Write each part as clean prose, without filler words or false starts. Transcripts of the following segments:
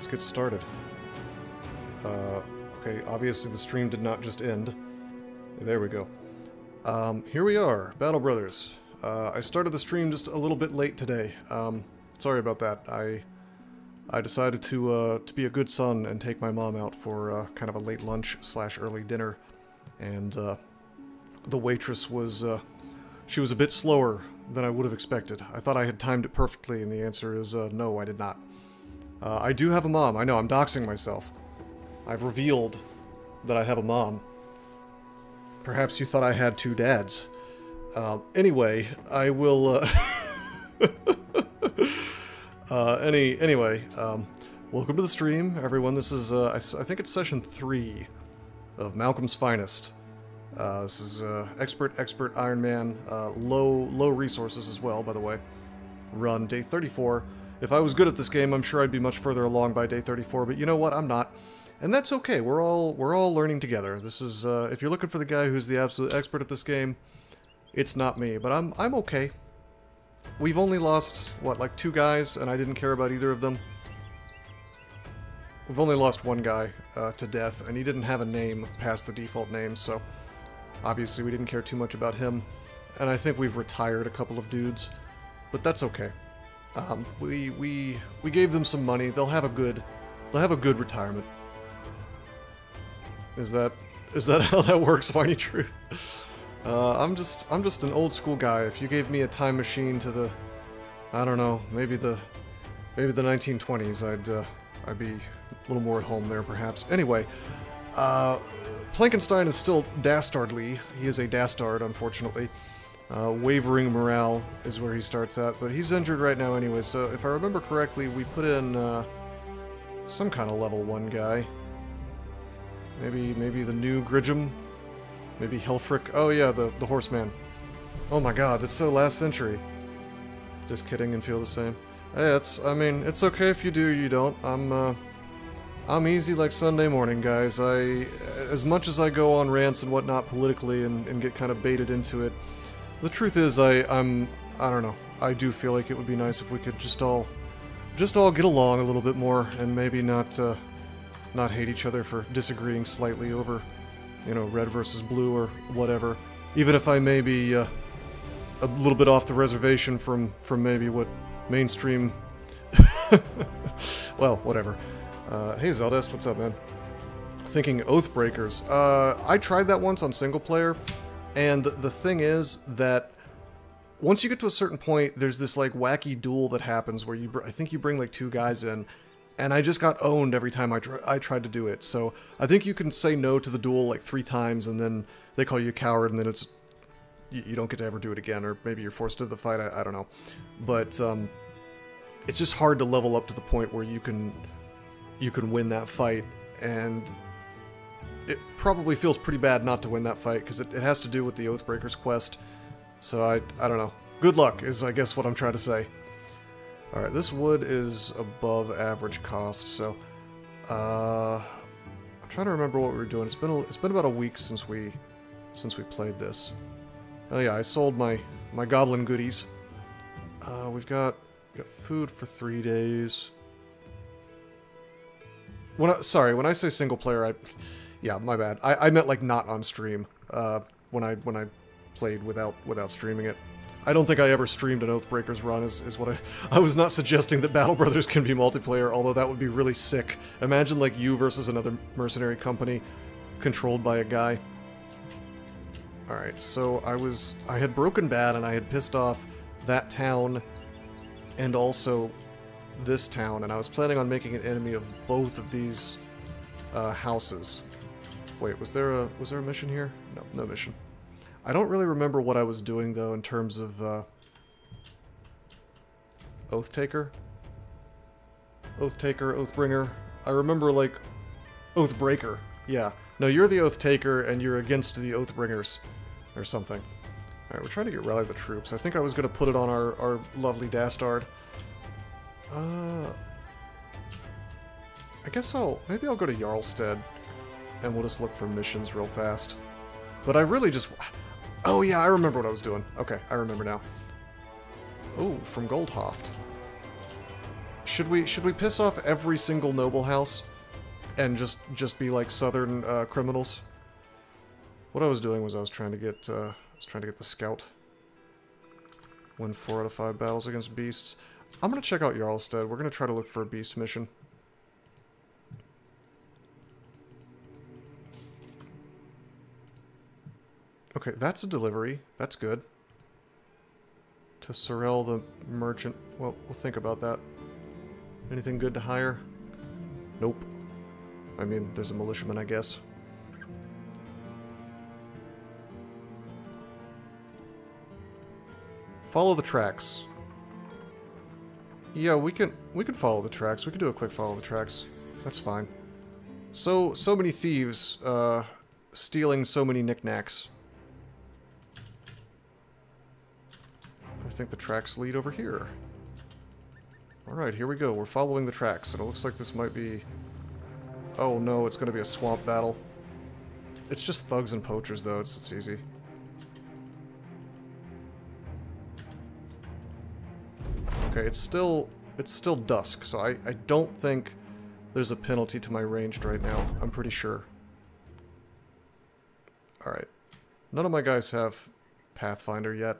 let's get started. Okay, obviously the stream did not just end. There we go. Here we are, Battle Brothers. I started the stream just a little bit late today. Sorry about that. I decided to be a good son and take my mom out for kind of a late lunch / early dinner, and the waitress was she was a bit slower than I would have expected. I thought I had timed it perfectly, and the answer is no, I did not. I do have a mom. I know, I'm doxing myself. I've revealed that I have a mom. Perhaps you thought I had 2 dads. Anyway, I will, anyway, welcome to the stream, everyone. This is, I think it's session 3 of Malcolm's Finest. This is, expert Ironman, low resources as well, by the way. Run day 34. If I was good at this game, I'm sure I'd be much further along by day 34, but you know what? I'm not. And that's okay. We're all learning together. This is, if you're looking for the guy who's the absolute expert at this game, it's not me, but I'm okay. We've only lost, what, like 2 guys, and I didn't care about either of them. We've only lost 1 guy to death, and he didn't have a name past the default name, so obviously we didn't care too much about him. And I think we've retired a couple of dudes, but that's okay. We gave them some money. They'll have a good retirement. Is that how that works, Whiny Truth? I'm just an old school guy. If you gave me a time machine to the, I don't know, maybe the 1920s, I'd be a little more at home there, perhaps. Anyway, Plankenstein is still dastardly. He is a dastard, unfortunately. Wavering morale is where he starts at, but he's injured right now anyway, so if I remember correctly, we put in some kind of level 1 guy. Maybe the new Gridgem? Maybe Helfric? Oh yeah, the horseman. Oh my god, that's so last century. Just kidding and feel the same. Hey, I mean, it's okay if you do, you don't. I'm easy like Sunday morning, guys. As much as I go on rants and whatnot politically and get kind of baited into it, the truth is I don't know. I do feel like it would be nice if we could just all get along a little bit more and maybe not hate each other for disagreeing slightly over, you know, red versus blue or whatever. Even if I may be a little bit off the reservation from maybe what mainstream. Well, whatever. Hey Zeldest, what's up, man? Thinking Oathbreakers. I tried that once on single player. And the thing is that once you get to a certain point, there's this like wacky duel that happens where I think you bring like 2 guys in, and I just got owned every time I tried to do it. So I think you can say no to the duel like 3 times, and then they call you a coward, and then you don't get to ever do it again, or maybe you're forced to the fight. I don't know, but it's just hard to level up to the point where you can win that fight, and it probably feels pretty bad not to win that fight, because it has to do with the Oathbreakers quest. So I don't know. Good luck is, I guess, what I'm trying to say. Alright, this wood is above average cost, so I'm trying to remember what we were doing. It's been about a week since we played this. Oh yeah, I sold my goblin goodies. We've got food for 3 days. Sorry, when I say single player, yeah, my bad. I meant like not on stream. When I played without streaming it. I don't think I ever streamed an Oathbreakers run. Is what I was not suggesting that Battle Brothers can be multiplayer, although that would be really sick. Imagine like you versus another mercenary company, controlled by a guy. All right, so I had broken bad and I had pissed off that town, and also this town, and I was planning on making an enemy of both of these houses. Wait, was there a mission here? No mission. I don't really remember what I was doing though in terms of Oathtaker, Oathbringer. I remember like Oathbreaker. Yeah. No, you're the Oathtaker and you're against the Oathbringers or something. All right, we're trying to get rally the troops. I think I was gonna put it on our lovely dastard. I guess maybe I'll go to Jarlstead and we'll just look for missions real fast. But I really just... Oh yeah, I remember what I was doing. Okay, I remember now. Oh, from Goldhoft. Should we piss off every single noble house and just be like southern criminals? What I was doing was I was trying to get the scout. Win 4 out of 5 battles against beasts. I'm gonna check out Jarlstead. We're gonna try to look for a beast mission. Okay, that's a delivery. That's good. To Sorel the merchant. Well, we'll think about that. Anything good to hire? Nope. I mean, there's a militiaman, I guess. Follow the tracks. Yeah, we can follow the tracks. We can do a quick follow the tracks. That's fine. So many thieves, stealing so many knickknacks. I think the tracks lead over here. Alright, here we go. We're following the tracks, and it looks like this might be... Oh no, it's gonna be a swamp battle. It's just thugs and poachers, though. It's easy. Okay, it's still dusk, so I don't think there's a penalty to my ranged right now. I'm pretty sure. Alright. None of my guys have Pathfinder yet.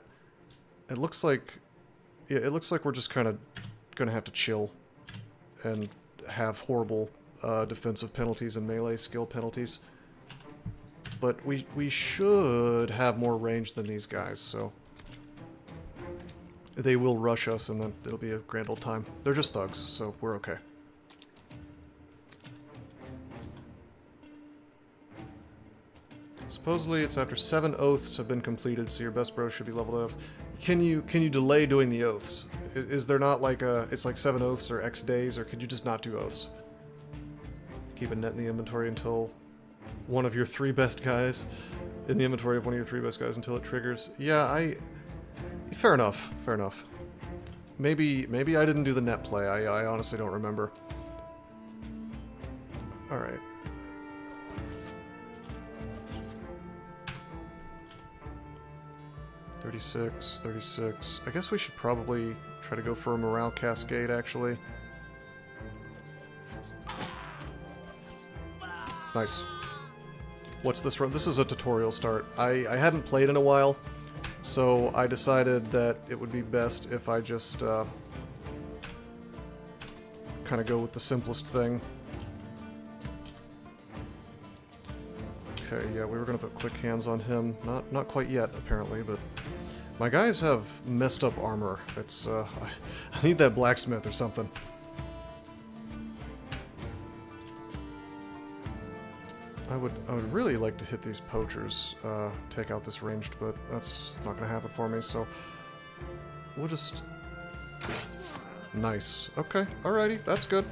It looks like... Yeah, it looks like we're just kind of gonna have to chill and have horrible defensive penalties and melee skill penalties. But we should have more range than these guys, so... They will rush us, and then it'll be a grand old time. They're just thugs, so we're okay. Supposedly it's after 7 oaths have been completed, so your best bro should be leveled up. Can you delay doing the oaths? Is there not like a... It's like 7 oaths or X days, or could you just not do oaths? Keep a net in the inventory until one of your 3 best guys... In the inventory of one of your 3 best guys until it triggers. Yeah, Fair enough, fair enough. Maybe I didn't do the net play. I honestly don't remember. Alright. $36. I guess we should probably try to go for a morale cascade, actually. Nice. What's this run? This is a tutorial start. I hadn't played in a while. So I decided that it would be best if I just kind of go with the simplest thing. Okay, yeah, we were going to put quick hands on him. Not quite yet, apparently, but my guys have messed up armor. It's, I need that blacksmith or something. I would really like to hit these poachers, take out this ranged, but that's not going to happen for me, so we'll just... Nice. Okay, alrighty, that's good.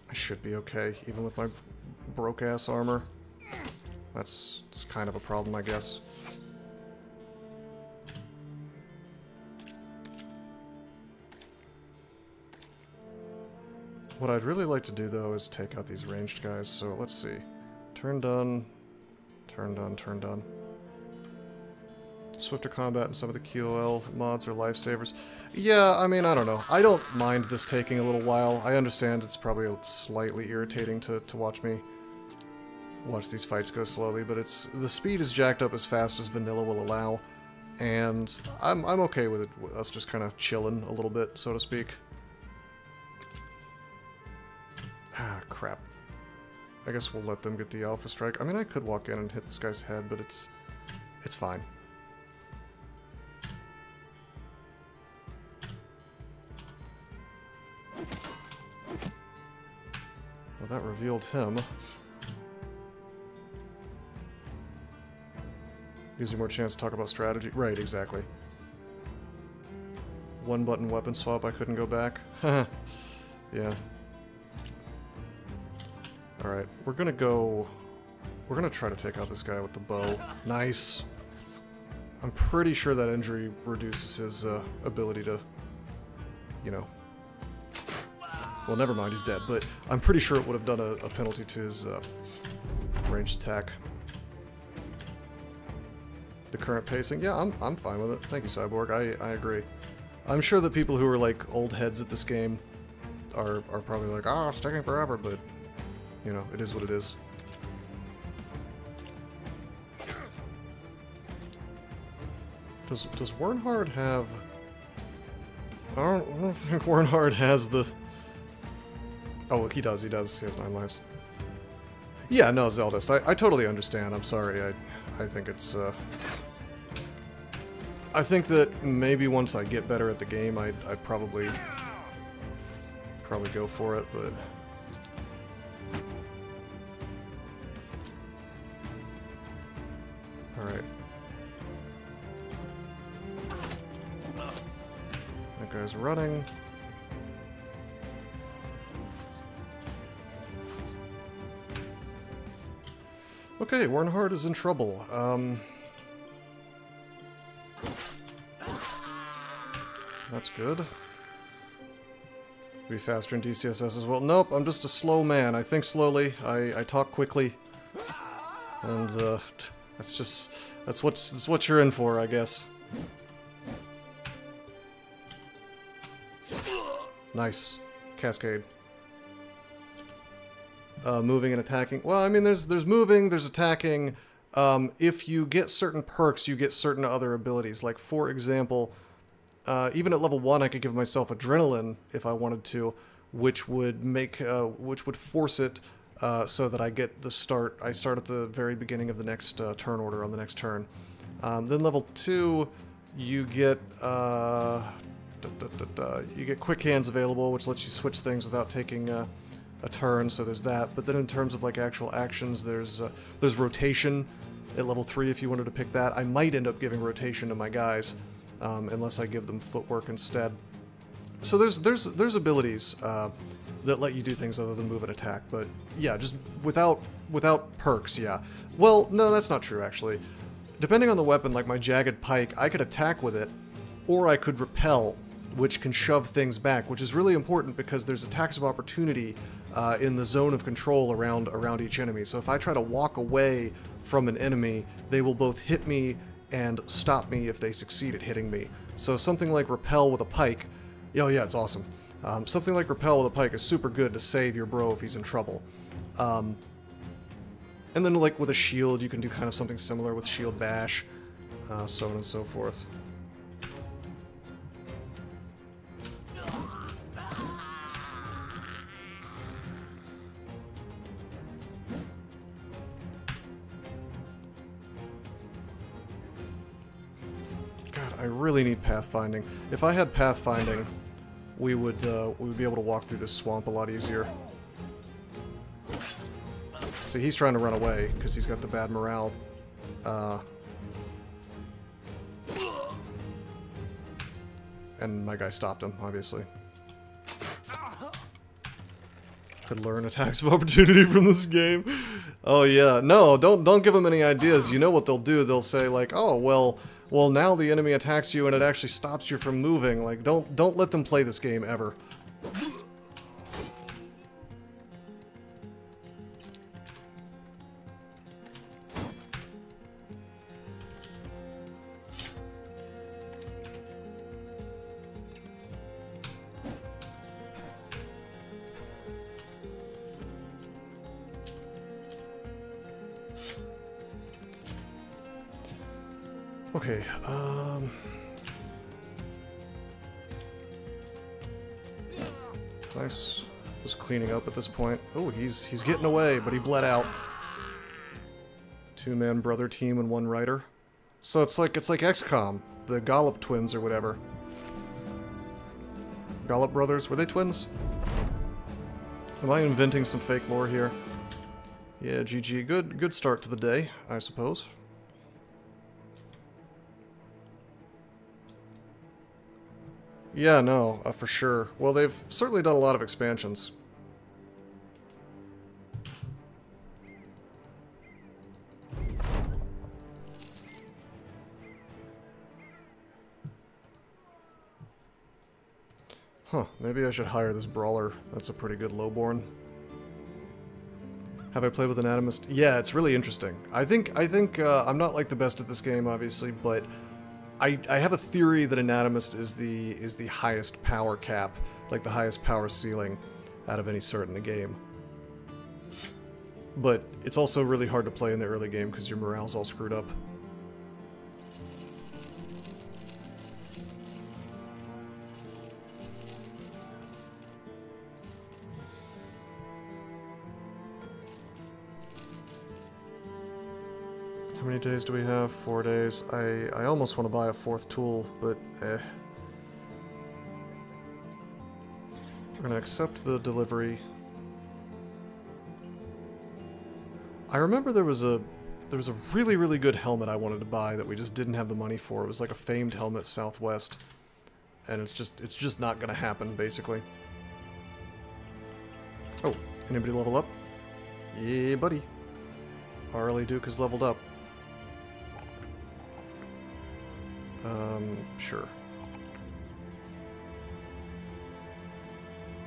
I should be okay, even with my broke-ass armor. That's kind of a problem, I guess. What I'd really like to do, though, is take out these ranged guys, so let's see. Turn done. Turn done, turn done. Swifter combat and some of the QOL mods are lifesavers. Yeah, I mean, I don't know. I don't mind this taking a little while. I understand it's probably slightly irritating to watch these fights go slowly, but the speed is jacked up as fast as vanilla will allow, and I'm okay with it, with us just kind of chilling a little bit, so to speak. Ah, crap. I guess we'll let them get the alpha strike. I mean, I could walk in and hit this guy's head, but it's fine. Well, that revealed him. Gives you more chance to talk about strategy. Right, exactly. One button weapon swap, I couldn't go back. Yeah. Alright, we're gonna try to take out this guy with the bow. Nice! I'm pretty sure that injury reduces his ability to, you know, Well, never mind, he's dead, but I'm pretty sure it would have done a penalty to his ranged attack. The current pacing? Yeah, I'm fine with it. Thank you, Cyborg. I agree. I'm sure that people who are like old heads at this game are probably like, ah, it's taking forever, but, you know, it is what it is. Does Wernhard have... I don't think Wernhard has the... Oh, he does. He has 9 lives. Yeah, no, Zeldust. I totally understand. I'm sorry. I think it's... I think that maybe once I get better at the game, I'd probably go for it, but... Alright. That guy's running. Okay, Wernhard is in trouble. That's good. Be faster in DCSS as well. Nope, I'm just a slow man. I think slowly. I talk quickly. And that's what you're in for, I guess. Nice. Cascade. Moving and attacking. Well, I mean, there's moving, there's attacking. If you get certain perks, you get certain other abilities. Like, for example, even at level 1, I could give myself Adrenaline if I wanted to, which would force it so that I get the start. I start at the very beginning of the next turn order on the next turn. Then level 2, you get Quick Hands available, which lets you switch things without taking a turn. So there's that. But then in terms of like actual actions, there's rotation at level 3 if you wanted to pick that. I might end up giving rotation to my guys. Unless I give them footwork instead. So there's abilities that let you do things other than move and attack, but yeah, just without perks, yeah. Well, no, that's not true, actually. Depending on the weapon, like my Jagged Pike, I could attack with it, or I could repel, which can shove things back, which is really important because there's attacks of opportunity in the zone of control around each enemy. So if I try to walk away from an enemy, they will both hit me and stop me if they succeed at hitting me. So something like Repel with a pike, oh yeah, it's awesome. Something like Repel with a pike is super good to save your bro if he's in trouble. And then like with a shield, you can do kind of something similar with Shield Bash, so on and so forth. I really need pathfinding. If I had pathfinding, we would be able to walk through this swamp a lot easier. See, he's trying to run away because he's got the bad morale. And my guy stopped him, obviously. Could learn attacks of opportunity from this game. Oh yeah, no, don't give them any ideas. You know what they'll do? They'll say like, oh well, now the enemy attacks you and it actually stops you from moving. Like, don't let them play this game ever. Okay, nice. Just cleaning up at this point. Oh, he's getting away, but he bled out. 2-man brother team and 1 rider. So it's like XCOM, the Gollop twins or whatever. Gollop brothers, were they twins? Am I inventing some fake lore here? Yeah, GG. Good start to the day, I suppose. Yeah, no, for sure. Well, they've certainly done a lot of expansions. Huh, maybe I should hire this brawler. That's a pretty good lowborn. Have I played with Anatomist? Yeah, it's really interesting. I think I'm not like the best at this game, obviously, but I have a theory that Anatomist is the highest power cap, like the highest power ceiling out of any sort in the game. But it's also really hard to play in the early game because your morale's all screwed up. How many days do we have? 4 days. I almost want to buy a 4th tool, but eh. We're gonna accept the delivery. I remember there was a really, really good helmet I wanted to buy that we just didn't have the money for. It was like a famed helmet, Southwest. And it's just not gonna happen, basically. Oh, anybody level up? Yeah, buddy. Arlie Duke has leveled up. Sure.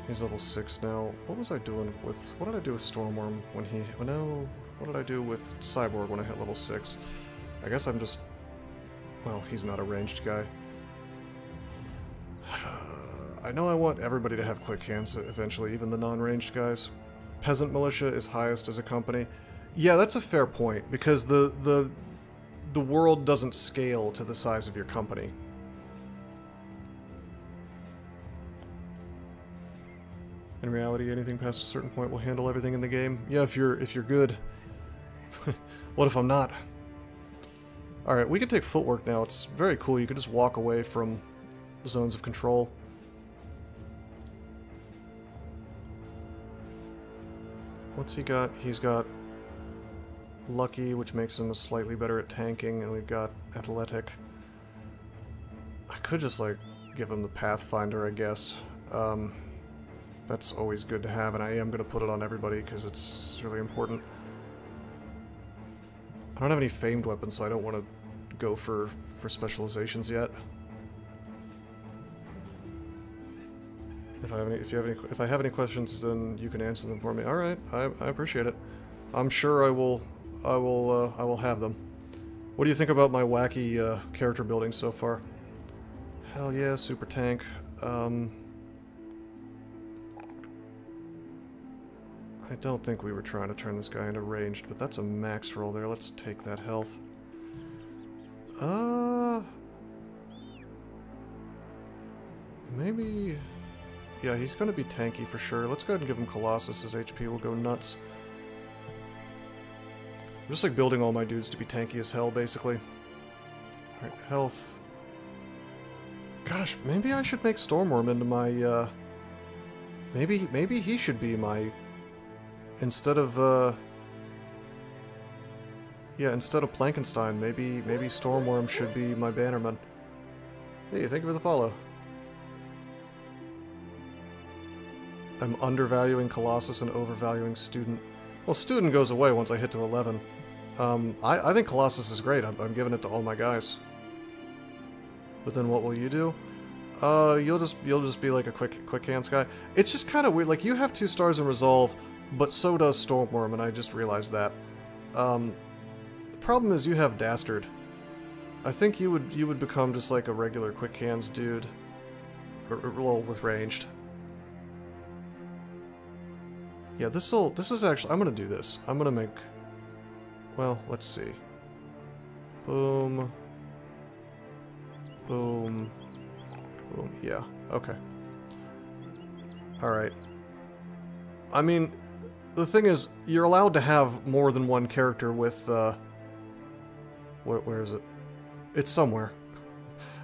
He's level 6 now. What was I doing with... What did I do with Stormworm when he... Oh no... What did I do with Cyborg when I hit level 6? I guess I'm just... Well, he's not a ranged guy. I know I want everybody to have quick hands eventually, even the non-ranged guys. Peasant Militia is highest as a company. Yeah, that's a fair point, because the world doesn't scale to the size of your company. In reality, anything past a certain point will handle everything in the game. Yeah, if you're good. What if I'm not? Alright, we can take footwork now. It's very cool. You can just walk away from zones of control. What's he got? He's got Lucky, which makes him slightly better at tanking, and we've got Athletic. I could just, like, give him the Pathfinder, I guess. That's always good to have, and I am going to put it on everybody because it's really important. I don't have any famed weapons, so I don't want to go for specializations yet. If I have any questions, then you can answer them for me. All right, I appreciate it. I'm sure I will have them. What do you think about my wacky character building so far? Hell yeah, super tank. I don't think we were trying to turn this guy into ranged, but that's a max roll there. Let's take that health. Maybe... Yeah, he's going to be tanky for sure. Let's go ahead and give him Colossus. His HP will go nuts. I'm just like building all my dudes to be tanky as hell, basically. Alright, health. Gosh, maybe I should make Stormworm into my, Maybe he should be my... Instead of, Yeah, instead of Plankenstein, maybe Stormworm should be my bannerman. Hey, thank you for the follow. I'm undervaluing Colossus and overvaluing Student. Well, Student goes away once I hit to 11. I think Colossus is great. I'm giving it to all my guys. But then what will you do? You'll just be like a quick hands guy. It's just kind of weird. Like, you have 2 stars in Resolve, but so does Stormworm, and I just realized that. The problem is you have Dastard. I think you would become just like a regular quick hands dude. Well, with ranged. Yeah, this is actually... I'm gonna do this. I'm gonna make... Well, let's see. Boom. Boom. Boom. Yeah, okay. Alright. I mean, the thing is, you're allowed to have more than one character with, where is it? It's somewhere.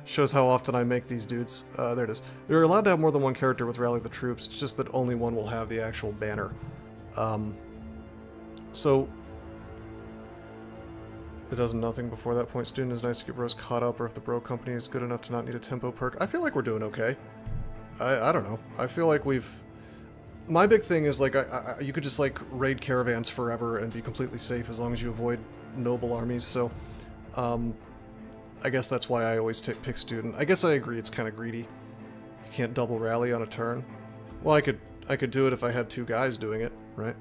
Shows how often I make these dudes. There it is. They're allowed to have more than one character with Rally the Troops, it's just that only one will have the actual banner. So... It does nothing before that point. Student is nice to get bros caught up, or if the bro company is good enough to not need a tempo perk. I feel like we're doing okay. I don't know. I feel like we've... My big thing is, like, you could just, like, raid caravans forever and be completely safe as long as you avoid noble armies, so... I guess that's why I always pick Student. I guess I agree it's kind of greedy. You can't double rally on a turn. Well, I could do it if I had two guys doing it, right?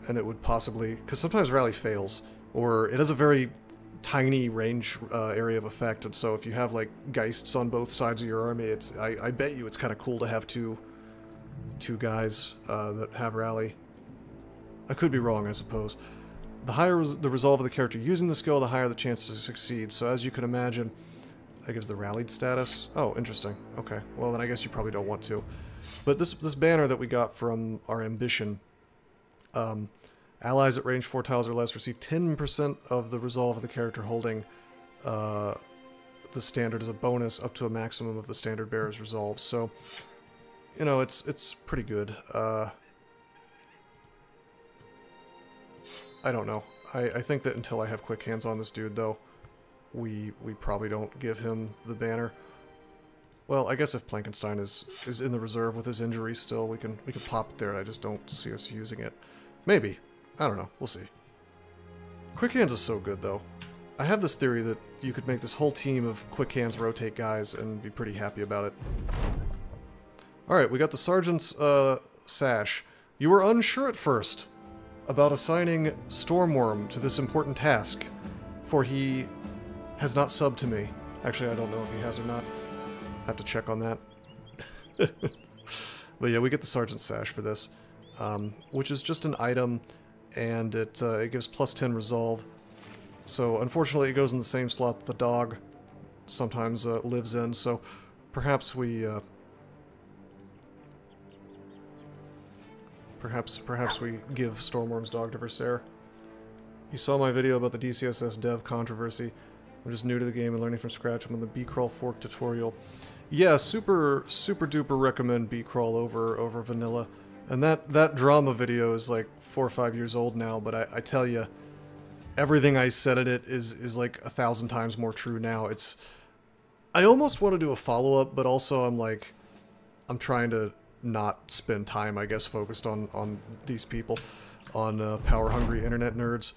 And it would possibly... Because sometimes rally fails, or it has a very tiny range area of effect, and so if you have, like, Geists on both sides of your army, it's... I bet you it's kind of cool to have two guys that have rally. I could be wrong, I suppose. The higher the resolve of the character using the skill, the higher the chance to succeed. So as you can imagine, that gives the rallied status. Oh, interesting. Okay, well then I guess you probably don't want to. But this banner that we got from our ambition, allies at range 4 tiles or less receive 10% of the resolve of the character holding the standard as a bonus up to a maximum of the standard bearer's resolve. So, you know, it's pretty good. I don't know. I think that until I have quick hands on this dude, though, we probably don't give him the banner. Well, I guess if Plankenstein is in the reserve with his injury still, we can pop it there. I just don't see us using it. Maybe. I don't know. We'll see. Quick hands is so good, though. I have this theory that you could make this whole team of quick hands rotate guys and be pretty happy about it. Alright, we got the Sergeant's sash. You were unsure at first about assigning Stormworm to this important task, for he has not subbed to me. Actually, I don't know if he has or not. Have to check on that. But yeah, we get the Sergeant's sash for this, which is just an item, and it gives plus 10 resolve. So unfortunately, it goes in the same slot that the dog sometimes lives in. So perhaps we perhaps we give Stormworm's dog to Versailles. You saw my video about the DCSS dev controversy. I'm just new to the game and learning from scratch. I'm on the B-Crawl fork tutorial. Yeah, super duper recommend B-Crawl over vanilla. And that drama video is like 4 or 5 years old now, but I tell you, everything I said at it is like 1,000 times more true now. I almost want to do a follow-up, but also I'm trying to not spend time, I guess, focused on these people, on power-hungry internet nerds.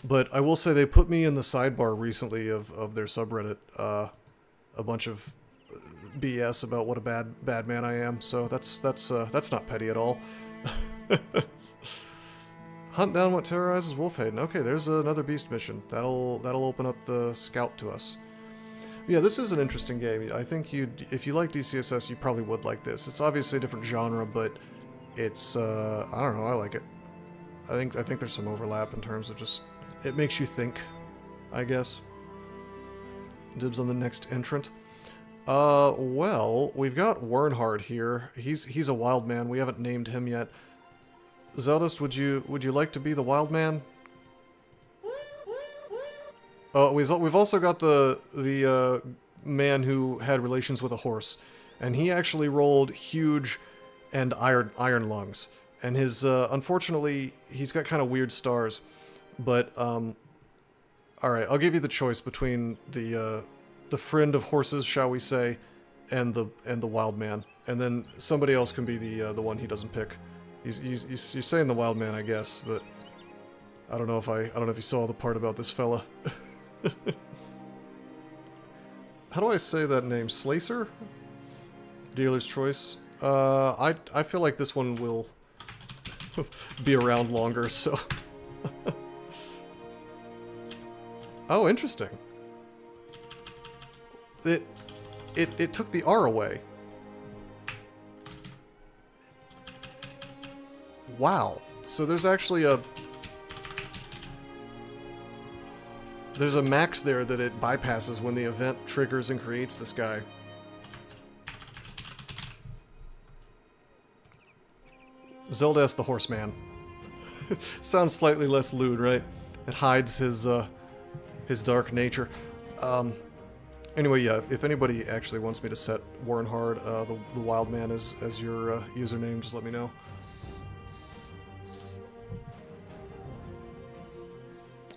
But I will say they put me in the sidebar recently of their subreddit, a bunch of BS about what a bad man I am. So that's not petty at all. Hunt down what terrorizes Wolfhaven. Okay, there's another beast mission. That'll open up the scout to us. Yeah, this is an interesting game. I think if you like DCSS, you probably would like this. It's obviously a different genre, but it's I don't know, I like it. I think there's some overlap in terms of just it makes you think, I guess. Dibs on the next entrant. Well, we've got Wernhard here. He's a wild man. We haven't named him yet. Zeldust, would you like to be the wild man? We've also got the man who had relations with a horse, and he actually rolled huge and iron lungs. And his unfortunately he's got kind of weird stars, but all right, I'll give you the choice between the friend of horses, shall we say, and the wild man, and then somebody else can be the one he doesn't pick. You're saying the wild man, I guess, but I don't know if you saw the part about this fella. How do I say that name? Slacer? Dealer's choice. I feel like this one will be around longer, so. Oh, interesting. It took the R away. Wow. So there's actually there's a max there that it bypasses when the event triggers and creates this guy. Zeldas the Horseman. Sounds slightly less lewd, right? It hides his dark nature. Anyway, yeah, if anybody actually wants me to set Wernhard, the Wild Man, as your username, just let me know.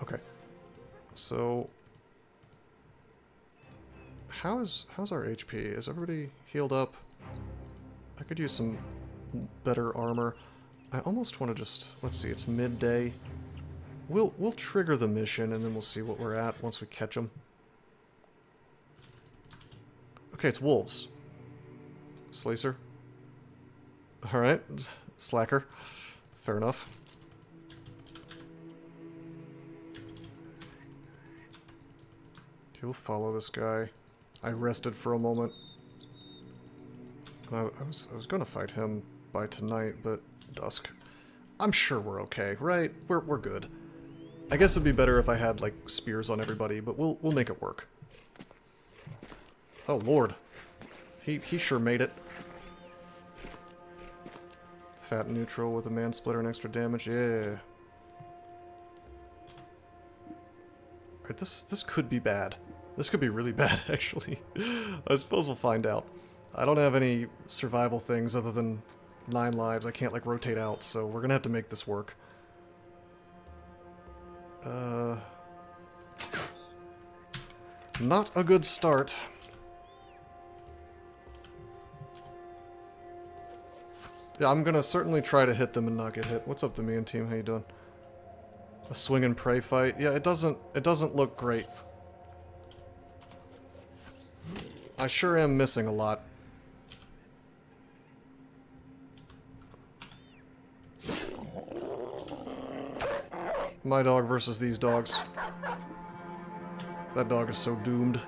Okay. So, how's our HP? Is everybody healed up? I could use some better armor. I almost want to just, let's see, it's midday. We'll trigger the mission and then we'll see what we're at once we catch them. Okay, it's wolves. Slacer. Alright. Slacker. Fair enough. We'll follow this guy. I rested for a moment. I was gonna fight him by tonight, but dusk. I'm sure we're okay, right? We're good. I guess it'd be better if I had like spears on everybody, but we'll make it work. Oh lord. He sure made it. Fat neutral with a man splitter and extra damage, yeah. Alright, this could be bad. This could be really bad, actually. I suppose we'll find out. I don't have any survival things other than 9 lives. I can't, like, rotate out, so we're gonna have to make this work. Not a good start. Yeah, I'm gonna certainly try to hit them and not get hit. What's up, the man team? How you doing? A swing and pray fight? Yeah, it doesn't look great. I sure am missing a lot. My dog versus these dogs. That dog is so doomed.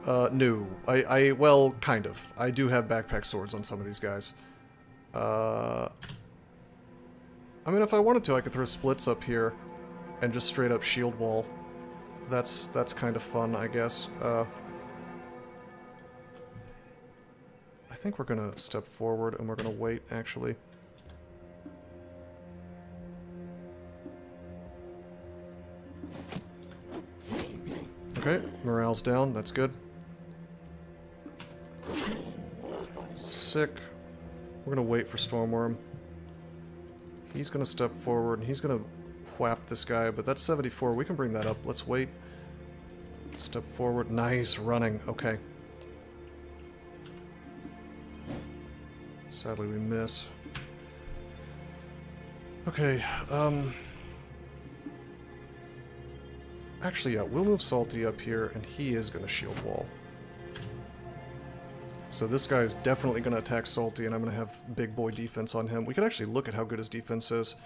No. Well, kind of. I do have backpack swords on some of these guys. I mean, if I wanted to, I could throw splits up here and just straight up shield wall. That's kind of fun, I guess. I think we're gonna step forward and we're gonna wait, actually. Okay, morale's down, that's good. Sick. We're gonna wait for Stormworm. He's gonna step forward and he's gonna whap this guy, but that's 74. We can bring that up. Let's wait. Step forward. Nice running. Okay. Sadly, we miss. Okay, actually, yeah, we'll move Salty up here, and he is going to shield wall. So this guy is definitely going to attack Salty, and I'm going to have big boy defense on him. We could actually look at how good his defense is.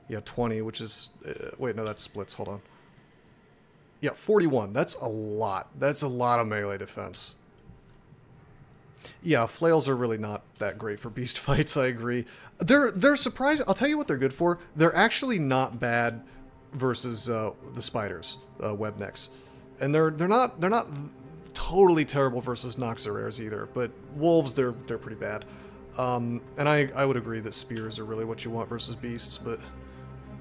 Yeah, 20, which is... wait, no, that's splits. Hold on. Yeah, 41. That's a lot. That's a lot of melee defense. Yeah, flails are really not that great for beast fights, I agree. They're surprising. I'll tell you what they're good for. They're actually not bad versus the spiders, webnecks. And they're not totally terrible versus Noxerares either, but wolves, they're pretty bad. And I would agree that spears are really what you want versus beasts, but...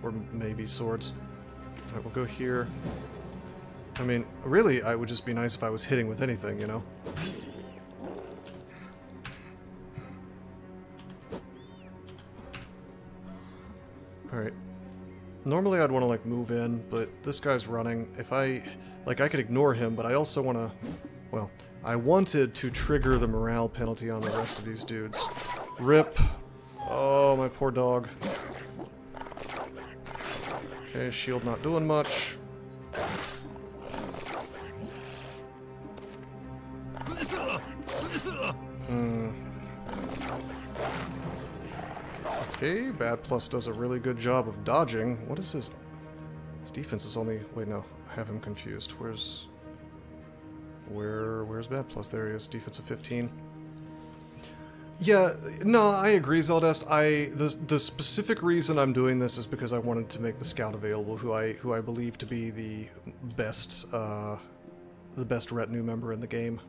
or maybe swords. Alright, we'll go here. I mean, really, it would just be nice if I was hitting with anything, you know? Alright. Normally I'd want to, like, move in, but this guy's running. If I... like, I could ignore him, but I also want to... well, I wanted to trigger the morale penalty on the rest of these dudes. Rip. Oh, my poor dog. Okay, shield not doing much. Okay, Bad Plus does a really good job of dodging. What is his... his defense is only... wait, no. I have him confused. Where's Bad Plus? There he is. Defense of 15. Yeah, no, I agree, Zeldest. The specific reason I'm doing this is because I wanted to make the scout available, who I believe to be the best retinue member in the game.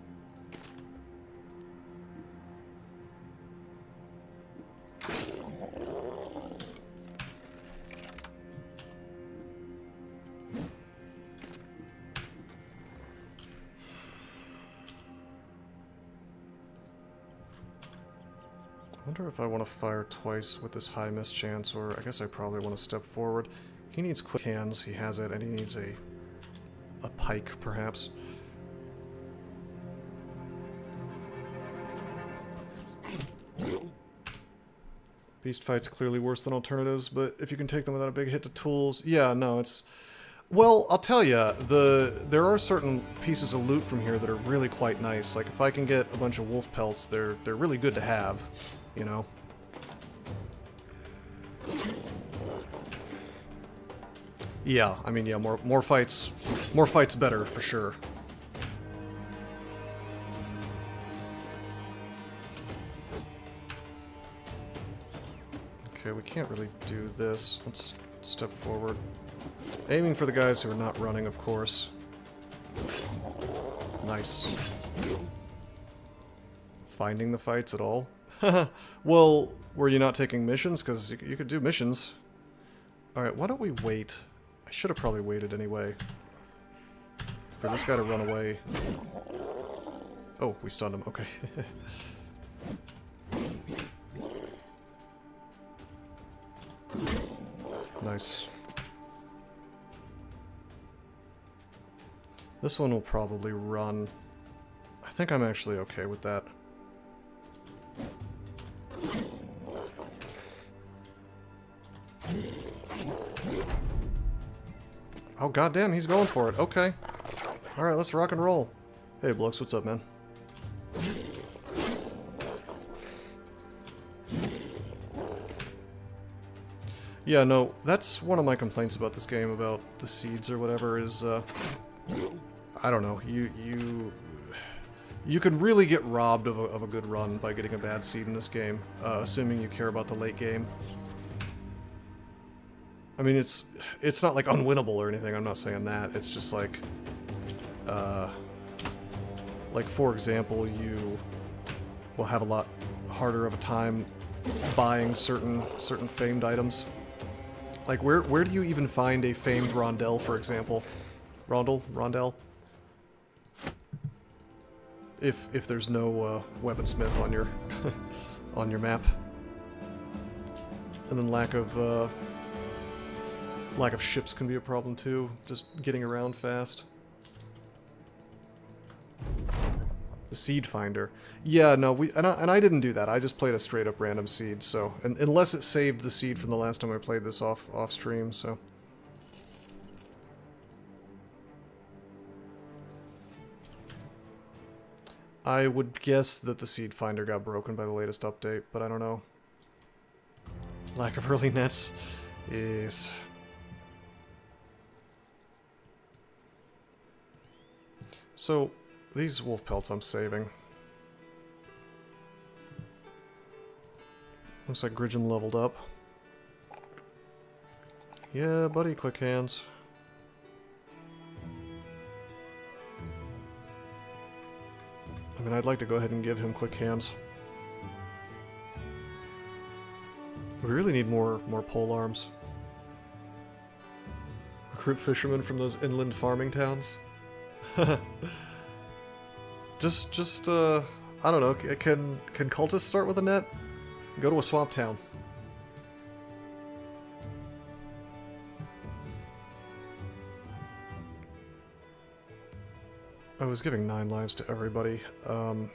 I wonder if I want to fire twice with this high miss chance, or I guess I probably want to step forward. He needs quick hands, he has it, and he needs a pike, perhaps. Beast fight's clearly worse than alternatives, but if you can take them without a big hit to tools... yeah, no, it's... Well, I'll tell you, there are certain pieces of loot from here that are really quite nice. Like, if I can get a bunch of wolf pelts, they're really good to have, you know? Yeah, I mean, yeah, more fights better, for sure. Okay, we can't really do this. Let's step forward. Aiming for the guys who are not running, of course. Nice. Finding the fights at all? Well, were you not taking missions? Because you could do missions. Alright, why don't we wait? I should have probably waited anyway. For this guy to run away. Oh, we stunned him. Okay. Nice. This one will probably run. I think I'm actually okay with that. Oh, goddamn, he's going for it. Okay. Alright, let's rock and roll. Hey, Blokes, what's up, man? Yeah, no, that's one of my complaints about this game, about the seeds or whatever, is, I don't know, you can really get robbed of a good run by getting a bad seed in this game, assuming you care about the late game. I mean, it's not like unwinnable or anything, I'm not saying that, it's just like for example, you will have a lot harder of a time buying certain famed items. Like, where do you even find a famed rondelle, for example? Rondelle? If there's no weaponsmith on your on your map. And then lack of ships can be a problem too, just getting around fast. The seed finder. Yeah, no, and I didn't do that. I just played a straight up random seed, so unless it saved the seed from the last time I played this off stream, so. I would guess that the seed finder got broken by the latest update, but I don't know. Lack of early nets. Yes. So, these wolf pelts I'm saving. Looks like Gridgem leveled up. Yeah, buddy, quick hands. I mean, I'd like to go ahead and give him quick hands. We really need more pole arms. Recruit fishermen from those inland farming towns. Just I don't know, can cultists start with a net? Go to a swamp town. I was giving 9 lives to everybody. Yeah,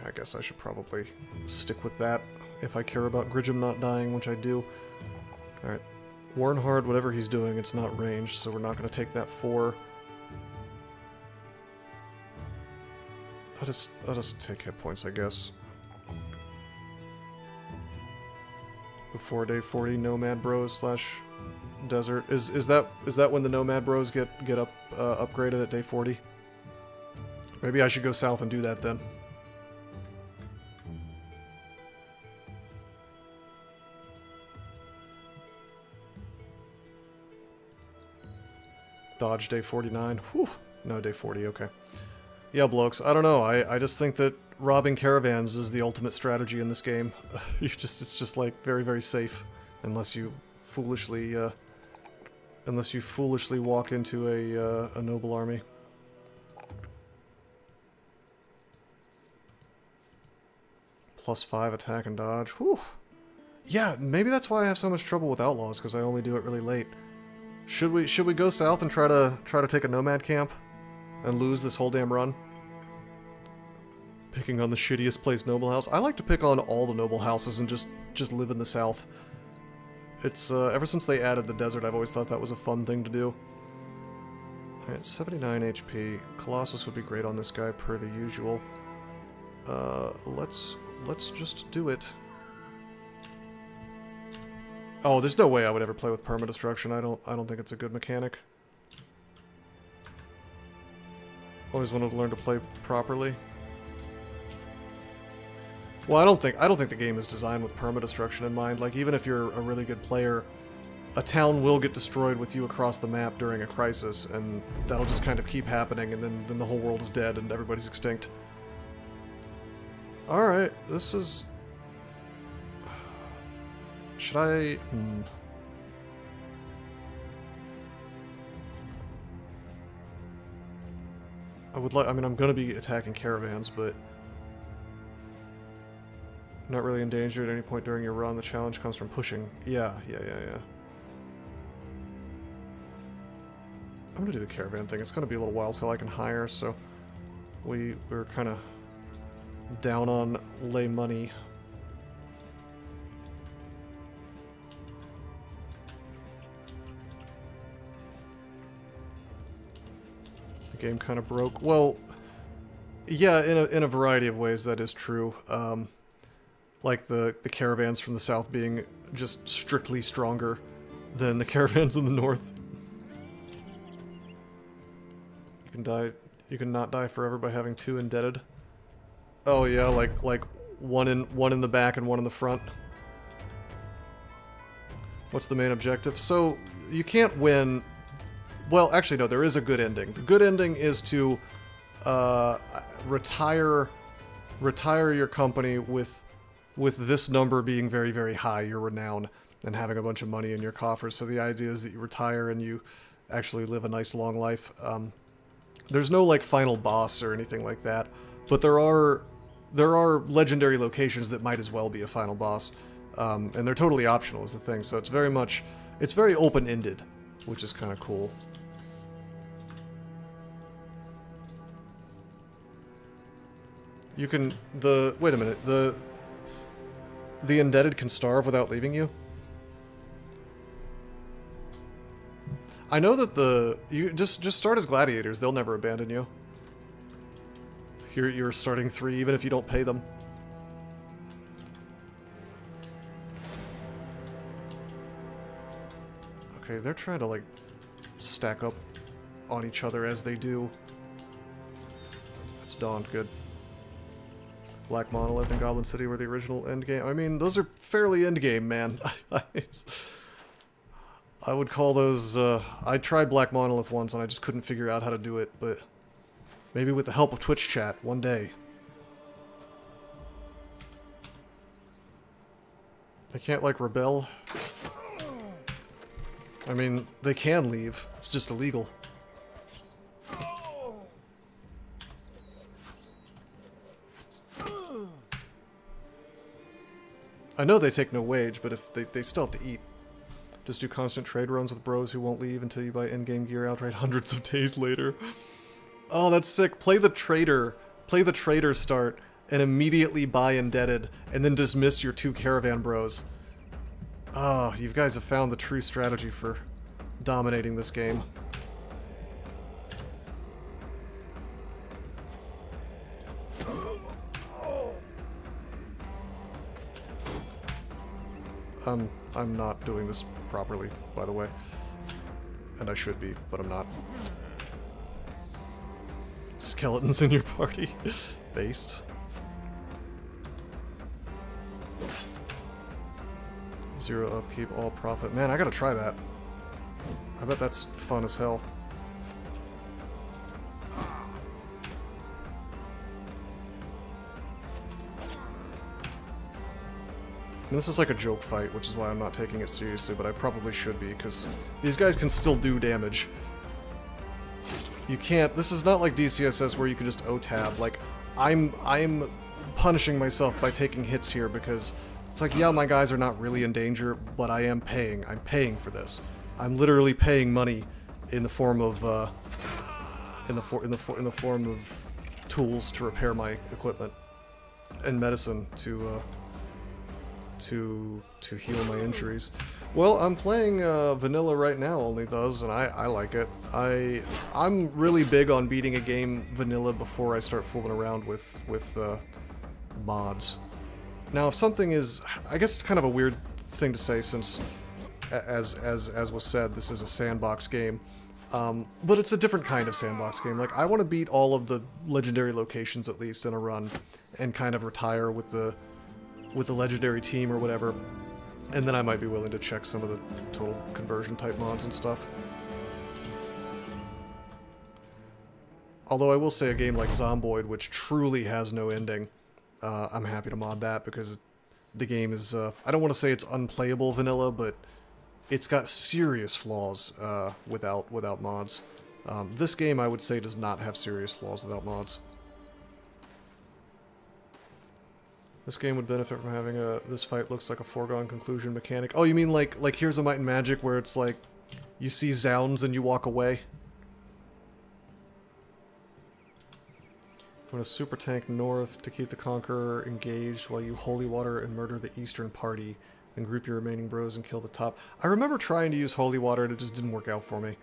I guess I should probably stick with that if I care about Gridgem not dying, which I do. Alright. Warnhard, whatever he's doing, it's not ranged, so we're not going to take that 4. I'll just take hit points, I guess. Before day 40, Nomad Bros / Desert. Is that when the Nomad Bros get upgraded at day 40? Maybe I should go south and do that then. Dodge day 49. Whew. No, day 40, okay. Yeah, Blokes, I don't know. I just think that robbing caravans is the ultimate strategy in this game. It's just like very, very safe, unless you foolishly walk into a noble army. +5 attack and dodge. Whew. Yeah, maybe that's why I have so much trouble with outlaws, because I only do it really late. Should we go south and try to take a nomad camp and lose this whole damn run? Picking on the shittiest place noble house. I like to pick on all the noble houses and just live in the south. It's, ever since they added the desert, I've always thought that was a fun thing to do. Alright, 79 HP. Colossus would be great on this guy, per the usual. Let's just do it. Oh, there's no way I would ever play with permadestruction. I don't think it's a good mechanic. Always wanted to learn to play properly. Well, I don't think the game is designed with permadestruction in mind. Like, even if you're a really good player, a town will get destroyed with you across the map during a crisis, and that'll just kind of keep happening, and then the whole world is dead and everybody's extinct. Alright, this is... Should I... I would like... I mean, I'm gonna be attacking caravans, but... Not really in danger at any point during your run. The challenge comes from pushing. Yeah. I'm gonna do the caravan thing. It's gonna be a little while till I can hire, so... We're kind of... down on lay money. The game kind of broke. Well, yeah, in a variety of ways that is true. Like the caravans from the south being just strictly stronger than the caravans in the north. You can die. You can not die forever by having two indebted. Oh yeah, like one in the back and one in the front. What's the main objective? So you can't win. Well, actually no, there is a good ending. The good ending is to retire your company with this number being very, very high, your renown, and having a bunch of money in your coffers. So the idea is that you retire and you actually live a nice long life. There's no like final boss or anything like that, but there are legendary locations that might as well be a final boss, and they're totally optional is the thing. So it's very open-ended, which is kind of cool. You can wait a minute, the indebted can starve without leaving you? I know that you just start as gladiators, they'll never abandon you. You're starting 3 even if you don't pay them. Okay, they're trying to like stack up on each other as they do. It's dawned, good. Black Monolith and Goblin City were the original endgame. I mean, those are fairly endgame, man. I would call those, I tried Black Monolith once and I just couldn't figure out how to do it, but maybe with the help of Twitch chat, one day. They can't, like, rebel? I mean, they can leave. It's just illegal. I know they take no wage, but if they still have to eat. Just do constant trade runs with bros who won't leave until you buy in-game gear outright hundreds of days later. Oh, that's sick. Play the trader start, and immediately buy indebted, and then dismiss your 2 caravan bros. Oh, you guys have found the true strategy for dominating this game. I'm not doing this properly, by the way. And I should be, but I'm not. Skeletons in your party. Based. Zero upkeep, all profit. Man, I gotta try that. I bet that's fun as hell. And this is like a joke fight, which is why I'm not taking it seriously, but I probably should be, because these guys can still do damage. You can't, this is not like DCSS where you can just O-tab. Like, I'm punishing myself by taking hits here because it's like, yeah, my guys are not really in danger, but I am paying. I'm paying for this. I'm literally paying money in the form of in the form of tools to repair my equipment and medicine to to heal my injuries. Well, I'm playing vanilla right now, only those, and I like it. I'm really big on beating a game vanilla before I start fooling around with mods. Now, if something is, I guess it's kind of a weird thing to say since, as was said, this is a sandbox game. But it's a different kind of sandbox game. Like, I want to beat all of the legendary locations at least in a run, and kind of retire with the legendary team or whatever, and then I might be willing to check some of the total conversion type mods and stuff. Although I will say a game like Zomboid, which truly has no ending, I'm happy to mod that because the game is, I don't want to say it's unplayable vanilla, but it's got serious flaws without mods. This game, I would say, does not have serious flaws without mods. This game would benefit from having this fight looks like a foregone conclusion mechanic. Oh, you mean like Here's a Might and Magic, where it's like, you see Zounds and you walk away? When a super tank north to keep the Conqueror engaged while you holy water and murder the eastern party, then group your remaining bros and kill the top. I remember trying to use holy water and it just didn't work out for me.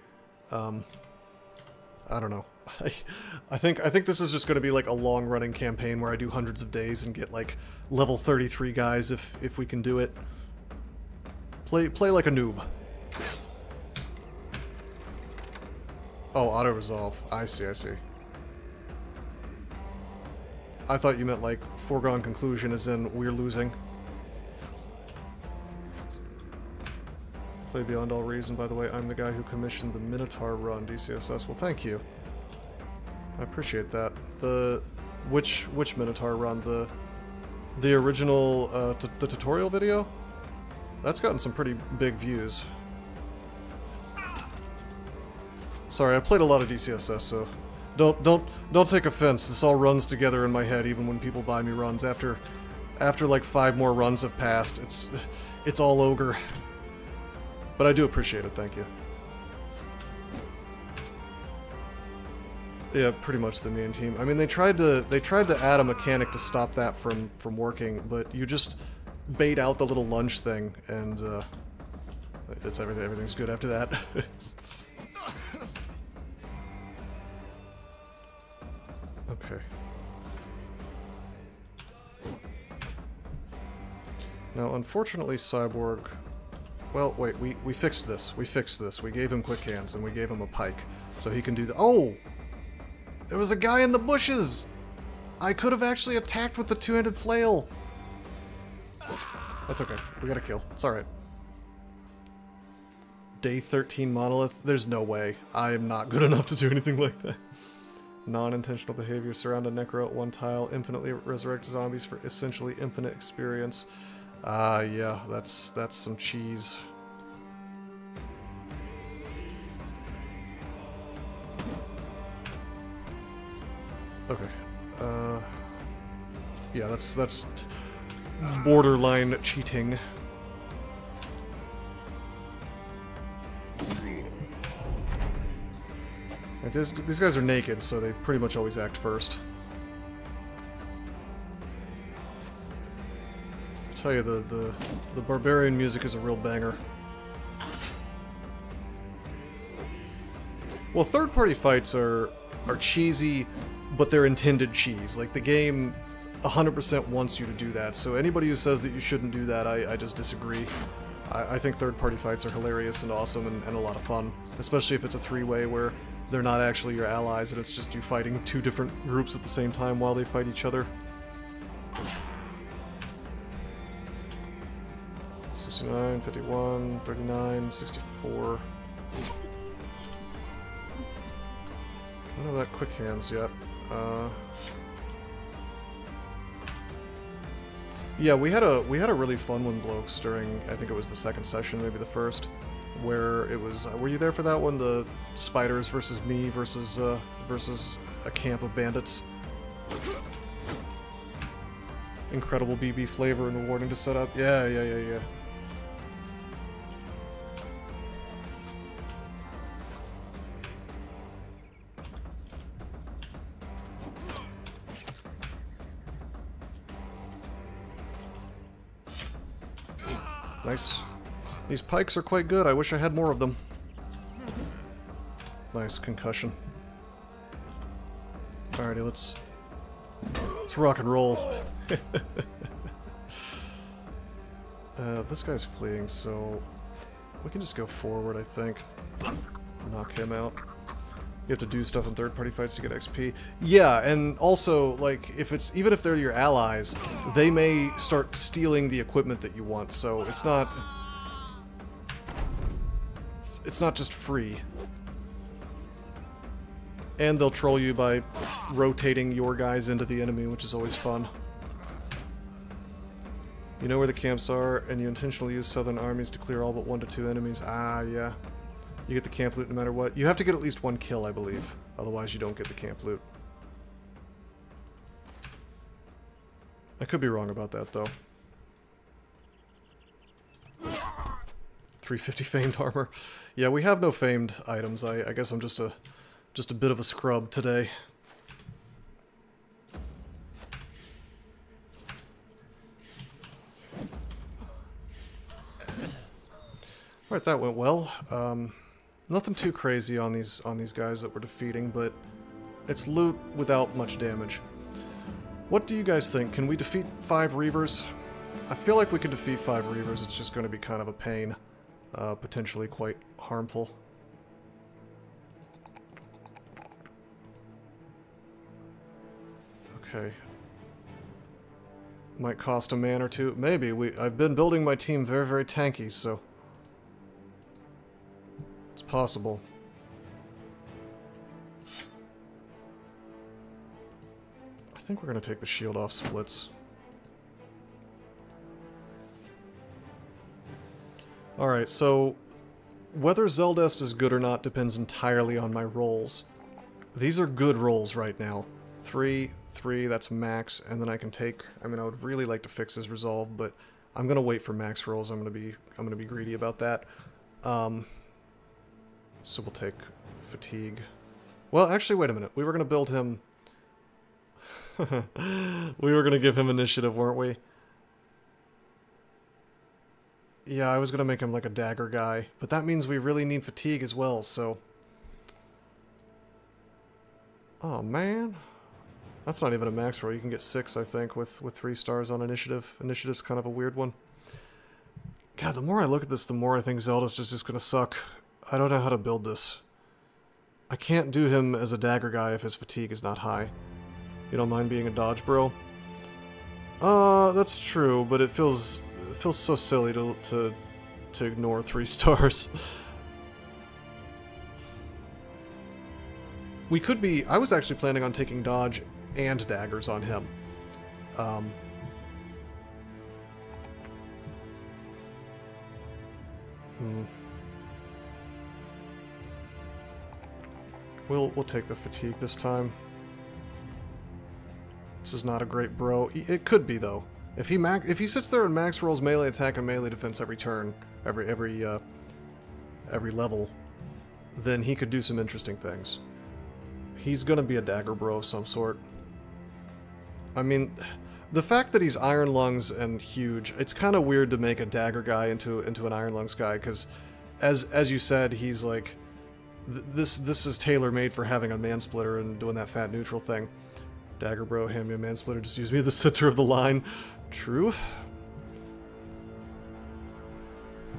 I don't know. I think this is just going to be like a long-running campaign where I do hundreds of days and get like level 33 guys if we can do it. Play like a noob. Oh, auto-resolve. I see. I thought you meant like foregone conclusion as in we're losing. Play Beyond All Reason, by the way. I'm the guy who commissioned the Minotaur run, DCSS. Well, thank you. I appreciate that. Which Minotaur run? The original, the tutorial video? That's gotten some pretty big views. Sorry, I played a lot of DCSS, so don't take offense. This all runs together in my head, even when people buy me runs. After like 5 more runs have passed, it's all ogre. But I do appreciate it, thank you. Yeah, pretty much the main team. I mean, they tried to add a mechanic to stop that from working, but you just bait out the little lunge thing, and everything's good after that. Okay. Now, unfortunately, Cyborg. Well, wait, we fixed this. We fixed this. We gave him quick hands, and we gave him a pike. So he can do the— Oh! There was a guy in the bushes! I could have actually attacked with the two-handed flail! That's okay. We got a kill. It's alright. Day 13 Monolith? There's no way. I am not good enough to do anything like that. Non-intentional behavior. Surround a necro at one tile. Infinitely resurrect zombies for essentially infinite experience. Yeah, that's some cheese. Okay. Yeah, that's borderline cheating. These guys are naked, so they pretty much always act first. I'll tell you, the barbarian music is a real banger. Well, third-party fights are cheesy, but they're intended cheese. Like, the game 100% wants you to do that, so anybody who says that you shouldn't do that, I just disagree. I think third-party fights are hilarious and awesome and a lot of fun, especially if it's a three-way where they're not actually your allies and it's just you fighting two different groups at the same time while they fight each other. 69, 51, 39, 64. I don't have that quick hands yet. Yeah, we had a really fun one, blokes, during, I think it was the second session, maybe the first, where it was, were you there for that one? The spiders versus me versus a camp of bandits. Incredible BB flavor and rewarding to set up. Yeah. Nice. These pikes are quite good. I wish I had more of them. Nice concussion. Alrighty, let's rock and roll. This guy's fleeing, so we can just go forward, I think. Knock him out. You have to do stuff in third-party fights to get XP. Yeah, and also, like, even if they're your allies, they may start stealing the equipment that you want, so it's not just free. And they'll troll you by rotating your guys into the enemy, which is always fun. You know where the camps are, and you intentionally use southern armies to clear all but 1 to 2 enemies. Ah, yeah. You get the camp loot no matter what. You have to get at least 1 kill, I believe. Otherwise, you don't get the camp loot. I could be wrong about that, though. 350 famed armor. Yeah, we have no famed items. I guess I'm just a bit of a scrub today. Alright, that went well. Nothing too crazy on these guys that we're defeating, but it's loot without much damage. What do you guys think? Can we defeat 5 Reavers? I feel like we could defeat 5 Reavers. It's just going to be kind of a pain. Potentially quite harmful. Okay. Might cost a man or two. Maybe. I've been building my team very, very tanky, so it's possible. I think we're going to take the shield off splits. Alright, so whether Zeldest is good or not depends entirely on my rolls. These are good rolls right now. 3, that's max, and then I can take... I mean, I would really like to fix his resolve, but I'm gonna wait for max rolls. I'm gonna be greedy about that. So we'll take fatigue. Well, actually, wait a minute. We were gonna build him... we were gonna give him initiative, weren't we? Yeah, I was gonna make him like a dagger guy, but that means we really need fatigue as well, so... Oh, man. That's not even a max roll. You can get 6, I think, with 3 stars on initiative. Initiative's kind of a weird one. God, the more I look at this, the more I think Zeldest is just gonna suck. I don't know how to build this. I can't do him as a dagger guy if his fatigue is not high. You don't mind being a dodge bro? That's true, but it feels so silly to ignore 3 stars. We could be... I was actually planning on taking dodge and daggers on him. We'll take the fatigue this time. This is not a great bro. It could be though. If he sits there and max rolls melee attack and melee defense every turn, every level, then he could do some interesting things. He's gonna be a dagger bro of some sort. I mean, the fact that he's Iron Lungs and huge, it's kind of weird to make a dagger guy into an Iron Lungs guy, because as you said, he's like this is tailor-made for having a man-splitter and doing that fat neutral thing. Dagger bro, hand me a man-splitter, just use me at the center of the line. True.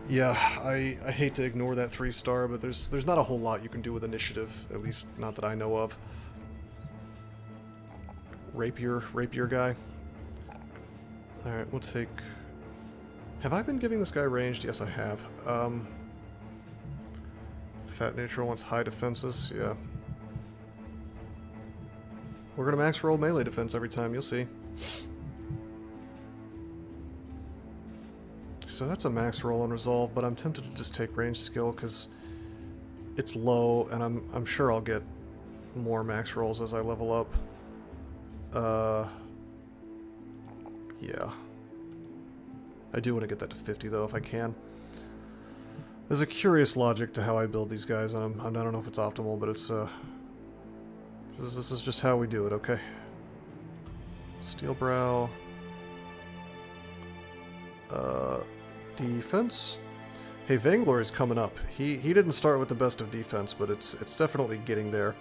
Yeah, I hate to ignore that 3-star, but there's not a whole lot you can do with initiative, at least not that I know of. Rapier guy. Alright, we'll take... Have I been giving this guy ranged? Yes, I have. Fat neutral wants high defenses, yeah. We're gonna max roll melee defense every time, you'll see. So that's a max roll on resolve, but I'm tempted to just take range skill because it's low, and I'm sure I'll get more max rolls as I level up. Yeah. I do want to get that to 50 though, if I can. There's a curious logic to how I build these guys, and I don't know if it's optimal, but it's this is just how we do it, okay? Steel Brow. Defense. Hey, Vainglory's coming up. He didn't start with the best of defense, but it's definitely getting there.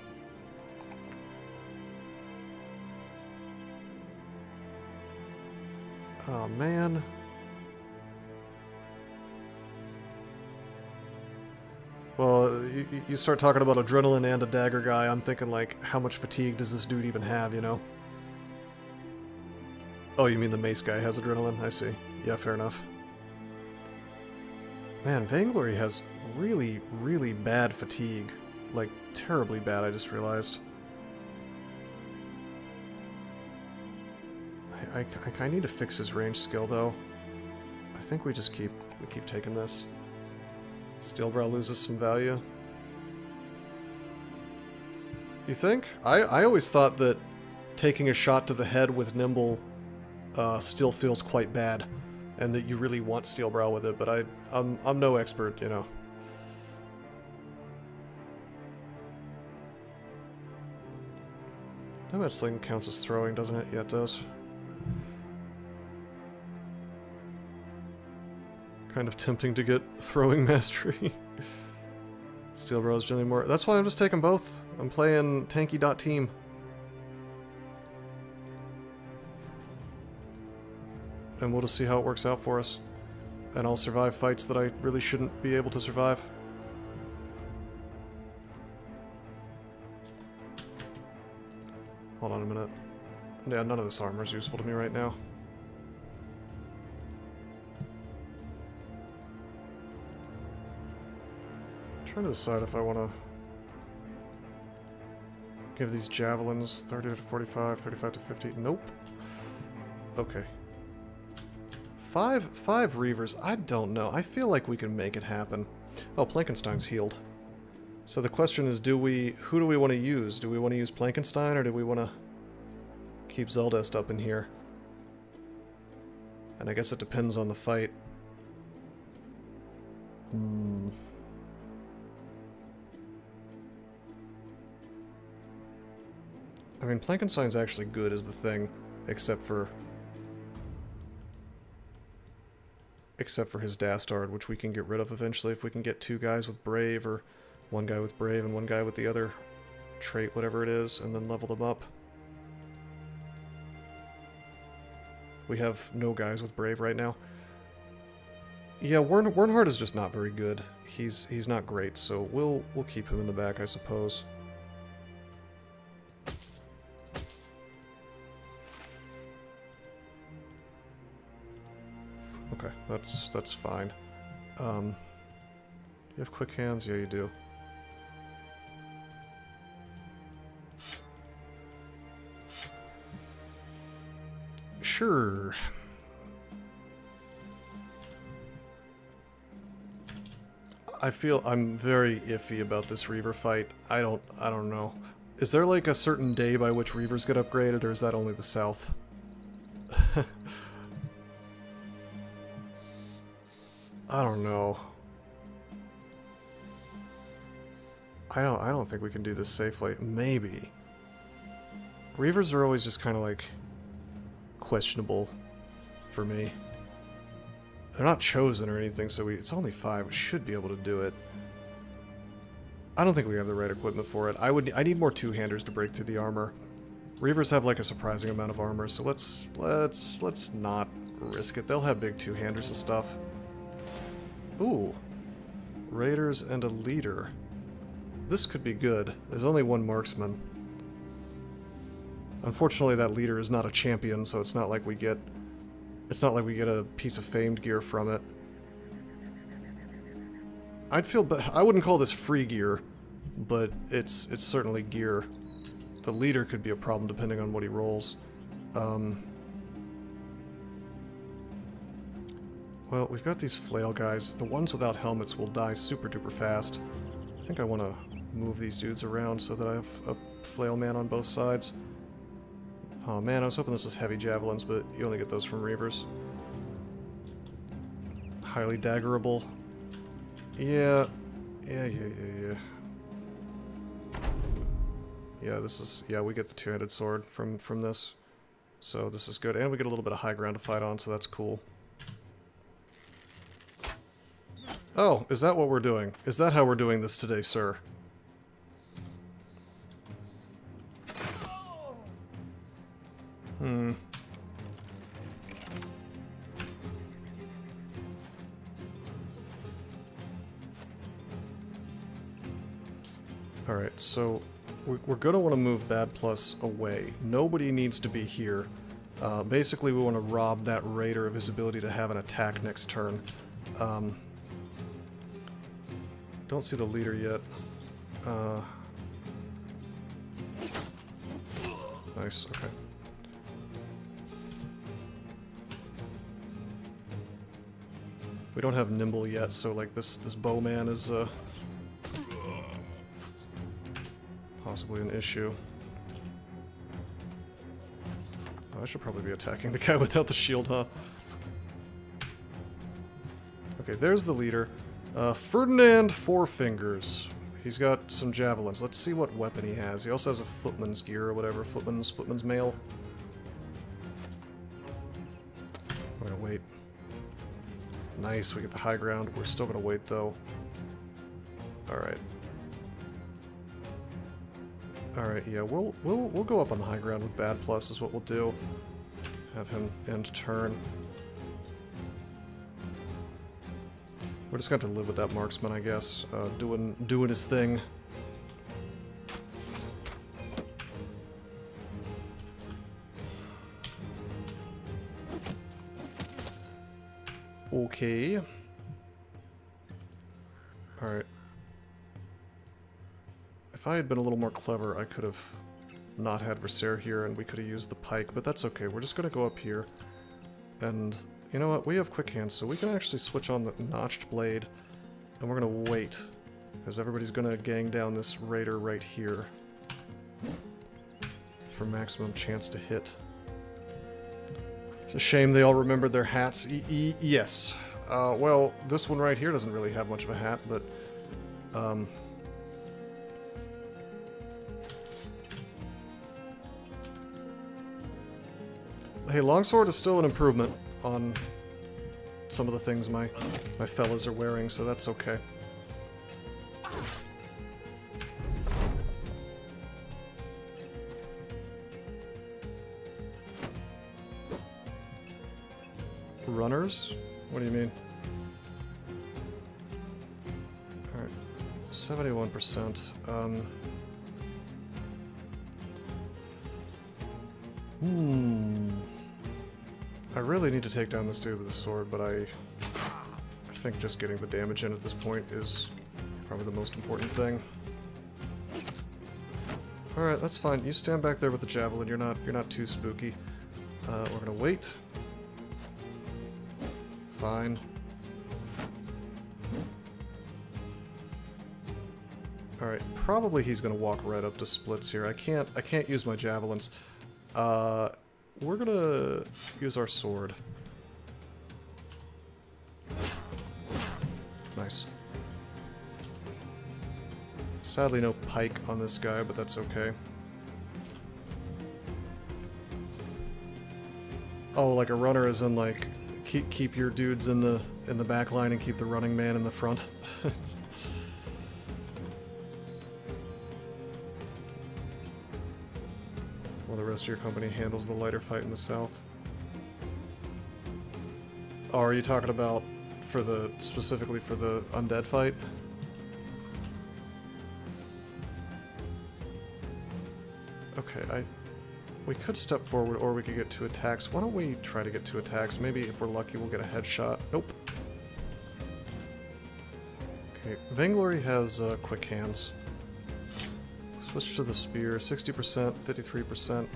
Oh, man. Well, you start talking about adrenaline and a dagger guy, I'm thinking, like, how much fatigue does this dude even have, you know? Oh, you mean the mace guy has adrenaline? I see. Yeah, fair enough. Man, Vainglory has really, really bad fatigue. Like, terribly bad, I just realized. I need to fix his range skill, though. I think we just keep taking this. Steelbrow loses some value. You think? I always thought that taking a shot to the head with Nimble still feels quite bad, and that you really want Steelbrow with it, but I'm no expert, you know. That sling counts as throwing, doesn't it? Yeah, it does. Kind of tempting to get throwing mastery. Steelbrow's generally more... That's why I'm just taking both. I'm playing tanky.team. And we'll just see how it works out for us. And I'll survive fights that I really shouldn't be able to survive. Hold on a minute. Yeah, none of this armor is useful to me right now. I'm trying to decide if I want to give these javelins 30 to 45, 35 to 50. Nope. Okay. Five Reavers. I don't know. I feel like we can make it happen. Oh, Plankenstein's healed. So the question is, who do we want to use? Do we want to use Plankenstein, or do we want to keep Zeldest up in here? And I guess it depends on the fight. I mean, Plankenstein's actually good as the thing, except for his Dastard, which we can get rid of eventually if we can get two guys with Brave, or one guy with Brave and one guy with the other trait, whatever it is, and then level them up. We have no guys with Brave right now. Yeah, Wernhard is just not very good. He's not great, so we'll keep him in the back, I suppose. Okay, that's fine. You have quick hands? Yeah, you do. Sure. I'm very iffy about this Reaver fight. I don't know. Is there like a certain day by which Reavers get upgraded, or is that only the South? I don't know. I don't think we can do this safely. Maybe. Reavers are always just kind of like questionable for me. They're not chosen or anything, so it's only 5. We should be able to do it. I don't think we have the right equipment for it. I need more two-handers to break through the armor. Reavers have like a surprising amount of armor, so let's not risk it. They'll have big two-handers and stuff. Ooh. Raiders and a leader. This could be good. There's only one marksman. Unfortunately, that leader is not a champion, so it's not like we get a piece of famed gear from it. I wouldn't call this free gear, but it's certainly gear. The leader could be a problem depending on what he rolls. Well, we've got these flail guys. The ones without helmets will die super duper fast. I think I want to move these dudes around so that I have a flail man on both sides. Oh man, I was hoping this was heavy javelins, but you only get those from Reavers. Highly daggerable. Yeah, yeah. Yeah, we get the two-handed sword from this. So this is good. And we get a little bit of high ground to fight on, so that's cool. Oh, is that what we're doing? Is that how we're doing this today, sir? Hmm. Alright, so we're going to want to move Bad Plus away. Nobody needs to be here. Basically, we want to rob that Raider of his ability to have an attack next turn. Don't see the leader yet. Nice, okay. We don't have Nimble yet, so like this bowman is possibly an issue. Oh, I should probably be attacking the guy without the shield, huh? Okay, there's the leader. Ferdinand Four Fingers. He's got some javelins. Let's see what weapon he has. He also has a footman's gear or whatever. Footman's mail. We're gonna wait. Nice, we get the high ground. We're still gonna wait though. Alright. Alright, yeah, we'll go up on the high ground with Bad Plus is what we'll do. Have him end turn. We're just going to live with that marksman, I guess, doing his thing. Okay. Alright. If I had been a little more clever, I could have not had Versailles here and we could have used the pike, but that's okay. We're just going to go up here. And you know what? We have quick hands, so we can actually switch on the notched blade. And we're going to wait, because everybody's going to gang down this raider right here for maximum chance to hit. It's a shame they all remembered their hats. Yes. Well, this one right here doesn't really have much of a hat, but... Hey, longsword is still an improvement on some of the things my fellas are wearing, so that's okay. Runners? What do you mean? Alright, 71%. I really need to take down this dude with a sword, but I think just getting the damage in at this point is probably the most important thing. Alright, that's fine. You stand back there with the javelin. You're not too spooky. We're gonna wait. Fine. Alright, probably he's gonna walk right up to splits here. I can't use my javelins. We're gonna use our sword. Nice. Sadly no pike on this guy, but that's okay. Oh, like a runner is in like keep your dudes in the back line and keep the running man in the front. While the rest of your company handles the lighter fight in the south. Oh, are you talking about specifically for the undead fight? Okay, we could step forward or we could get 2 attacks. Why don't we try to get 2 attacks? Maybe if we're lucky we'll get a headshot. Nope. Okay, Vainglory has quick hands. Switch to the spear, 60%, 53%.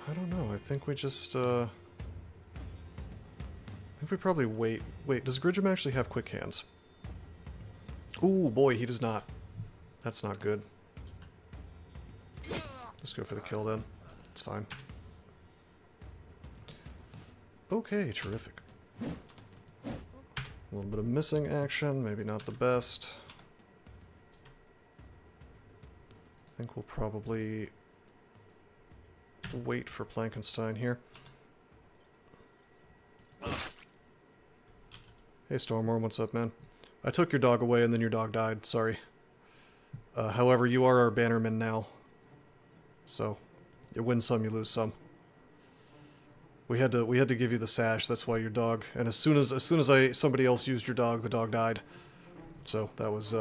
I don't know, I think we just, I think we probably wait. Wait, does Gridgem actually have quick hands? Ooh, boy, he does not. That's not good. Let's go for the kill then. It's fine. Okay, terrific. A little bit of missing action, maybe not the best. I think we'll probably wait for Plankenstein here. Hey, Hey Stormworm, what's up, man? I took your dog away and then your dog died, sorry. However, you are our bannerman now. So, you win some, you lose some. We had to give you the sash, that's why your dog, and as soon as somebody else used your dog, the dog died. So, that was,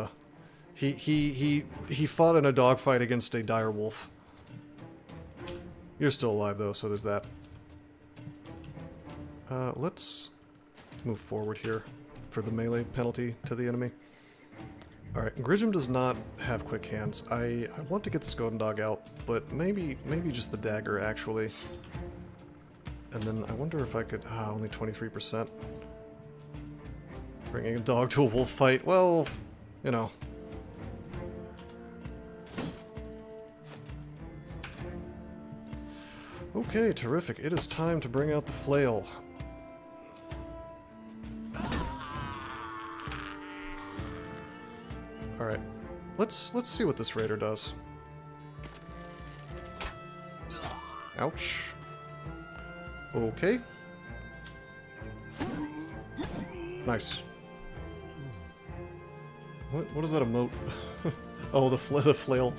he fought in a dogfight against a dire wolf. You're still alive though, so there's that. Let's move forward here for the melee penalty to the enemy. Alright, Gridgem does not have quick hands. I want to get this golden dog out, but maybe just the dagger, actually. And then I wonder if I could... only 23%. Bringing a dog to a wolf fight, well, you know. Okay, terrific. It is time to bring out the flail. Alright, let's see what this raider does. Ouch. Okay. Nice. What is that emote? Oh, the flail.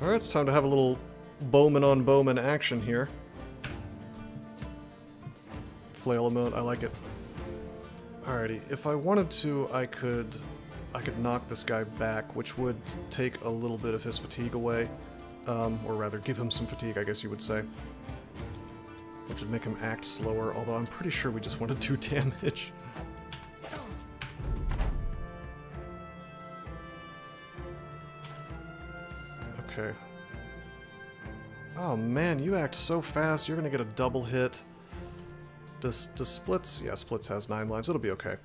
Alright, it's time to have a little bowman on bowman action here. Flail emote, I like it. Alrighty, if I wanted to, I could knock this guy back, which would take a little bit of his fatigue away. Or rather, give him some fatigue, I guess you would say. Which would make him act slower, although I'm pretty sure we just want to do damage. Okay. Oh man, you act so fast, you're gonna get a double hit. Does Splits? Yeah, Splits has 9 lives. It'll be okay.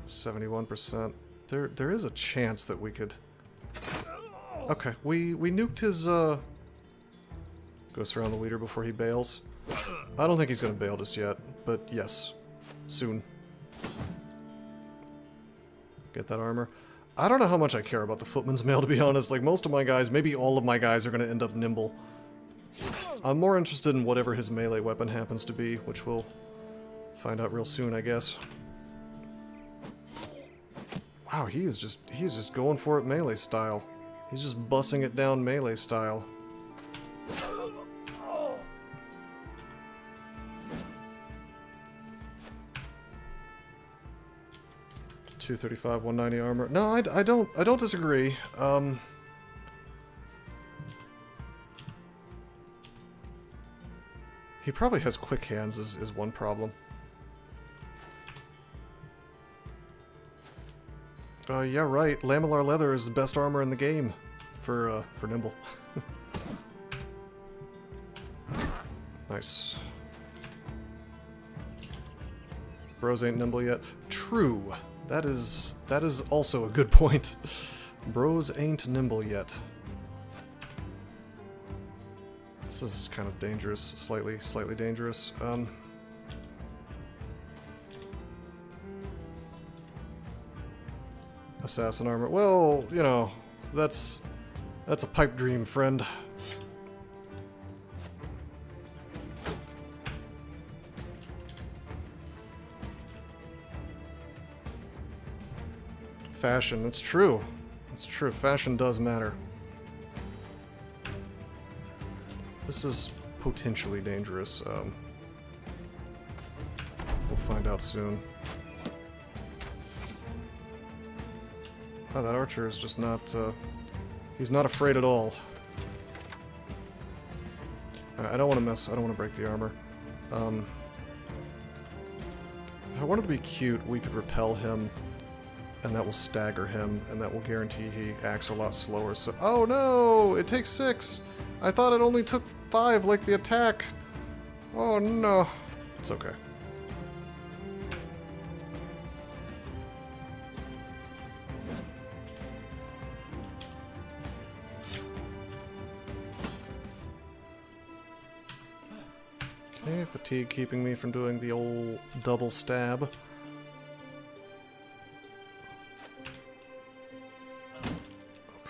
71%. There is a chance that we could... Okay, we nuked his, Goes around the leader before he bails. I don't think he's gonna bail just yet, but yes. Soon. Get that armor. I don't know how much I care about the Footman's Mail, to be honest. Like, most of my guys, maybe all of my guys are gonna end up nimble. I'm more interested in whatever his melee weapon happens to be, which we'll find out real soon, I guess. Wow, he is just going for it melee style. He's just bussing it down melee style. $235, 190 armor. No, I don't disagree. He probably has quick hands is one problem. Yeah, right. Lamellar leather is the best armor in the game for nimble. Nice. Bros ain't nimble yet. True. That is also a good point. Bros ain't nimble yet. This is kind of dangerous, slightly dangerous. Assassin armor. Well, you know, that's a pipe dream, friend. Fashion, it's true. It's true, fashion does matter. This is potentially dangerous. We'll find out soon. Oh, that archer is just not, he's not afraid at all. I don't want to mess, I don't want to break the armor. If I wanted to be cute, we could repel him, and that will stagger him, and that will guarantee he acts a lot slower, so... Oh no! It takes 6! I thought it only took 5, like the attack! Oh no! It's okay. Okay, fatigue keeping me from doing the old double stab.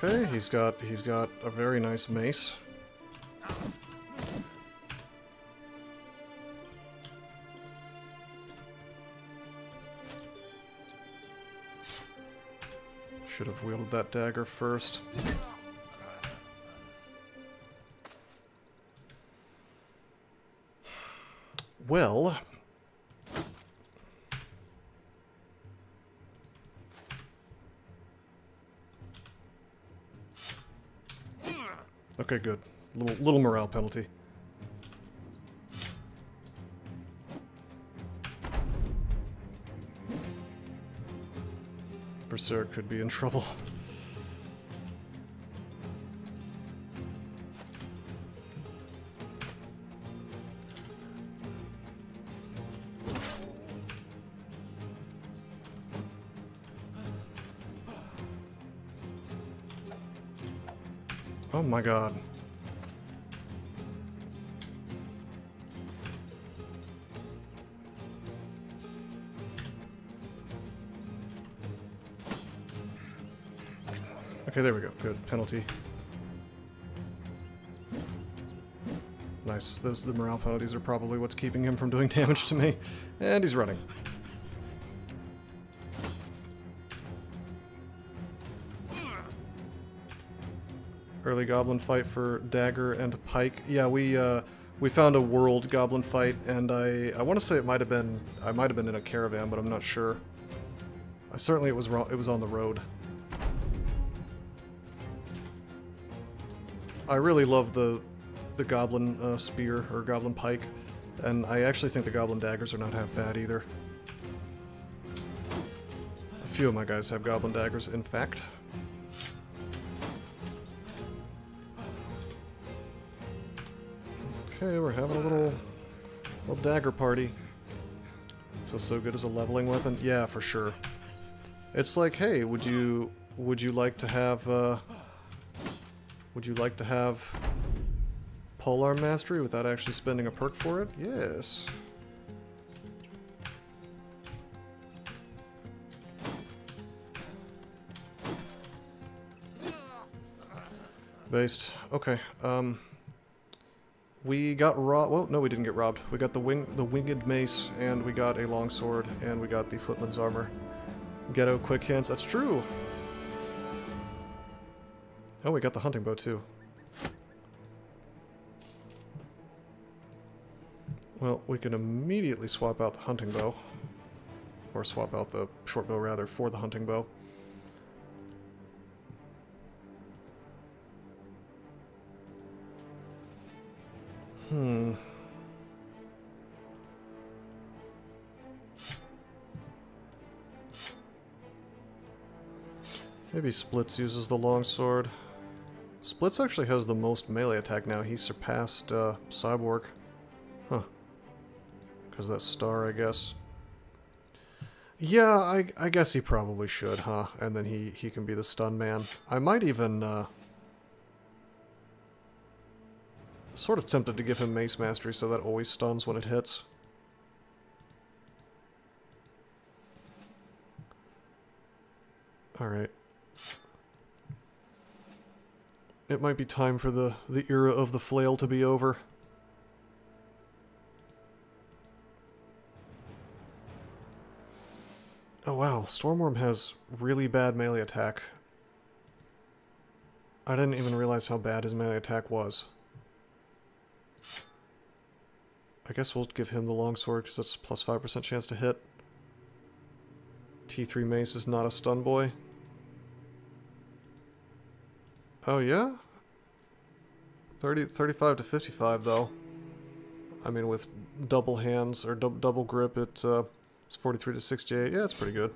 Okay, he's got a very nice mace. have wielded that dagger first. Well... Okay, good. Little morale penalty. Berserk could be in trouble. Oh my god. Okay, there we go. Good. Penalty. Nice. The morale penalties are probably what's keeping him from doing damage to me. And he's running. Early goblin fight for dagger and pike. Yeah, we found a world goblin fight, and I want to say I might have been in a caravan, but I'm not sure. Certainly it was on the road. I really love the goblin spear or goblin pike, and I actually think the goblin daggers are not half bad either. A few of my guys have goblin daggers, in fact. Okay, we're having a little dagger party. Feels so good as a leveling weapon. Yeah, for sure. It's like, hey, would you like to have polearm mastery without actually spending a perk for it? Yes. Based. Okay. We got robbed. Well, no, we didn't get robbed. We got the winged mace, and we got a longsword, and we got the footman's armor. Ghetto quick hands. That's true. Oh, we got the hunting bow too. Well, we can immediately swap out the hunting bow, or swap out the short bow rather for the hunting bow. Maybe Splits uses the longsword. Splits actually has the most melee attack now. He surpassed Cyborg. Huh. Because that star, I guess. Yeah, I guess he probably should, huh? And then he can be the stun man. I might even... sort of tempted to give him Mace Mastery so that always stuns when it hits. Alright. It might be time for the era of the flail to be over. Oh wow, Stormworm has really bad melee attack. I didn't even realize how bad his melee attack was. I guess we'll give him the longsword because that's plus 5% chance to hit. T3 Mace is not a stun boy. Oh yeah? 35 to 55 though. I mean with double hands or double grip it's 43 to 68. Yeah, it's pretty good.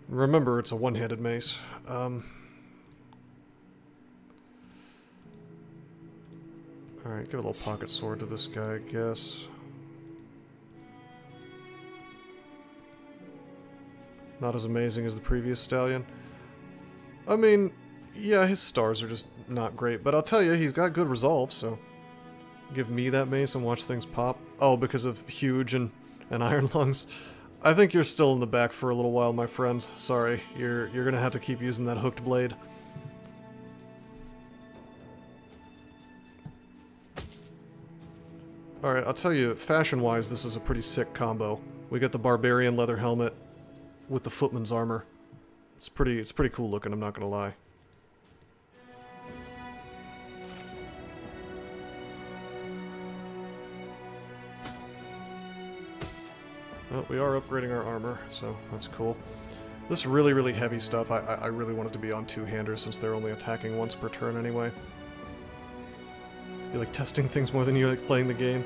Remember, it's a one-handed mace. Alright, give a little pocket sword to this guy, I guess. Not as amazing as the previous stallion. I mean, yeah, his stars are just not great, but I'll tell you, he's got good resolve, so... Give me that mace and watch things pop. Oh, because of Huge and Iron Lungs. I think you're still in the back for a little while, my friend. Sorry, you're gonna have to keep using that hooked blade. Alright, I'll tell you, fashion-wise, this is a pretty sick combo. We got the Barbarian leather helmet with the Footman's armor. It's pretty cool looking, I'm not gonna lie. Well, we are upgrading our armor, so that's cool. This really, really heavy stuff, I really want it to be on two-handers since they're only attacking once per turn anyway. You like testing things more than you like playing the game.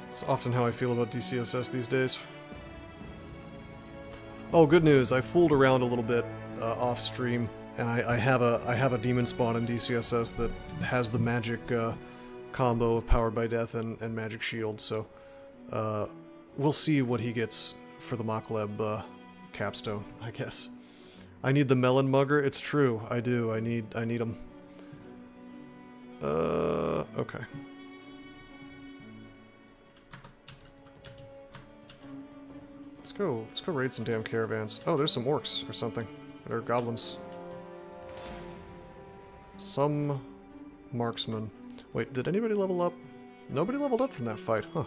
It's often how I feel about DCSS these days. Oh, good news, I fooled around a little bit off stream, and I have a demon spawn in DCSS that has the magic combo of Powered by Death and Magic Shield, so we'll see what he gets for the Mochleb capstone, I guess. I need the Melon Mugger, it's true, I do, I need him. Okay. Let's go raid some damn caravans. Oh, there's some orcs or something. Or goblins. Some marksmen. Wait, did anybody level up? Nobody leveled up from that fight, huh?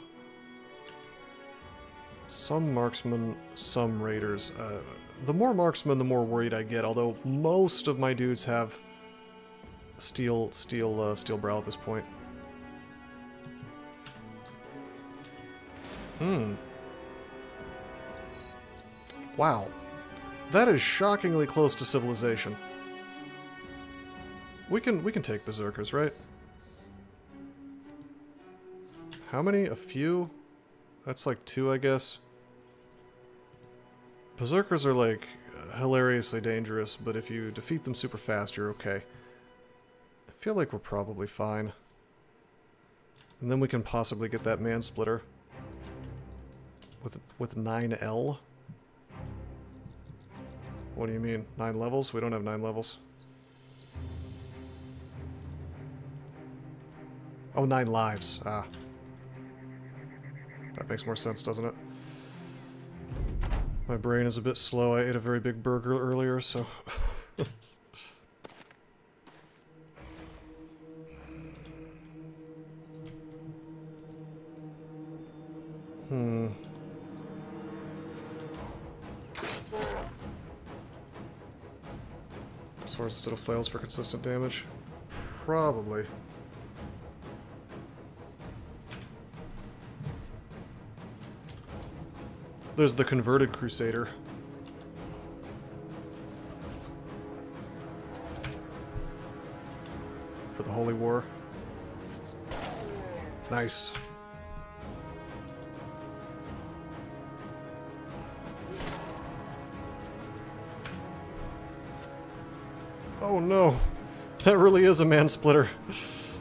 Some marksmen, some raiders. The more marksmen, the more worried I get, although most of my dudes have steel brow at this point. Wow. That is shockingly close to civilization. We can take berserkers, right? How many? A few? That's like 2, I guess. Berserkers are like hilariously dangerous, but if you defeat them super fast, you're okay. I feel like we're probably fine. And then we can possibly get that man-splitter with 9L. What do you mean? 9 levels? We don't have 9 levels. Oh, 9 lives. Ah. That makes more sense, doesn't it? My brain is a bit slow. I ate a very big burger earlier, so... Swords instead of flails for consistent damage? Probably. There's the converted Crusader. For the Holy War. Nice. Oh no, that really is a man-splitter.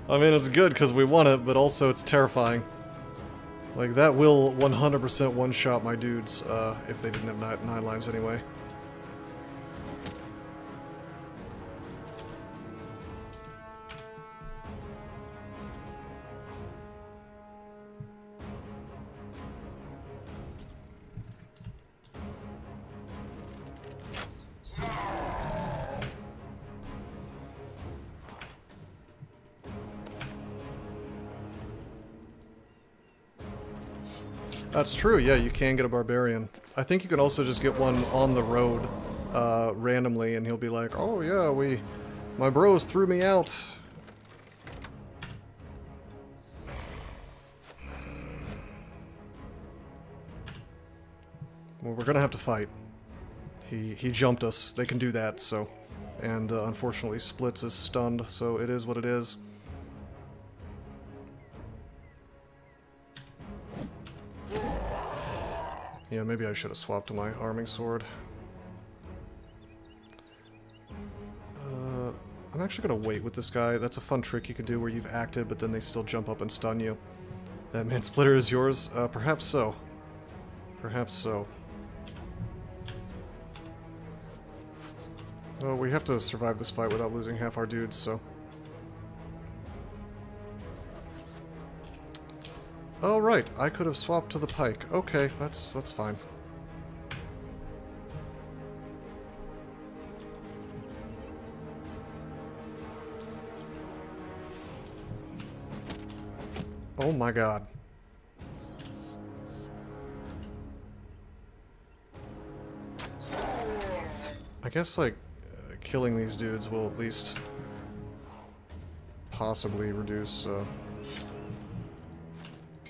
I mean, it's good because we won it, but also it's terrifying. Like, that will 100% one-shot my dudes, if they didn't have 9 lives anyway. That's true, yeah, you can get a barbarian. I think you can also just get one on the road, randomly, and he'll be like, oh yeah, my bros threw me out. Well, we're gonna have to fight. He jumped us, they can do that, so. And unfortunately Splits is stunned, so it is what it is. Yeah, maybe I should have swapped to my arming sword. I'm actually gonna wait with this guy. That's a fun trick you can do where you've acted, but then they still jump up and stun you. That man-splitter is yours? Perhaps so. Perhaps so. Well, we have to survive this fight without losing half our dudes, so... Oh, right, I could have swapped to the pike. Okay, that's fine. Oh my god. I guess, like, killing these dudes will at least possibly reduce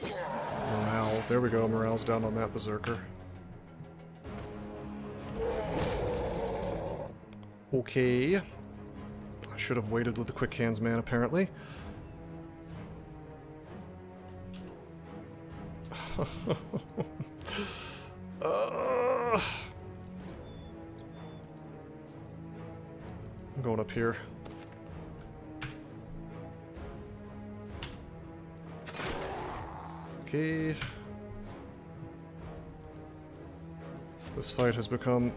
morale. There we go, morale's down on that berserker. Okay. I should have waited with the quick hands man, apparently. I'm going up here. Okay. This fight has become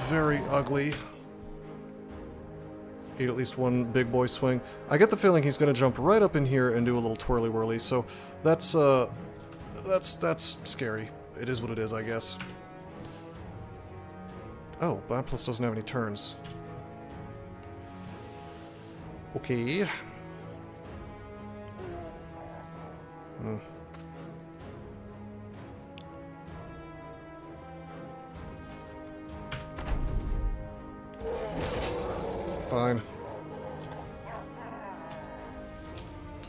very ugly. Ate at least one big boy swing. I get the feeling he's going to jump right up in here and do a little twirly whirly, so that's scary. It is what it is, I guess. Oh, Biplos doesn't have any turns. Okay. Fine.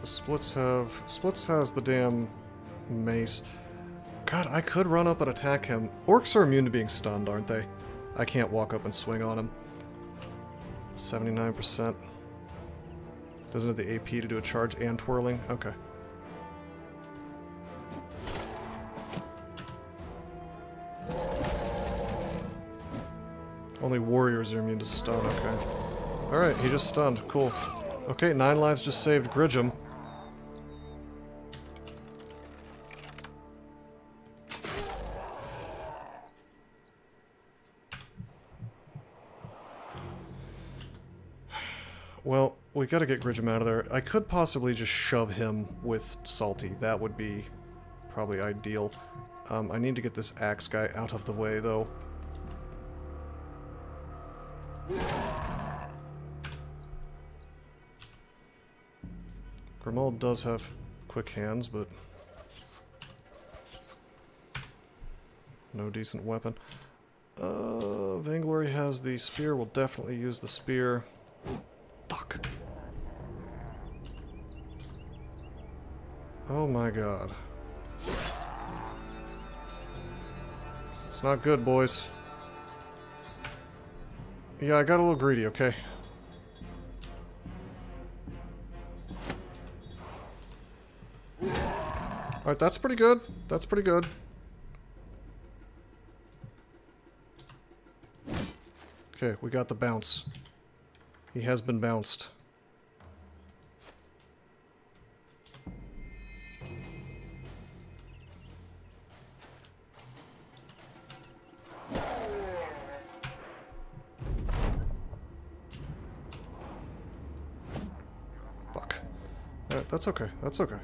Does Splits have... Splits has the damn mace. God, I could run up and attack him. Orcs are immune to being stunned, aren't they? I can't walk up and swing on him. 79%. Doesn't have the AP to do a charge and twirling? Okay. Only warriors are immune to stun, okay. Alright, he just stunned. Cool. Okay, 9 lives just saved Gridgem. Well, we gotta get Gridgem out of there. I could possibly just shove him with Salty. That would be probably ideal. I need to get this axe guy out of the way, though. Grimald does have quick hands, but no decent weapon. Vainglory has the spear. We'll definitely use the spear. Fuck. Oh my god. It's not good, boys. Yeah, I got a little greedy, okay? Alright, that's pretty good. That's pretty good. Okay, we got the bounce. He has been bounced. Fuck. Alright, that's okay. That's okay.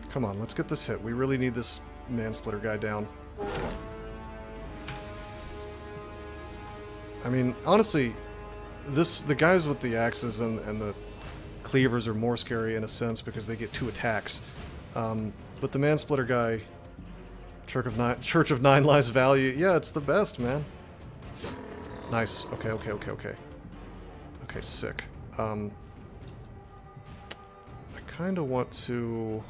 Come on, let's get this hit. We really need this Mansplitter guy down. I mean, honestly, the guys with the axes and the cleavers are more scary in a sense because they get 2 attacks. But the Mansplitter guy, Church of Nine Lives value, yeah, it's the best, man. Nice. Okay, okay, okay, okay. Okay, sick. I kind of want to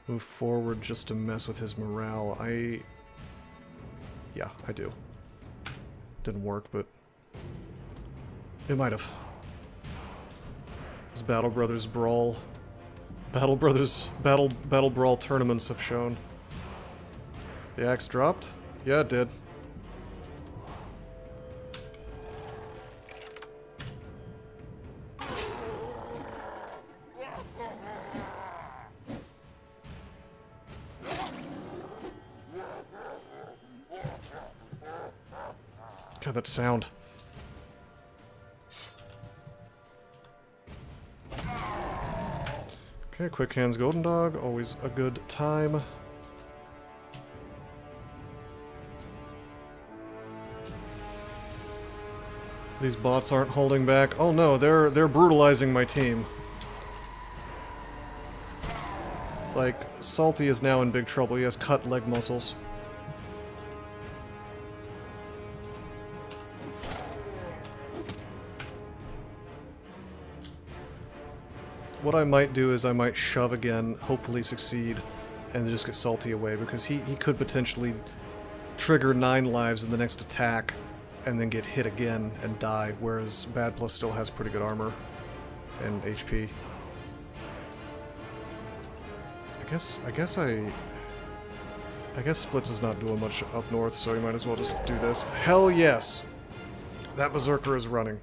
move forward just to mess with his morale. Yeah, I do. Didn't work, but it might have. As Battle Brothers Brawl, Battle Brawl tournaments have shown. The axe dropped? Yeah, it did. God, that sound. Okay, Quick Hands Golden Dog, always a good time. These bots aren't holding back. Oh no, they're brutalizing my team. Like, Salty is now in big trouble. He has cut leg muscles. what I might do is I might shove again, hopefully succeed, and just get Salty away, because he could potentially trigger 9 lives in the next attack and then get hit again and die, whereas Bad Plus still has pretty good armor and HP. I guess Splits is not doing much up north, so he might as well just do this. Hell yes! That Berserker is running.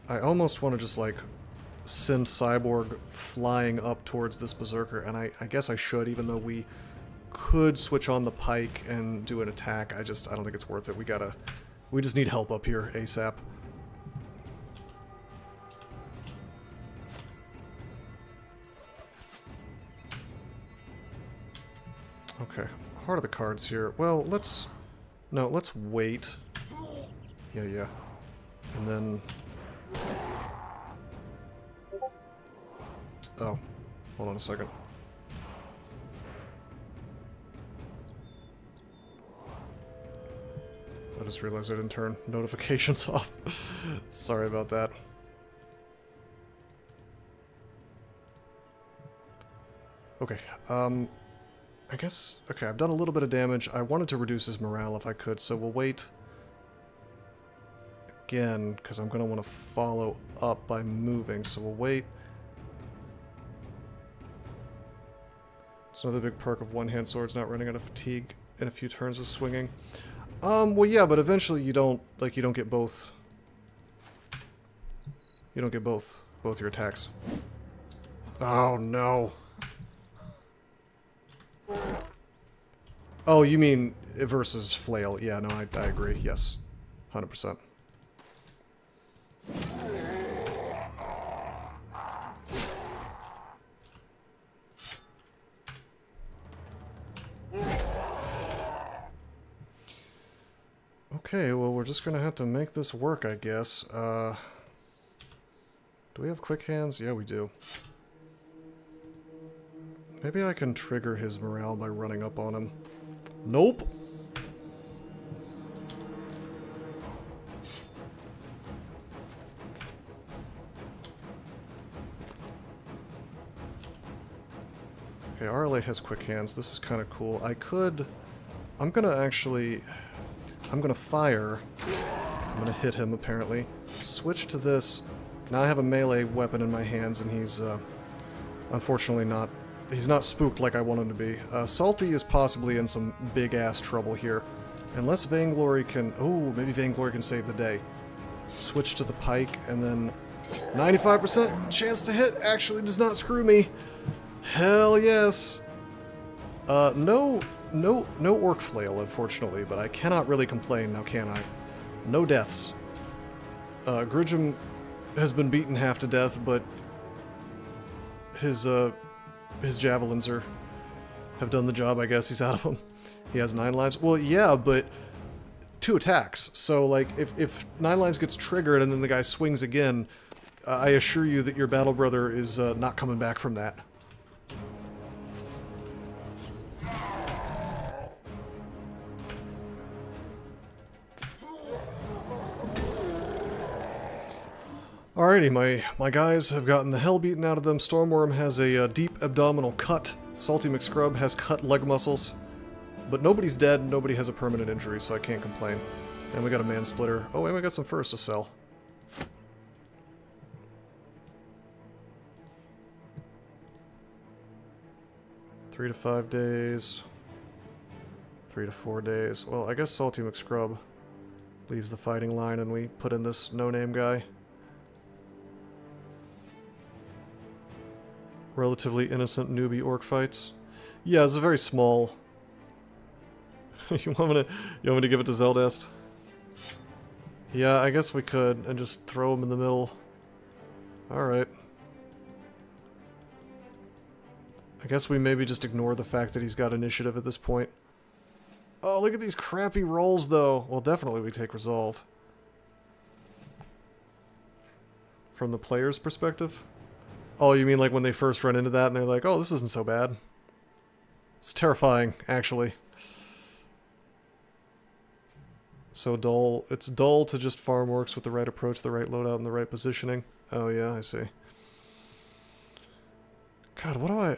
I almost want to just, like, send Cyborg flying up towards this Berserker, and I guess I should, even though we could switch on the Pike and do an attack. I don't think it's worth it. We just need help up here ASAP. Okay, heart of the cards here. Well, let's wait. Yeah. And then... Oh, hold on a second. I just realized I didn't turn notifications off. Sorry about that. Okay, I guess... Okay, I've done a little bit of damage. I wanted to reduce his morale if I could, so we'll wait again, because I'm going to want to follow up by moving, so we'll wait. It's another big perk of one-hand swords not running out of fatigue in a few turns of swinging. Well, yeah, but eventually you don't get both. You don't get both your attacks. Oh, no. Oh, you mean versus flail. Yeah, no, I agree. Yes. 100%. Okay, well, we're just gonna have to make this work, I guess. Do we have quick hands? Yeah, we do. Maybe I can trigger his morale by running up on him. Nope! Okay, RLA has quick hands. This is kind of cool. I'm gonna fire. I'm gonna hit him, apparently. Switch to this. Now I have a melee weapon in my hands, and he's, unfortunately not... He's not spooked like I want him to be. Salty is possibly in some big-ass trouble here. Unless Vainglory can... Oh, maybe Vainglory can save the day. Switch to the Pike, and then... 95% chance to hit actually does not screw me. Hell yes! No Orc Flail, unfortunately, but I cannot really complain, now can I? No deaths. Gridgem has been beaten half to death, but his javelins have done the job, I guess. He's out of them. He has 9 lives. Well, yeah, but 2 attacks. So, like, if 9 lives gets triggered and then the guy swings again, I assure you that your battle brother is not coming back from that. Alrighty, my guys have gotten the hell beaten out of them. Stormworm has a deep abdominal cut. Salty McScrub has cut leg muscles. But nobody's dead, nobody has a permanent injury, so I can't complain. And we got a Man-Splitter. Oh, and we got some furs to sell. Three to 5 days. 3 to 4 days. Well, I guess Salty McScrub leaves the fighting line and we put in this no-name guy. Relatively innocent newbie orc fights. Yeah, it's a very small... you want me to give it to Zeldest? Yeah, I guess we could, and just throw him in the middle. Alright. I guess we maybe just ignore the fact that he's got initiative at this point. Oh, look at these crappy rolls, though. Well, definitely we take Resolve. From the player's perspective? Oh, you mean like when they first run into that and they're like, oh, this isn't so bad. It's terrifying, actually. So dull. It's dull to just farm orcs with the right approach, the right loadout, and the right positioning. Oh yeah, I see. God, what do I...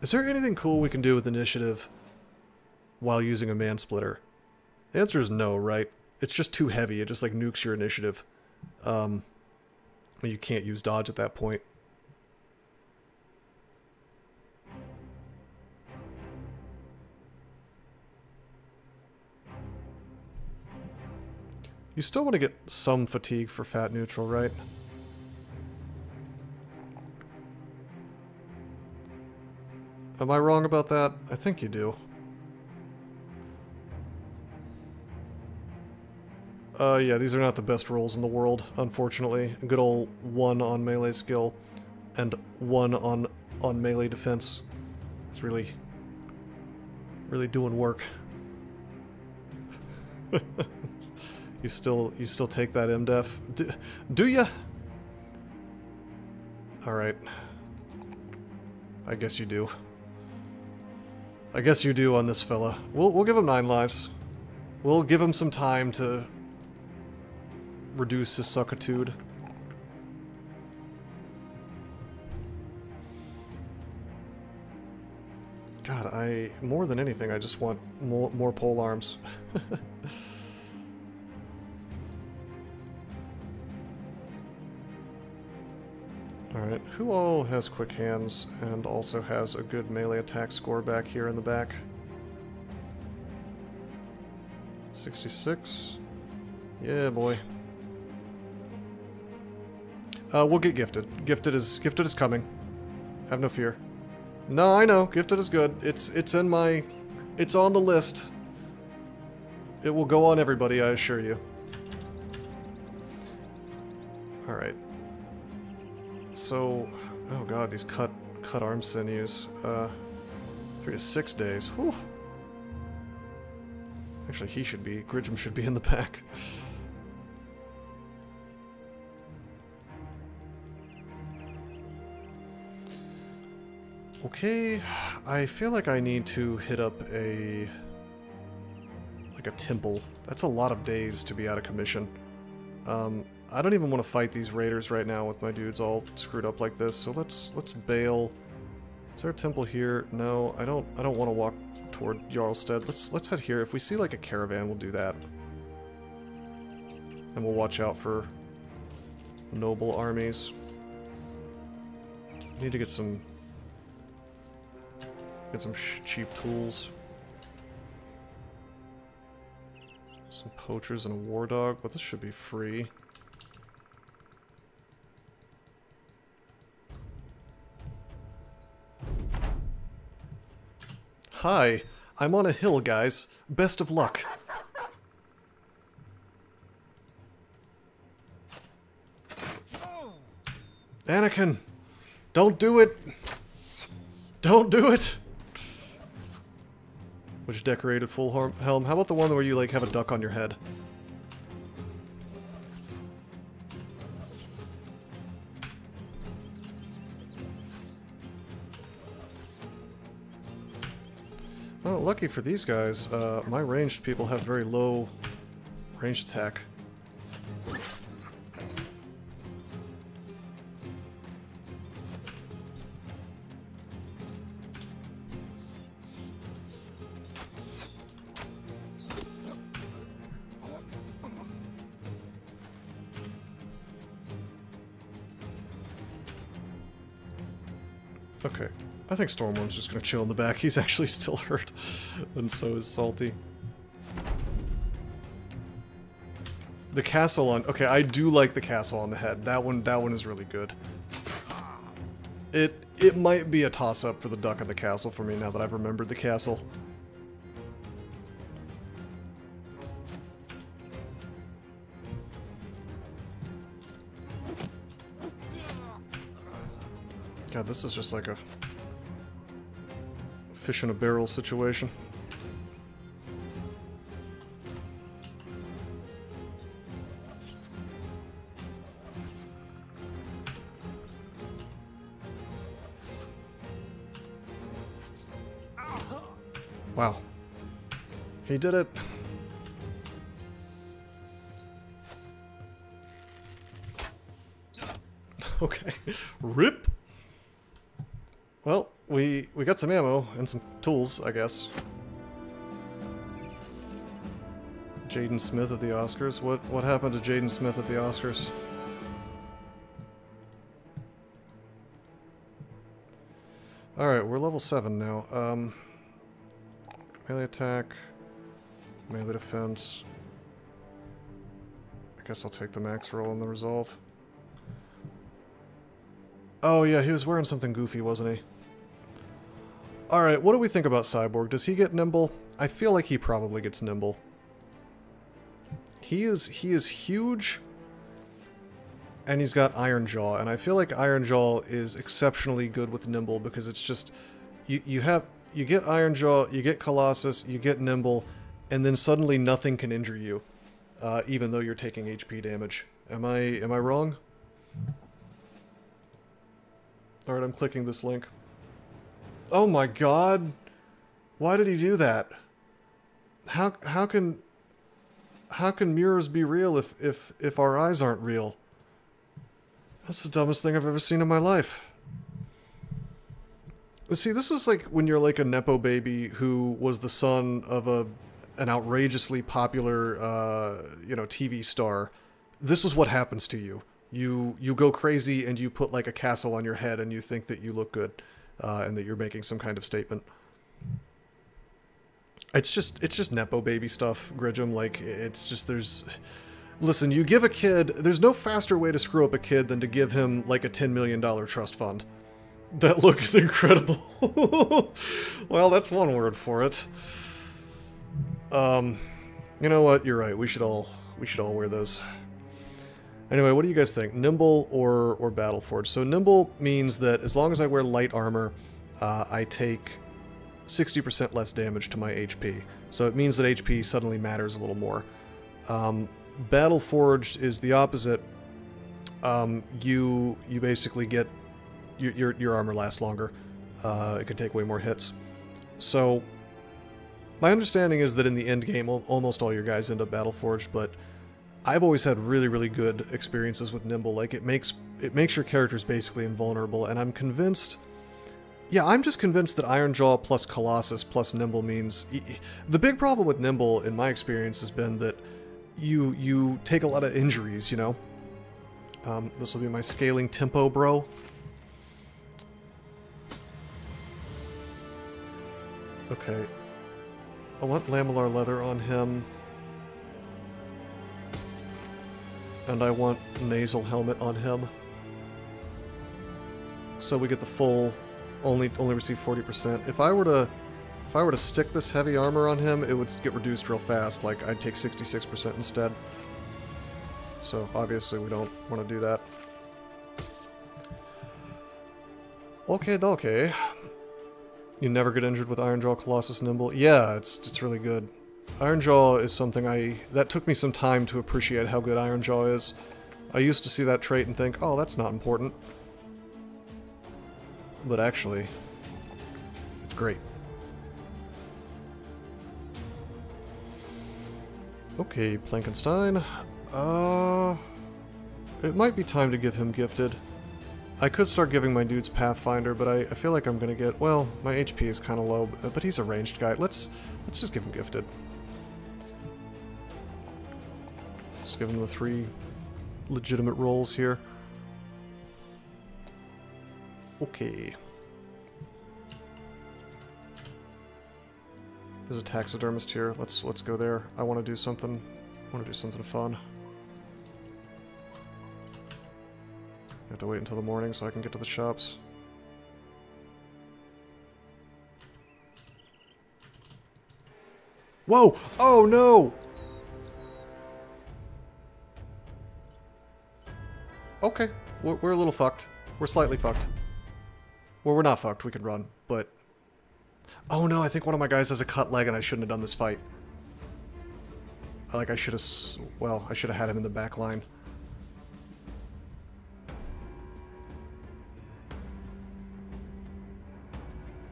Is there anything cool we can do with initiative while using a man-splitter? The answer is no, right? It's just too heavy. It just, like, nukes your initiative. You can't use dodge at that point. You still want to get some fatigue for fat neutral, right? Am I wrong about that? I think you do. Yeah, these are not the best rolls in the world, unfortunately. A good old 1 on melee skill and 1 on melee defense. It's really doing work. You still take that MDef? Do ya? Alright. I guess you do. I guess you do on this fella. We'll give him 9 lives. We'll give him some time to reduce his suckitude. God, more than anything, I just want more pole arms. Alright, who all has quick hands and also has a good melee attack score back here in the back? 66. Yeah, boy. We'll get gifted. Gifted is coming. Have no fear. No, I know. Gifted is good. It's on the list. It will go on everybody, I assure you. Alright. So, oh god, these cut arm sinews. 3 to 6 days. Whew. Actually, Gridgem should be in the back. Okay, I feel like I need to hit up a temple. That's a lot of days to be out of commission. I don't even want to fight these raiders right now with my dudes all screwed up like this, so let's bail. Is there a temple here? No, I don't want to walk toward Jarlstead. Let's head here. If we see like a caravan, we'll do that. And we'll watch out for noble armies. Need to get some cheap tools. Some poachers and a war dog, but this should be free. Hi, I'm on a hill, guys. Best of luck. Anakin, don't do it. Don't do it. Which decorated full helm? How about the one where you like have a duck on your head? Well, lucky for these guys, my ranged people have very low ranged attack. Okay, I think Stormworm's just gonna chill in the back. He's actually still hurt, and so is Salty. The castle on... Okay, I do like the castle on the head. That one is really good. It might be a toss-up for the duck and the castle for me now that I've remembered the castle. God, this is just like a fish in a barrel situation. Wow. He did it. Okay. Rip. Well, we got some ammo and some tools, I guess. Jaden Smith at the Oscars. What happened to Jaden Smith at the Oscars? Alright, we're level 7 now. Melee attack, melee defense. I guess I'll take the max roll and the resolve. Oh yeah, he was wearing something goofy, wasn't he? Alright, what do we think about Cyborg? Does he get nimble? I feel like he probably gets nimble. He is huge, and he's got Iron Jaw, and I feel like Iron Jaw is exceptionally good with nimble because it's just you get Iron Jaw, you get Colossus, you get nimble, and then suddenly nothing can injure you, even though you're taking HP damage. Am I wrong? All right, I'm clicking this link. Oh my God! Why did he do that? How can mirrors be real if our eyes aren't real? That's the dumbest thing I've ever seen in my life. See, this is like when you're like a Nepo baby who was the son of an outrageously popular, you know, TV star. This is what happens to you. You go crazy and you put like a castle on your head and you think that you look good, and that you're making some kind of statement. It's just Nepo baby stuff, Gridgem. Like, it's just, listen, you give a kid, there's no faster way to screw up a kid than to give him, like, a $10 million trust fund. That look is incredible. Well, that's one word for it. You know what? You're right. We should all wear those. Anyway, what do you guys think? Nimble or Battleforged? So Nimble means that as long as I wear light armor, I take 60% less damage to my HP. So it means that HP suddenly matters a little more. Battleforged is the opposite. You basically get your armor lasts longer. It can take way more hits. So my understanding is that in the end game, almost all your guys end up Battleforged, but I've always had really good experiences with Nimble. Like, it makes your characters basically invulnerable, and I'm convinced. Yeah, I'm just convinced that Iron Jaw plus Colossus plus Nimble means... The big problem with Nimble, in my experience, has been that you take a lot of injuries, you know? This will be my scaling tempo, bro. Okay. I want lamellar leather on him. And I want nasal helmet on him. So we get the full... Only receive 40%. If I were to stick this heavy armor on him, it would get reduced real fast. Like, I'd take 66% instead. So obviously we don't want to do that. Okay. You never get injured with Iron Jaw, Colossus, Nimble. Yeah, it's really good. Iron Jaw is something that took me some time to appreciate how good Iron Jaw is. I used to see that trait and think, oh, that's not important. But actually, it's great. Okay, Plankenstein. It might be time to give him Gifted. I could start giving my dudes Pathfinder, but I feel like I'm gonna get... Well, my HP is kind of low, but he's a ranged guy. Let's just give him Gifted. Just give him the 3 legitimate rolls here. Okay. There's a taxidermist here. Let's go there. I want to do something. Fun. I have to wait until the morning so I can get to the shops. Whoa! Oh no! Okay, we're a little fucked. We're slightly fucked. Well, we're not fucked. We can run, but... Oh no, I think one of my guys has a cut leg and I shouldn't have done this fight. Like, I should have... Well, I should have had him in the back line.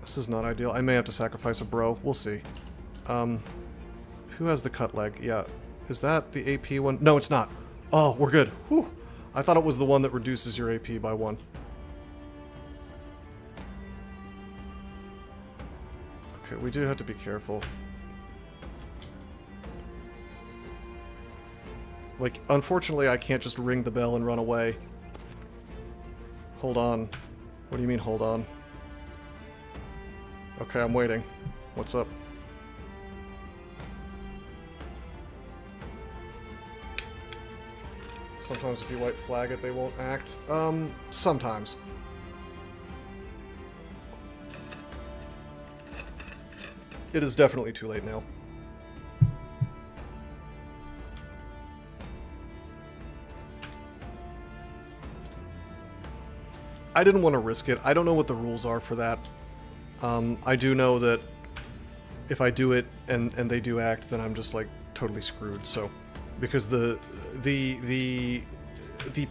This is not ideal. I may have to sacrifice a bro. We'll see. Who has the cut leg? Yeah. Is that the AP one? No, it's not. Oh, we're good. Whew. I thought it was the one that reduces your AP by 1. Okay, we do have to be careful. Like, unfortunately, I can't just ring the bell and run away. Hold on. What do you mean, hold on? Okay, I'm waiting. What's up? Sometimes if you white flag it, they won't act. Sometimes. It is definitely too late now. I didn't want to risk it. I don't know what the rules are for that. I do know that if I do it and they do act, then I'm just like totally screwed. So, because the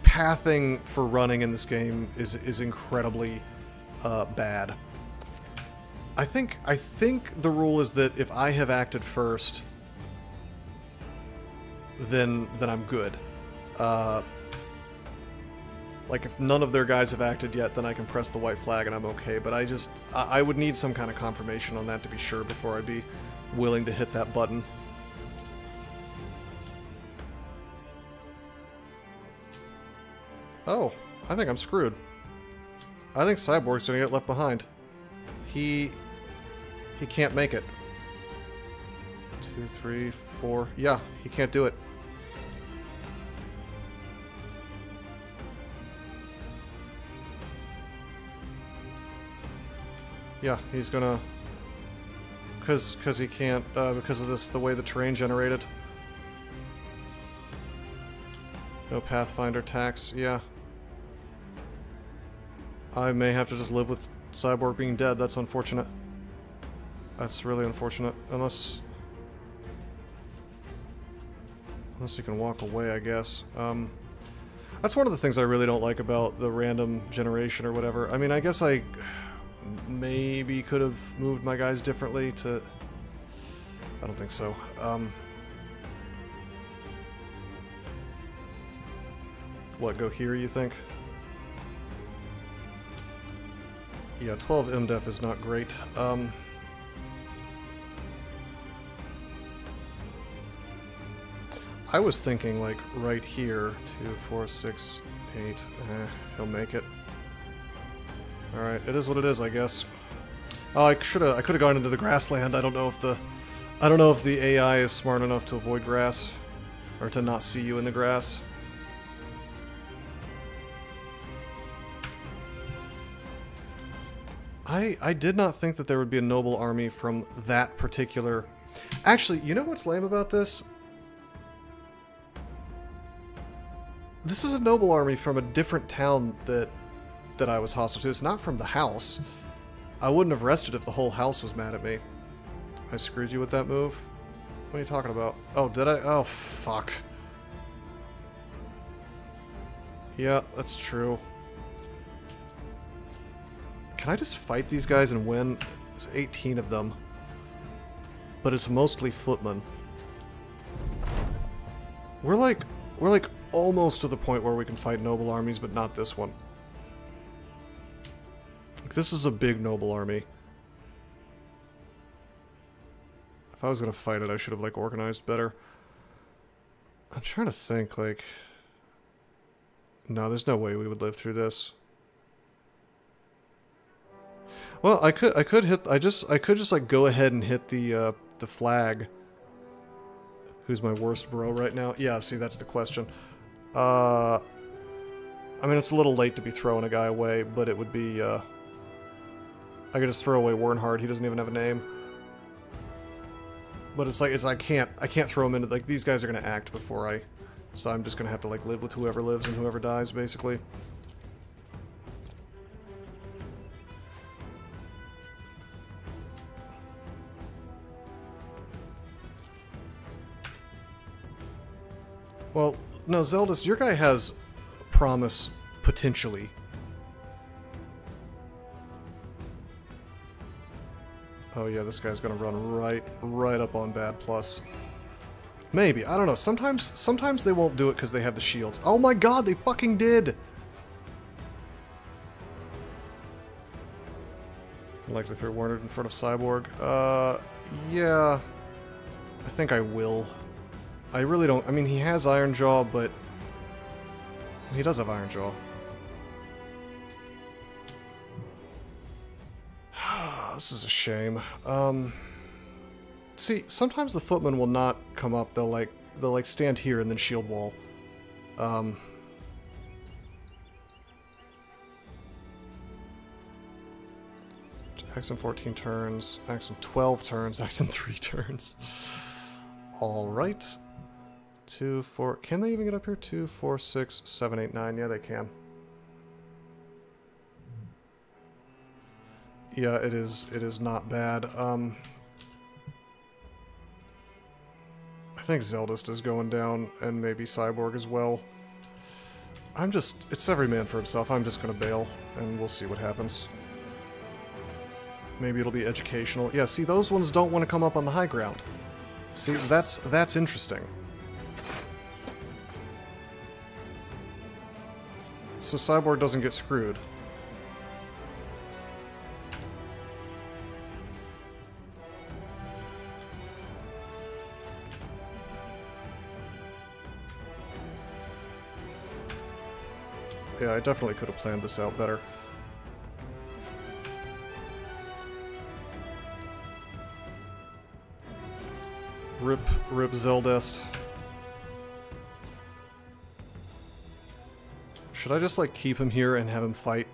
pathing for running in this game is incredibly bad. I think the rule is that if I have acted first, then I'm good. Like, if none of their guys have acted yet, then I can press the white flag and I'm okay. But I would need some kind of confirmation on that to be sure before I'd be willing to hit that button. Oh, I think I'm screwed. I think Cyborg's gonna get left behind. He can't make it. 2, 3, 4. Yeah, he can't do it. Yeah, he's gonna... Because he can't, because of the way the terrain generated. No Pathfinder tax, yeah. I may have to just live with Cyborg being dead, that's unfortunate. That's really unfortunate, unless you can walk away, I guess. That's one of the things I really don't like about the random generation or whatever. I mean, I guess I... maybe could have moved my guys differently to... I don't think so. What, go here, you think? Yeah, 12 MDef is not great. I was thinking, like, right here. 2, 4, 6, 8. He'll make it. Alright, it is what it is, I guess. Oh, I could have gone into the grassland. I don't know if the AI is smart enough to avoid grass or to not see you in the grass. I did not think that there would be a noble army from that particular... Actually, you know what's lame about this? This is a noble army from a different town that I was hostile to. It's not from the house. I wouldn't have rested if the whole house was mad at me. I screwed you with that move? What are you talking about? Oh, did I? Oh, fuck. Yeah, that's true. Can I just fight these guys and win? There's 18 of them. But it's mostly footmen. We're like almost to the point where we can fight noble armies, but not this one. Like, this is a big noble army. If I was gonna fight it, I should have, like, organized better. I'm trying to think, like... No, there's no way we would live through this. Well, I could hit... I could just, like, go ahead and hit the flag. Who's my worst bro right now? Yeah, see, that's the question. I mean, it's a little late to be throwing a guy away, but it would be, I could just throw away Warnhard. He doesn't even have a name. But I can't throw him into, like, these guys are gonna act before I... So I'm just gonna have to, like, live with whoever lives and whoever dies, basically. Well, no, Zeldis, your guy has promise, potentially. Oh yeah, this guy's gonna run right up on bad plus. Maybe. I don't know. Sometimes they won't do it because they have the shields. Oh my god, they fucking did! Likely throw Warner in front of Cyborg. Yeah. I think I will. I really don't... I mean, he has Iron Jaw, but... He does have Iron Jaw. This is a shame. See, sometimes the footmen will not come up. They'll like stand here and then shield wall. Axe in 14 turns, Axe in 12 turns, Axe in 3 turns. Alright. 2, 4... Can they even get up here? 2, 4, 6, 7, 8, 9. Yeah, they can. Yeah, it is not bad. I think Zeldust is going down, and maybe Cyborg as well. It's every man for himself. I'm just gonna bail, and we'll see what happens. Maybe it'll be educational. Yeah, see, those ones don't want to come up on the high ground. See, that's interesting. So Cyborg doesn't get screwed. Yeah, I definitely could have planned this out better. Rip Zeldust. Should I just, like, keep him here and have him fight?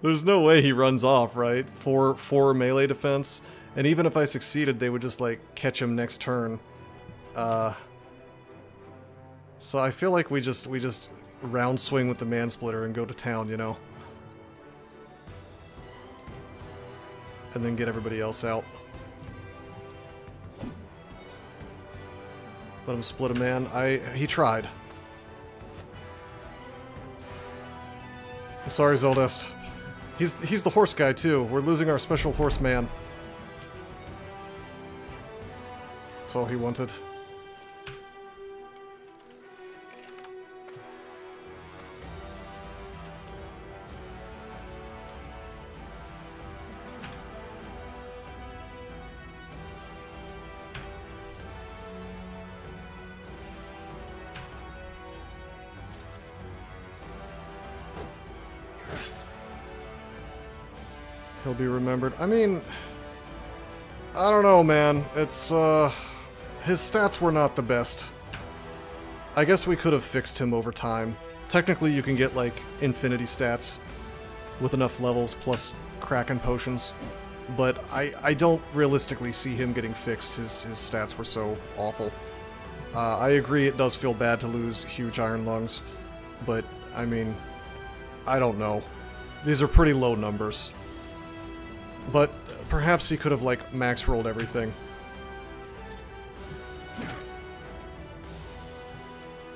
There's no way he runs off, right? Four melee defense. And even if I succeeded, they would just, like, catch him next turn. So I feel like we just round swing with the Mansplitter and go to town, you know? And then get everybody else out. Let him split a man. He tried. I'm sorry, Zeldust. He's the horse guy, too. We're losing our special horseman. That's all he wanted. He'll be remembered. I mean, I don't know, man. It's, his stats were not the best. I guess we could have fixed him over time. Technically, you can get, like, infinity stats with enough levels plus Kraken potions. But I don't realistically see him getting fixed. His stats were so awful. I agree it does feel bad to lose huge Iron Lungs. But, I mean, I don't know. These are pretty low numbers. But perhaps he could have, like, max rolled everything.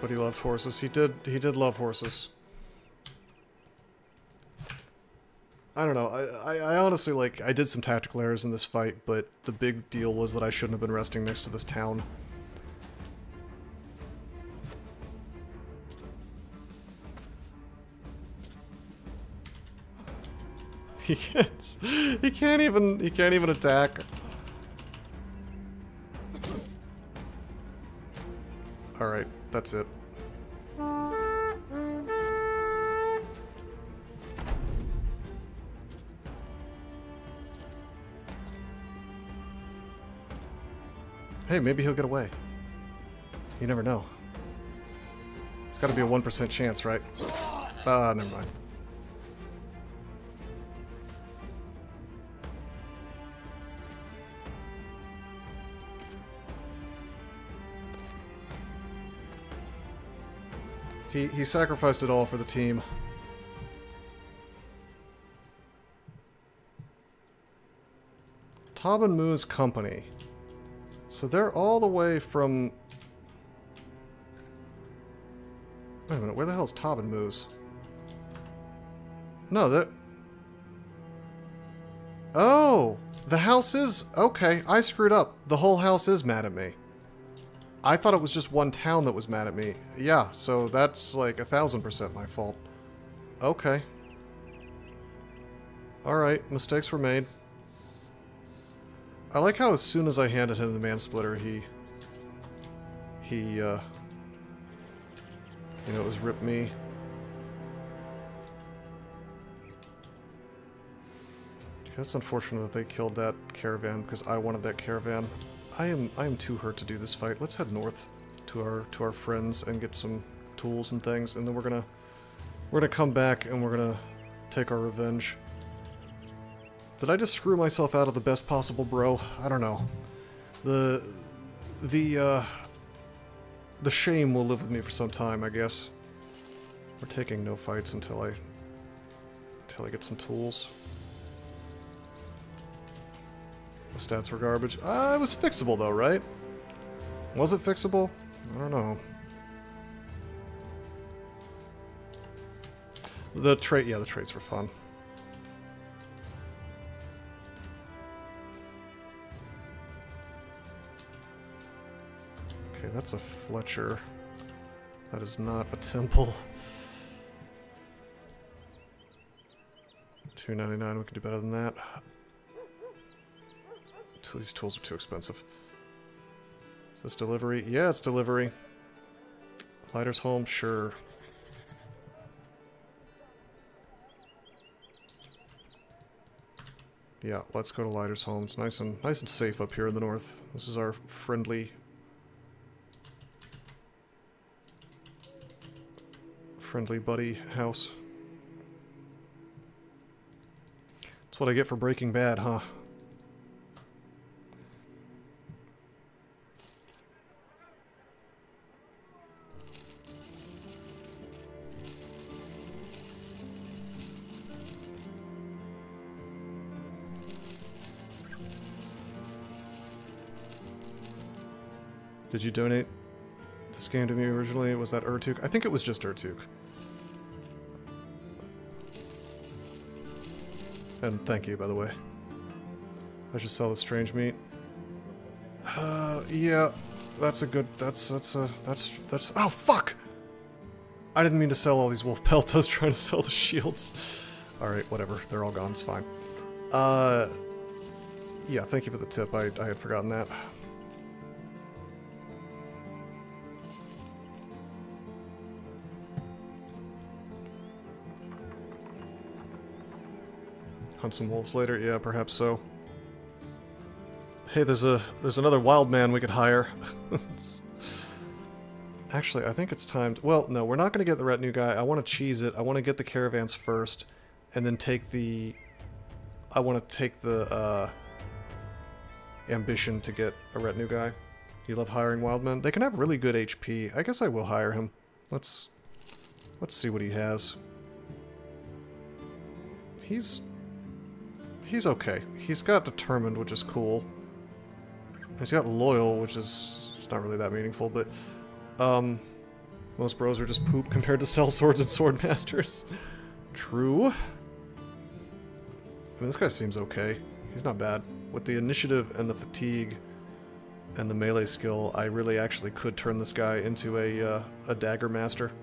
But he loved horses. He did love horses. I don't know. I honestly, like, I did some tactical errors in this fight, but the big deal was that I shouldn't have been resting next to this town. He can't even attack. Alright, that's it. Hey, maybe he'll get away. You never know. It's gotta be a 1% chance, right? Never mind. He sacrificed it all for the team. Tob and Moo's company. So they're all the way from... Wait a minute, where the hell is Tob and Moo's? No, they're... Oh! The house is... Okay, I screwed up. The whole house is mad at me. I thought it was just one town that was mad at me. Yeah, so that's like 1000% my fault. Okay. Alright, mistakes were made. I like how as soon as I handed him the Mansplitter, he you know, it was rip me. That's unfortunate that they killed that caravan because I wanted that caravan. I am too hurt to do this fight. Let's head north to our friends and get some tools and things, and then we're gonna come back and we're gonna take our revenge. Did I just screw myself out of the best possible bro? I don't know. The shame will live with me for some time, I guess. We're taking no fights until I get some tools. The stats were garbage. It was fixable though, right? Was it fixable? I don't know. The traits were fun. Okay, that's a Fletcher. That is not a temple. $2.99, we can do better than that. These tools are too expensive. Is this delivery? Yeah, it's delivery. Lighter's home, sure. Yeah, let's go to Lighter's home. It's nice and safe up here in the north. This is our friendly buddy house. That's what I get for Breaking Bad, huh? Did you donate this game to me originally? Was that Urtuk? I think it was just Urtuk. And thank you, by the way. I should sell the strange meat. Yeah, that's a good. That's. Oh fuck! I didn't mean to sell all these wolf pelts. I was trying to sell the shields. All right, whatever. They're all gone. It's fine. Yeah, thank you for the tip. I had forgotten that. Hunt some wolves later? Yeah, perhaps so. Hey, there's another wild man we could hire. Actually, I think it's time to... Well, no, we're not going to get the retinue guy. I want to cheese it. I want to get the caravans first, and then take the... I want to take the, ambition to get a retinue guy. You love hiring wild men? They can have really good HP. I guess I will hire him. Let's see what he has. He's okay. He's got determined, which is cool. He's got loyal, which is it's not really that meaningful, but most bros are just poop compared to sellswords and swordmasters. True. I mean, this guy seems okay. He's not bad. With the initiative and the fatigue and the melee skill, I really actually could turn this guy into a dagger master.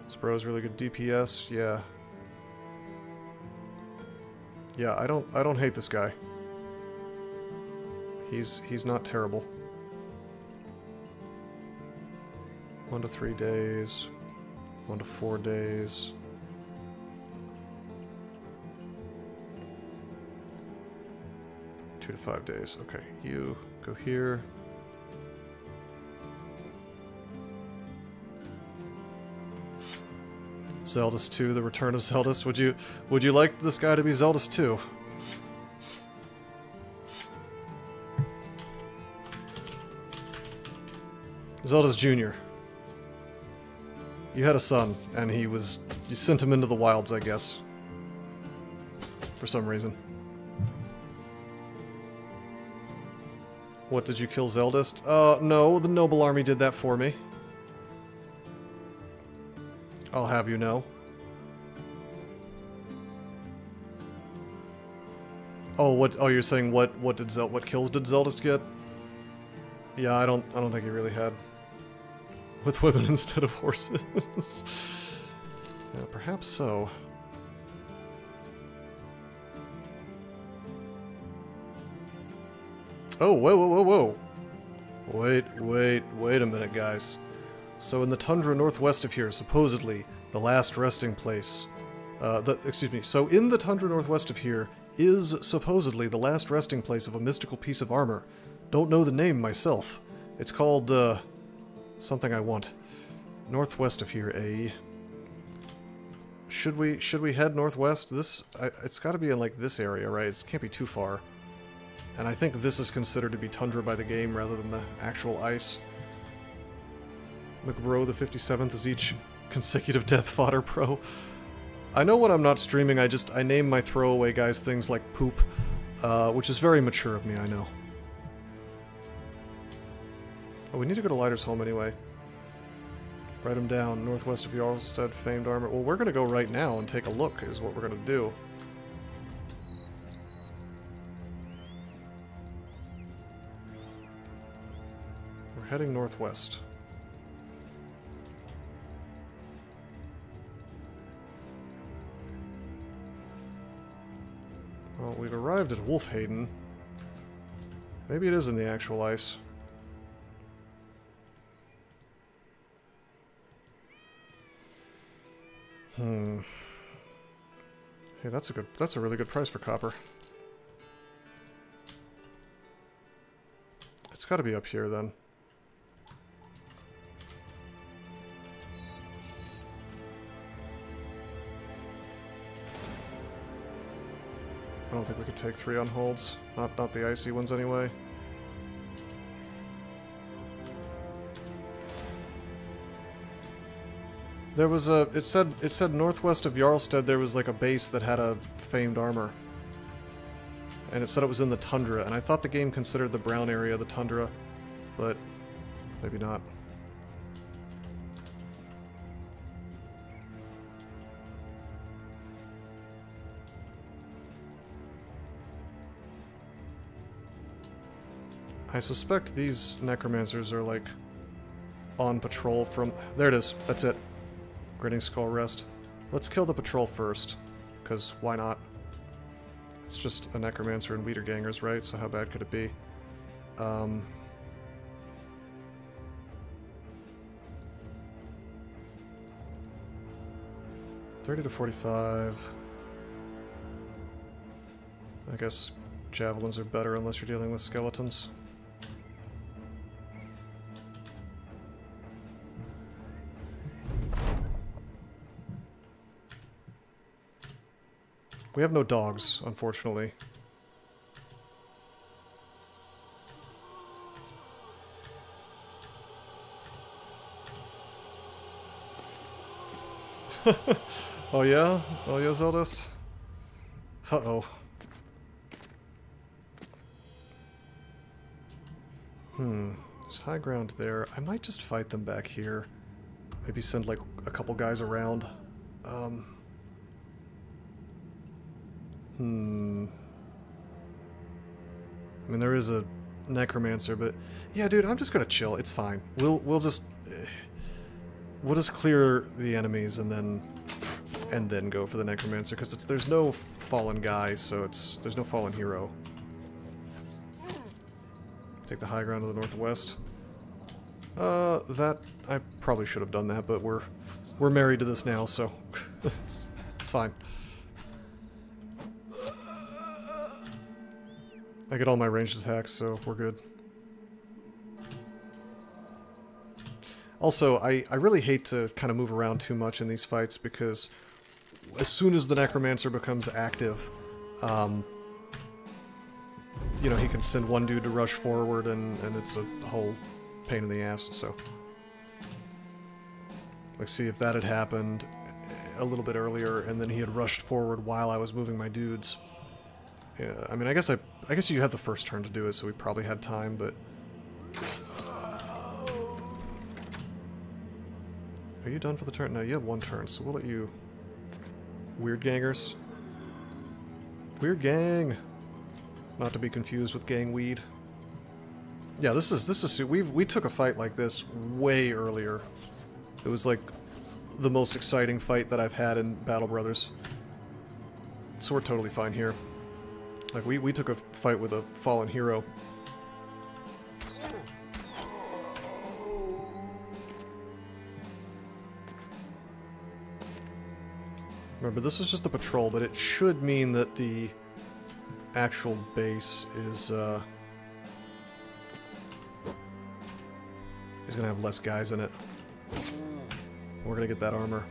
This bro's really good DPS, yeah. Yeah, I don't hate this guy. He's not terrible. 1 to 3 days. 1 to 4 days. Two to 5 days. Okay, you go here. Zeldus 2, the return of Zeldus. Would you like this guy to be Zeldus 2? Zeldus Jr. You had a son, and you sent him into the wilds, I guess. For some reason. What, did you kill Zeldust? No, the Noble Army did that for me. I'll have you know. Oh, what? Oh, you're saying what kills did Zeldust get? Yeah, I don't think he really had. With women instead of horses. Yeah, perhaps so. Oh, whoa, whoa, whoa, whoa. Wait a minute, guys. So in the tundra northwest of here, supposedly, the last resting place... excuse me. So in the tundra northwest of here is supposedly the last resting place of a mystical piece of armor. Don't know the name myself. It's called, something I want. Northwest of here, eh? Should we head northwest? It's gotta be in, like, this area, right? It can't be too far. And I think this is considered to be tundra by the game rather than the actual ice. McBro the 57th is each consecutive death fodder pro. I know when I'm not streaming, I name my throwaway guys things like poop, which is very mature of me, I know. Oh, we need to go to Lighter's home anyway. Write him down. Northwest of Jarlstead, famed armor. Well, we're gonna go right now and take a look, is what we're gonna do. We're heading northwest. Well, we've arrived at Wolfhaven. Maybe it is in the actual ice. Hey, that's a really good price for copper. It's gotta be up here then. I don't think we could take 3 on holds. Not the icy ones anyway. There was a... It said northwest of Jarlstead there was like a base that had a famed armor. And it said it was in the tundra, and I thought the game considered the brown area the tundra, but maybe not. I suspect these necromancers are like on patrol from... There it is. That's it. Grinning Skull Rest. Let's kill the patrol first, because why not? It's just a necromancer and Wiedergangers, right? So how bad could it be? 30 to 45. I guess javelins are better unless you're dealing with skeletons. We have no dogs, unfortunately. Oh yeah? Oh yeah, Zeldust? Uh-oh. There's high ground there. I might just fight them back here. Maybe send, like, a couple guys around. I mean, there is a necromancer, but... Yeah, dude, I'm just gonna chill. It's fine. We'll just clear the enemies and then go for the necromancer, because there's no fallen guy, so there's no fallen hero. Take the high ground to the northwest. That I probably should have done that, but we're married to this now, so it's fine. I get all my ranged attacks, so we're good. Also, I really hate to kind of move around too much in these fights, because as soon as the necromancer becomes active, you know, he can send one dude to rush forward, and it's a whole pain in the ass, so... Like, see if that had happened a little bit earlier, and then he had rushed forward while I was moving my dudes. Yeah, I mean, I guess you had the first turn to do it, so we probably had time, but... Are you done for the turn? No, you have one turn, so we'll let you... Weird gangers. Weird gang! Not to be confused with gang weed. Yeah, this is we took a fight like this way earlier. It was like the most exciting fight that I've had in Battle Brothers. So we're totally fine here. Like we took a fight with a fallen hero. Remember, this is just the patrol, but it should mean that the actual base is gonna have less guys in it. We're gonna get that armor.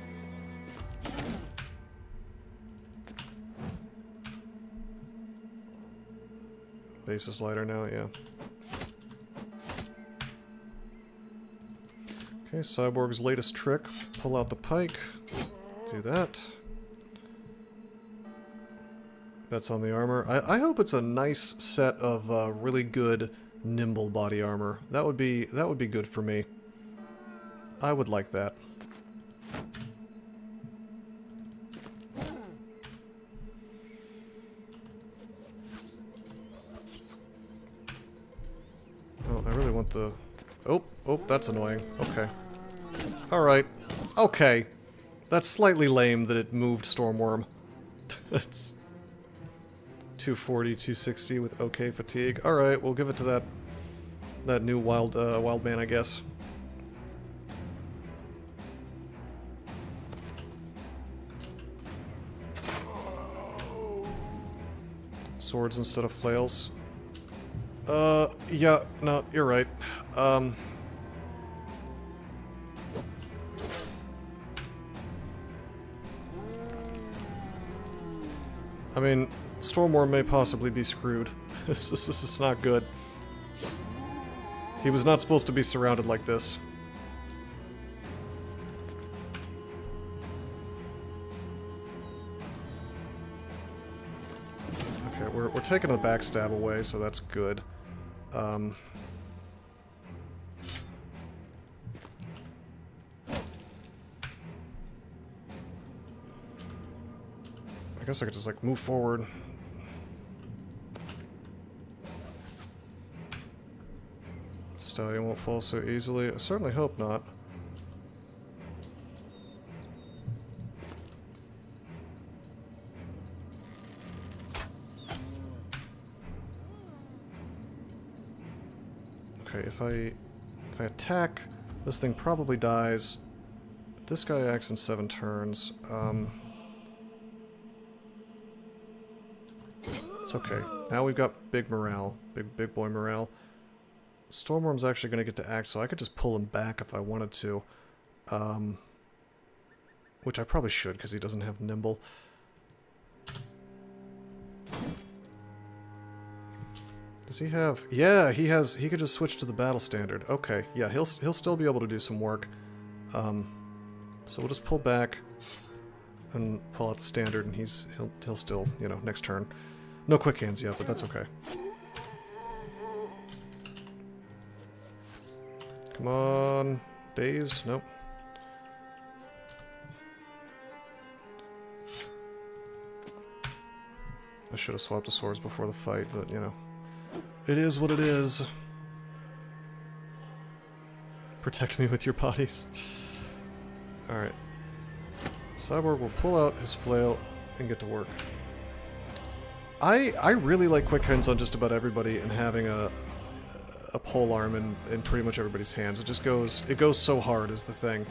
Base is lighter now, yeah. Okay, Cyborg's latest trick. Pull out the pike. Do that. That's on the armor. I hope it's a nice set of really good nimble body armor. That would be good for me. I would like that. Oh, I really want the... Oh, that's annoying. Okay. Alright. Okay. That's slightly lame that it moved Stormworm. That's... 240, 260 with okay fatigue. Alright, we'll give it to that new wild man, I guess. Swords instead of flails. Yeah, no, you're right. I mean, Stormworm may possibly be screwed. This is not good. He was not supposed to be surrounded like this. Okay, we're taking the backstab away, so that's good. I guess I could just, like, move forward. Stallion won't fall so easily. I certainly hope not. Okay, if I attack, this thing probably dies. But this guy acts in 7 turns. It's okay. Now we've got big morale. Big boy morale. Stormworm's actually going to get to act, so I could just pull him back if I wanted to. Which I probably should, because he doesn't have nimble. Does he have... Yeah, he has... He could just switch to the battle standard. Okay, yeah, he'll still be able to do some work. So we'll just pull back and pull out the standard, and he'll still, you know, next turn. No quick hands yet, but that's okay. Come on. Dazed? Nope. I should have swapped the swords before the fight, but, you know. It is what it is. Protect me with your bodies. Alright. Cyborg will pull out his flail and get to work. I really like quick hands on just about everybody, and having a pole arm in pretty much everybody's hands. It just goes... It goes so hard is the thing.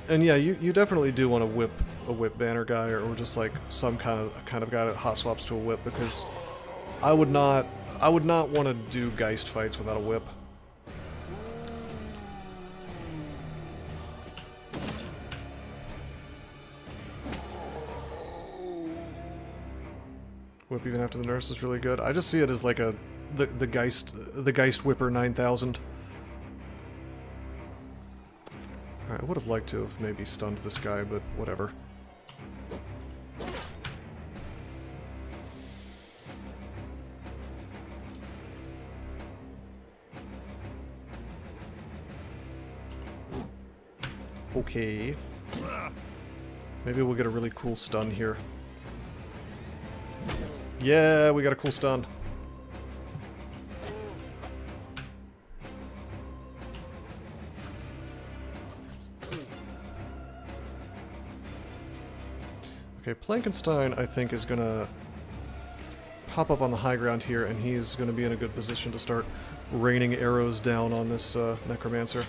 And yeah, you definitely do want to whip a whip banner guy, or just like some kind of guy that hot swaps to a whip, because I would not want to do Geist fights without a whip. Whip even after the nurse is really good. I just see it as like the Geist Whipper 9000. Alright, I would have liked to have maybe stunned this guy, but whatever. Okay. Maybe we'll get a really cool stun here. Yeah, we got a cool stun. Okay, Plankenstein, I think, is gonna pop up on the high ground here, and he's gonna be in a good position to start raining arrows down on this Necromancer.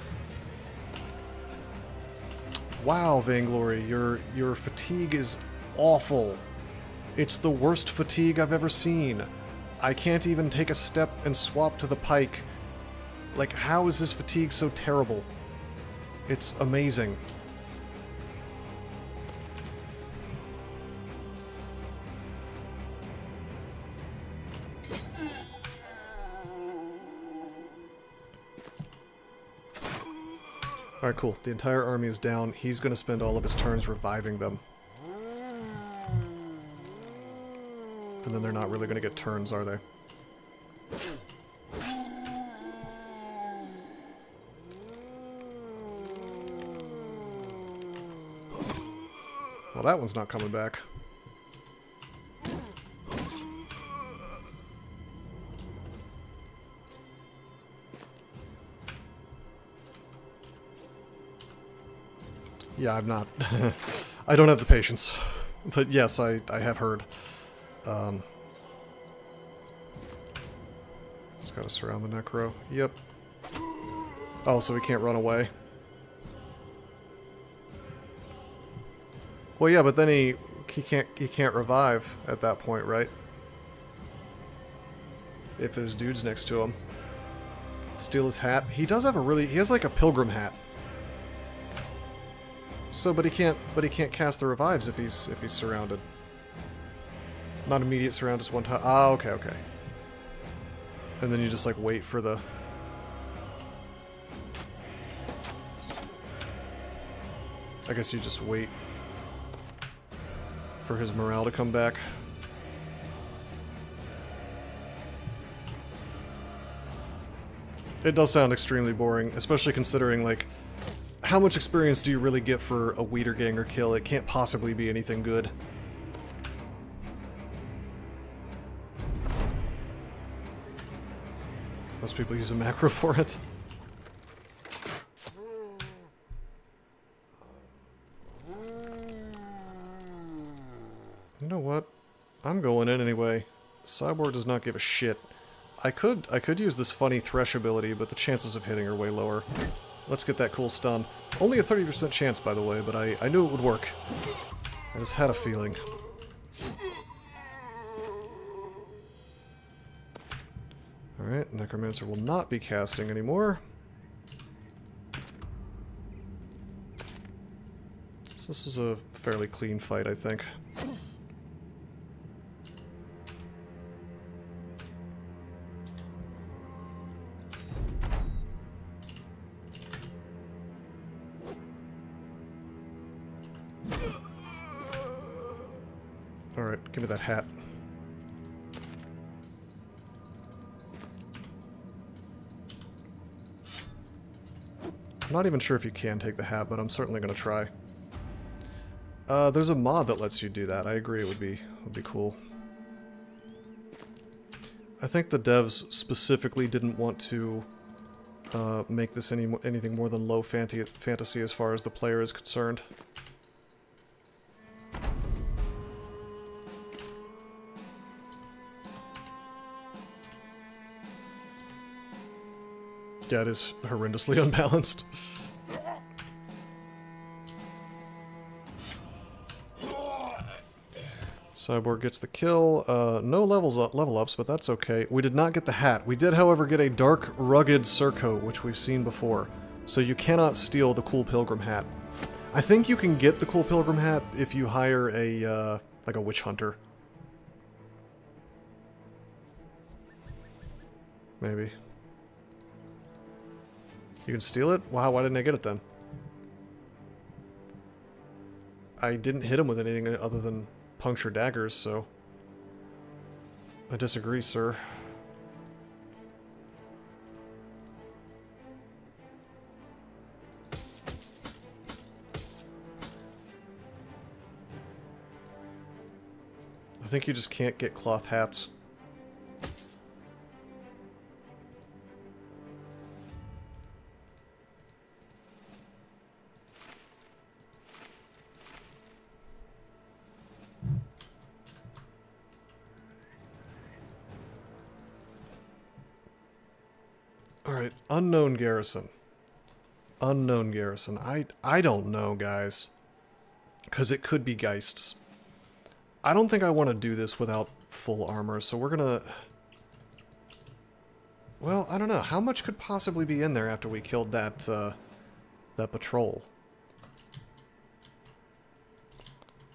Wow, Vainglory, your fatigue is awful. It's the worst fatigue I've ever seen. I can't even take a step and swap to the pike. Like, how is this fatigue so terrible? It's amazing. Alright, cool. The entire army is down. He's going to spend all of his turns reviving them. And then they're not really going to get turns, are they? Well, that one's not coming back. Yeah, I'm not. I don't have the patience. But yes, I have heard. Just gotta surround the Necro. Yep. Oh, so he can't run away. Well, yeah, but then he can't revive at that point, right? If there's dudes next to him. Steal his hat. He does have he has like a pilgrim hat. So, but he can't cast the revives if he's surrounded. Not immediate surround, just one time. Ah, okay, okay. And then you just like wait for the. I guess you just wait for his morale to come back. It does sound extremely boring, especially considering like how much experience do you really get for a Wiederganger kill? It can't possibly be anything good. Most people use a macro for it. You know what? I'm going in anyway. Cyborg does not give a shit. I could use this funny Thresh ability, but the chances of hitting are way lower. Let's get that cool stun. Only a 30% chance, by the way, but I knew it would work. I just had a feeling. Alright, Necromancer will not be casting anymore. So this was a fairly clean fight, I think. Alright, give me that hat. I'm not even sure if you can take the hat, but I'm certainly going to try. There's a mod that lets you do that. I agree, it would be cool. I think the devs specifically didn't want to make this anything more than low fantasy as far as the player is concerned. Yeah, it is horrendously unbalanced. Cyborg gets the kill. No level ups, but that's okay. We did not get the hat. We did, however, get a dark, rugged surcoat, which we've seen before. So you cannot steal the cool pilgrim hat. I think you can get the cool pilgrim hat if you hire a like a witch hunter. Maybe. You can steal it? Wow, why didn't I get it then? I didn't hit him with anything other than puncture daggers, so... I disagree, sir. I think you just can't get cloth hats. Alright, unknown garrison. Unknown garrison. I don't know, guys. Because it could be Geists. I don't think I want to do this without full armor, so we're gonna... Well, I don't know. How much could possibly be in there after we killed that, that patrol?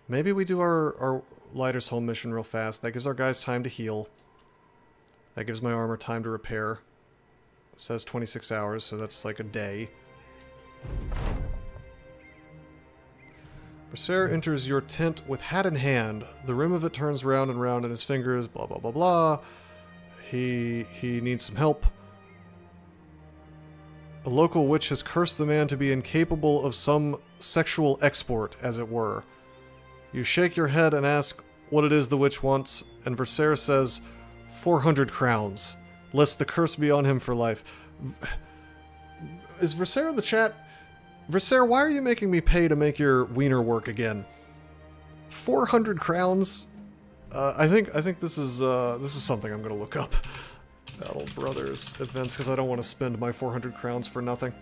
Maybe we do our Lighter's Home mission real fast. That gives our guys time to heal. That gives my armor time to repair. It says 26 hours, so that's like a day. Berserker enters your tent with hat in hand. The rim of it turns round and round in his fingers, blah blah blah blah. He needs some help. A local witch has cursed the man to be incapable of some sexual export, as it were. You shake your head and ask what it is the witch wants, and Versailles says, 400 crowns, lest the curse be on him for life. Is Versailles in the chat? Versailles, why are you making me pay to make your wiener work again? 400 crowns? I think this is something I'm gonna look up. Battle Brothers events, because I don't want to spend my 400 crowns for nothing.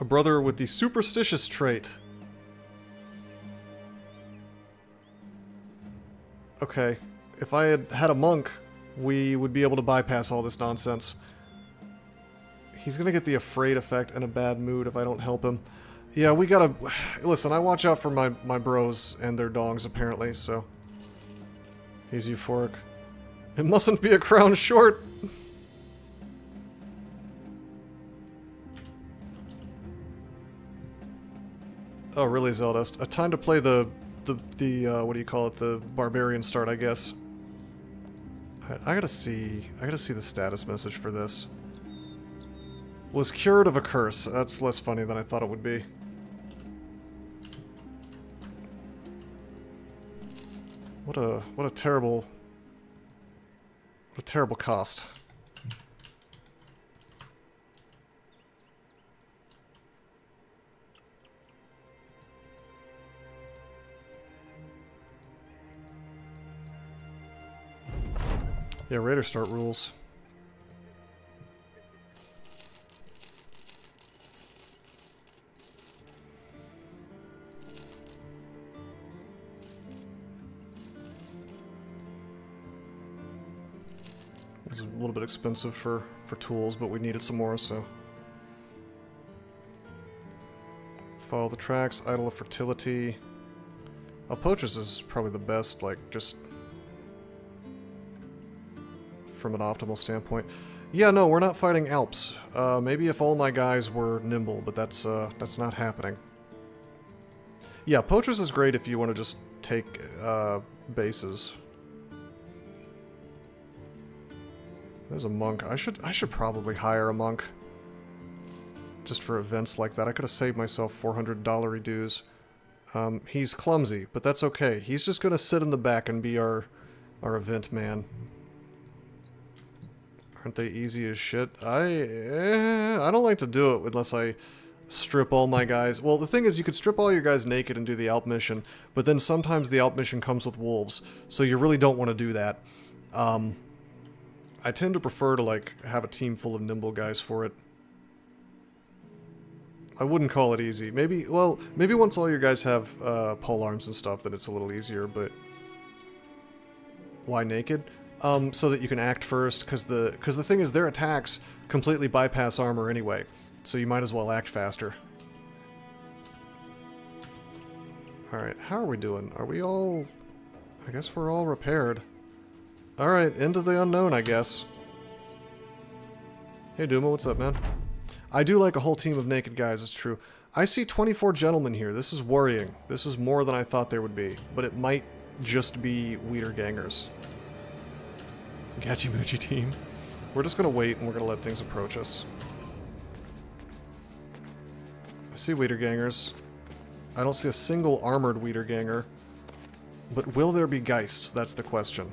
A brother with the superstitious trait. Okay, if I had a monk, we would be able to bypass all this nonsense. He's gonna get the afraid effect and a bad mood if I don't help him. Yeah, we gotta... Listen, I watch out for my bros and their dogs, apparently, so... He's euphoric. It mustn't be a crown short! Oh, really, Zeldust? A time to play the what do you call it? The barbarian start, I guess. I gotta see the status message for this. Was cured of a curse. That's less funny than I thought it would be. What a terrible cost. Yeah, Raider start rules. It's a little bit expensive for tools, but we needed some more, so. Follow the tracks, Idol of Fertility. Poachers is probably the best, like, just from an optimal standpoint. Yeah, no, we're not fighting Alps. Maybe if all my guys were nimble, but that's not happening. Yeah, Poachers is great if you want to just take bases. There's a monk. I should probably hire a monk. Just for events like that. I could have saved myself $400 dues. He's clumsy, but that's okay. He's just gonna sit in the back and be our event man. Aren't they easy as shit? I don't like to do it unless I strip all my guys. Well, the thing is, you could strip all your guys naked and do the Alp mission, but then sometimes the Alp mission comes with wolves, so you really don't want to do that. I tend to prefer to, like, have a team full of nimble guys for it. I wouldn't call it easy. Maybe, well, maybe once all your guys have pole arms and stuff, then it's a little easier, but... Why naked? So that you can act first, because the thing is, their attacks completely bypass armor anyway, so you might as well act faster. Alright, how are we doing? Are we all... I guess we're all repaired. Alright, into the unknown, I guess. Hey Duma, what's up, man? I do like a whole team of naked guys, it's true. I see 24 gentlemen here. This is worrying. This is more than I thought there would be. But it might just be Wiedergangers. Gachimuchi team. We're just gonna wait and we're gonna let things approach us. I see Wiedergangers. I don't see a single armored Wiederganger. But will there be Geists? That's the question.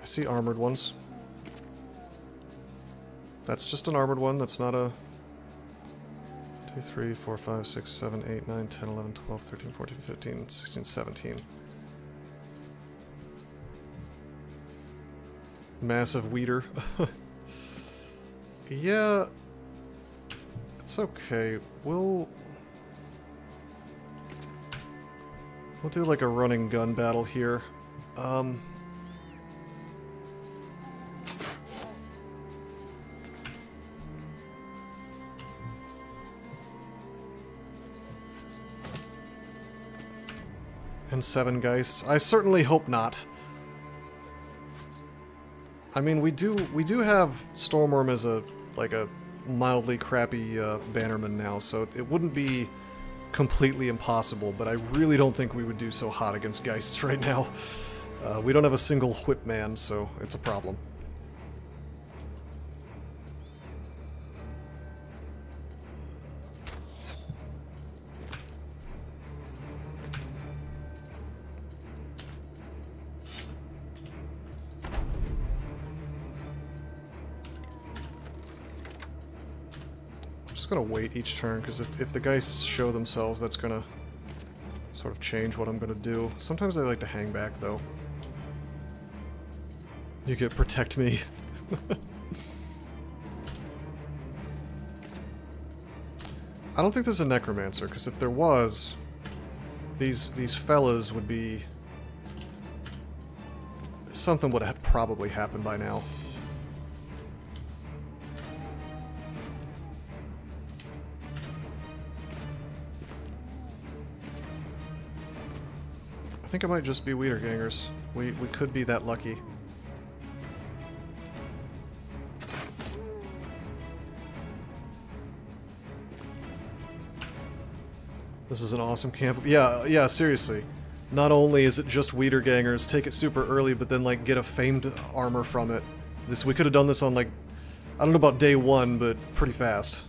I see armored ones. That's just an armored one, that's not a... 2, 3, 4, 5, 6, 7, 8, 9, 10, 11, 12, 13, 14, 15, 16, 17. Massive weeder. Yeah, it's okay. We'll do like a running gun battle here. And 7 Geists. I certainly hope not. I mean, we do have Stormworm as a mildly crappy bannerman now, so it wouldn't be completely impossible, but I really don't think we would do so hot against Geists right now. We don't have a single whip man, so it's a problem. Gonna wait each turn, because if the Geists show themselves, that's gonna sort of change what I'm gonna do. Sometimes I like to hang back, though. You get protect me. I don't think there's a Necromancer, because if there was, these fellas would be... Something would have probably happened by now. I think it might just be Wiedergangers. We could be that lucky. This is an awesome camp. Yeah, seriously. Not only is it just Wiedergangers, take it super early, but then like get a famed armor from it. We could have done this on like, I don't know about day 1, but pretty fast.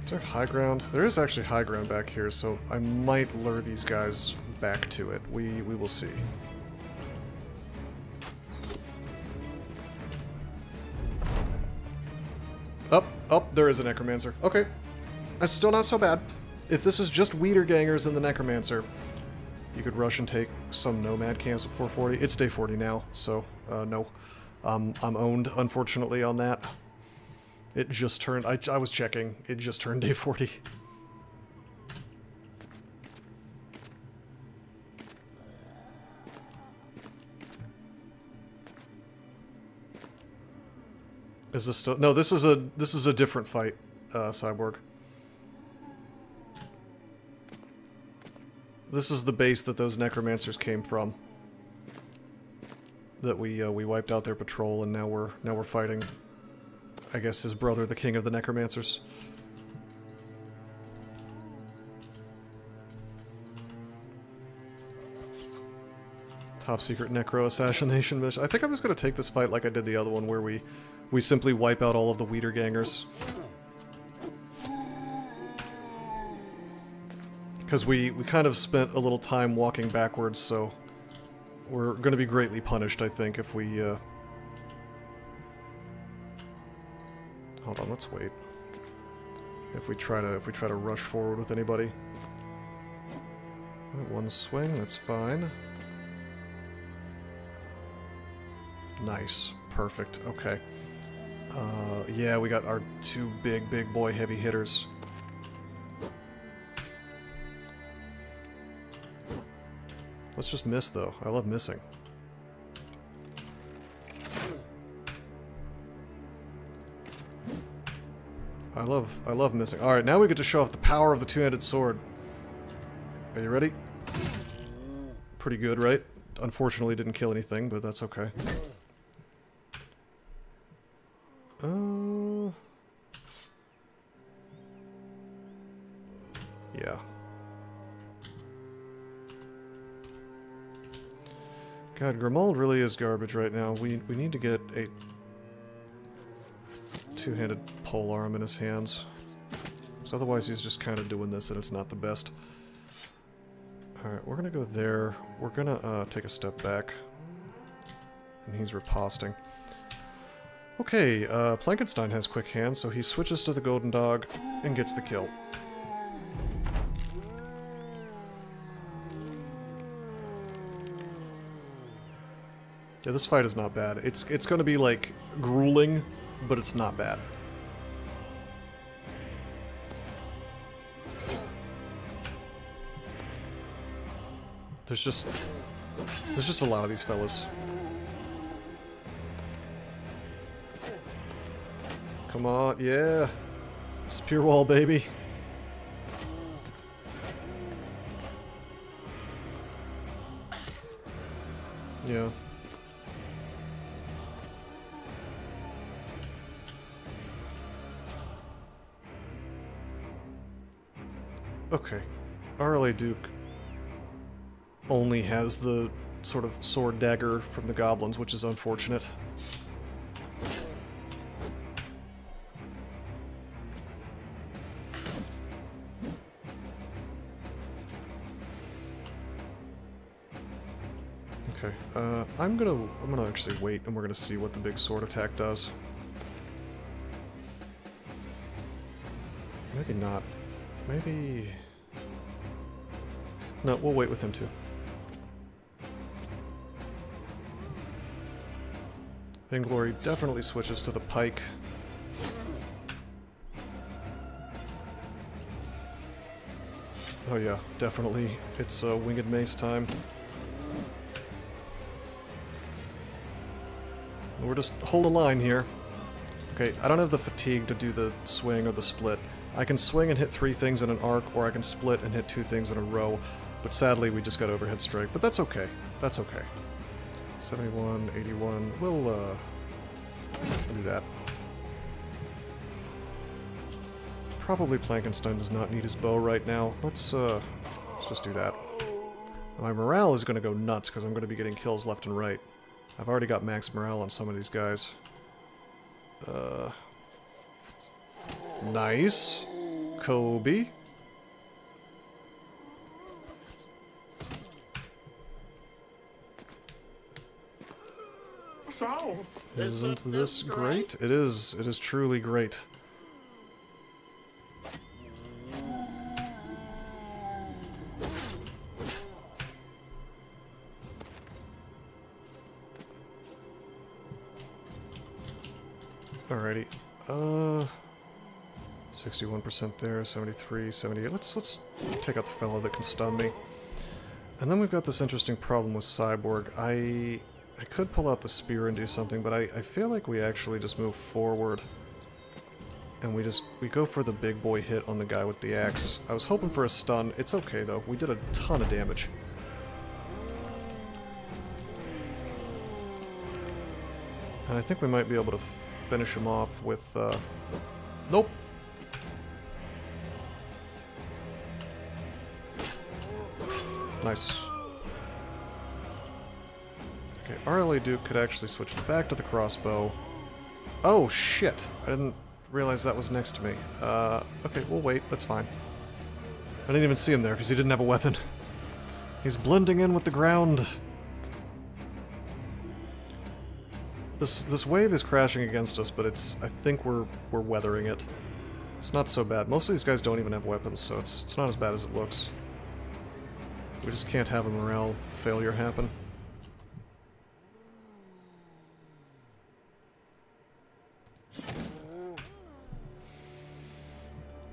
Is there high ground? There is actually high ground back here, so I might lure these guys back to it. We will see. Oh, there is a Necromancer. Okay. That's still not so bad. If this is just Wiedergangers and the Necromancer, you could rush and take some Nomad camps at 440. It's day 40 now, so no. I'm owned, unfortunately, on that. It just turned... I was checking. It just turned day 40. Is this still... No, this is a different fight, Cyborg. This is the base that those Necromancers came from. That we wiped out their patrol, and now we're fighting, I guess, his brother, the king of the Necromancers. Top secret Necro assassination mission. I think I'm just gonna take this fight like I did the other one, where we simply wipe out all of the Wiedergangers. Because we kind of spent a little time walking backwards, so we're gonna be greatly punished, I think, if we hold on, let's wait. If we try to rush forward with anybody. One swing, that's fine. Nice. Perfect. Okay. Yeah, we got our 2 big boy heavy hitters. Let's just miss, though. I love missing. I love missing. Alright, now we get to show off the power of the two-handed sword. Are you ready? Pretty good, right? Unfortunately didn't kill anything, but that's okay. Yeah. God, Grimald really is garbage right now. We need to get a two-handed polearm in his hands. Because otherwise he's just kind of doing this and it's not the best. Alright, we're gonna go there. We're gonna take a step back. And he's riposting. Okay, Plankenstein has quick hands, so he switches to the Golden Dog and gets the kill. Yeah, this fight is not bad. It's gonna be, like, grueling, but it's not bad. There's just a lot of these fellas. Come on, yeah. Spear wall, baby. Yeah. Okay. RLA Duke only has the sort of sword dagger from the goblins, which is unfortunate. Okay, I'm gonna actually wait, and we're gonna see what the big sword attack does. Maybe not. Maybe... No, we'll wait with him too. Vainglory definitely switches to the pike. Oh yeah, definitely. It's winged mace time. We're just hold a line here. Okay, I don't have the fatigue to do the swing or the split. I can swing and hit 3 things in an arc, or I can split and hit 2 things in a row. But sadly, we just got overhead strike. But that's okay. That's okay. 71, 81. We'll do that. Probably Plankenstein does not need his bow right now. Let's just do that. My morale is going to go nuts because I'm going to be getting kills left and right. I've already got max morale on some of these guys. Nice. Kobe. Isn't this great? It is. It is truly great. Alrighty. 61% there, 73, 78. Let's take out the fellow that can stun me. And then we've got this interesting problem with Cyborg. I could pull out the spear and do something, but I feel like we actually just move forward. And we go for the big boy hit on the guy with the axe. I was hoping for a stun. It's okay though. We did a ton of damage. And I think we might be able to finish him off with, nope. Nice. Okay, RLA Duke could actually switch back to the crossbow. Oh, shit. I didn't realize that was next to me. Okay, we'll wait. That's fine. I didn't even see him there because he didn't have a weapon. He's blending in with the ground. This wave is crashing against us, but I think we're weathering it. It's not so bad. Most of these guys don't even have weapons, so it's not as bad as it looks. We just can't have a morale failure happen.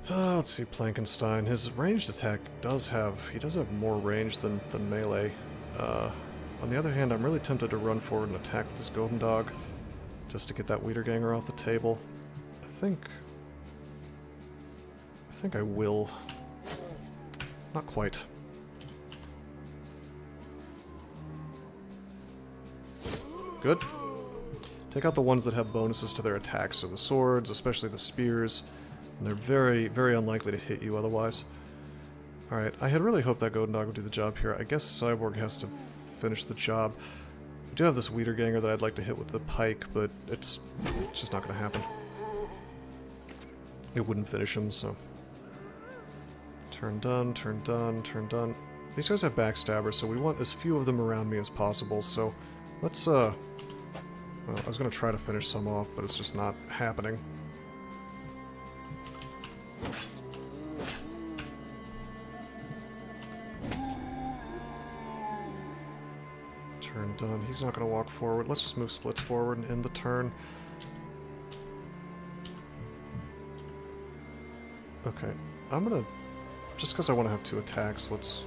Let's see, Plankenstein. His ranged attack does have more range than melee. On the other hand, I'm really tempted to run forward and attack with this Golden Dog, just to get that Wiederganger off the table. I think I will. Not quite. Good. Take out the ones that have bonuses to their attacks, so the swords, especially the spears, and they're very, very unlikely to hit you otherwise. Alright, I had really hoped that Golden Dog would do the job here. I guess Cyborg has to finish the job. do have this Wiederganger that I'd like to hit with the pike, but it's just not going to happen. It wouldn't finish him, so... Turn done, turn done, turn done. These guys have backstabbers, so we want as few of them around me as possible, so let's, well, I was going to try to finish some off, but it's just not happening. Turn done. He's not going to walk forward. Let's just move splits forward and end the turn. Okay, I'm going to... Just because I want to have 2 attacks, let's...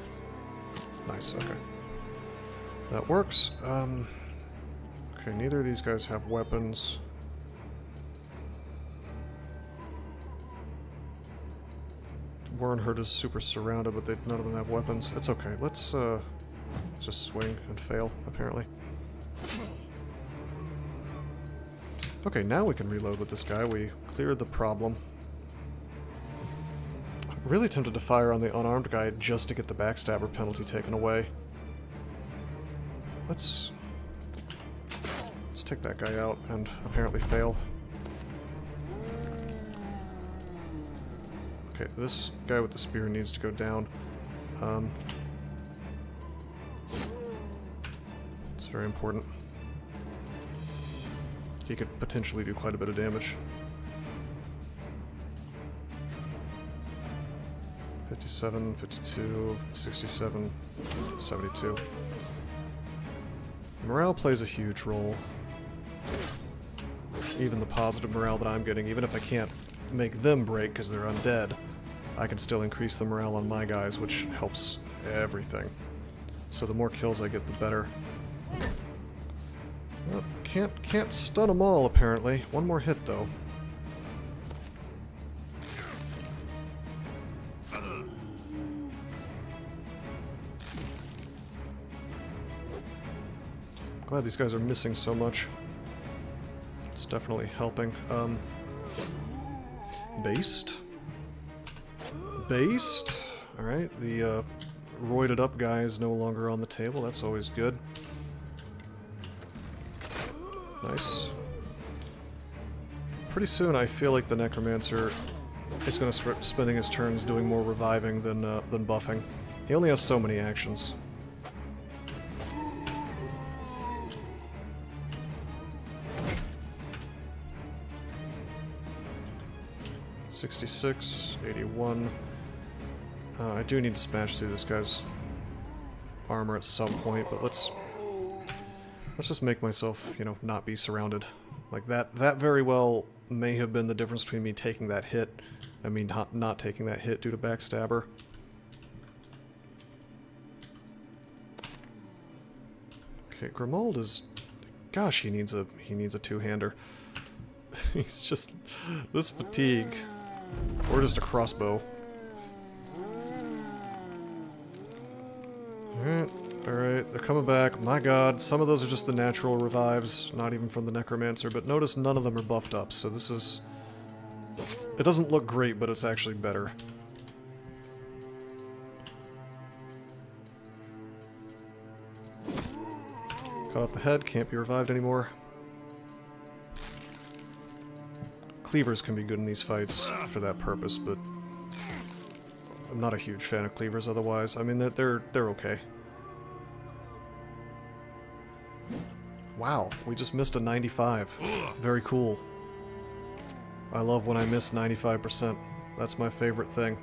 Nice, okay. That works. Okay, neither of these guys have weapons. Warrenherd is super surrounded, but none of them have weapons. It's okay. Let's just swing and fail, apparently. Okay, now we can reload with this guy. We cleared the problem. I'm really tempted to fire on the unarmed guy just to get the backstabber penalty taken away. Let's take that guy out and apparently fail. Okay, this guy with the spear needs to go down. It's very important. He could potentially do quite a bit of damage. 57, 52, 67, 72. Morale plays a huge role. Even the positive morale that I'm getting, even if I can't make them break because they're undead, I can still increase the morale on my guys, which helps everything. So the more kills I get, the better. Well, can't stun them all, apparently. One more hit, though. Glad these guys are missing so much. It's definitely helping. Based? Based? Alright, the roided up guy is no longer on the table. That's always good. Nice. Pretty soon I feel like the Necromancer is going to start spending his turns doing more reviving than buffing. He only has so many actions. $66, 81. I do need to smash through this guy's armor at some point, but let's just make myself, you know, not be surrounded. Like that very well may have been the difference between me taking that hit and me not taking that hit due to backstabber. Okay, Grimold is... Gosh, he needs a two-hander. He's just... This fatigue. Or just a crossbow. Alright, they're coming back. My god, some of those are just the natural revives, not even from the Necromancer, but notice none of them are buffed up, so this is... It doesn't look great, but it's actually better. Cut off the head, can't be revived anymore. Cleavers can be good in these fights for that purpose, but I'm not a huge fan of cleavers otherwise. I mean, they're okay. Wow, we just missed a 95. Very cool. I love when I miss 95%. That's my favorite thing.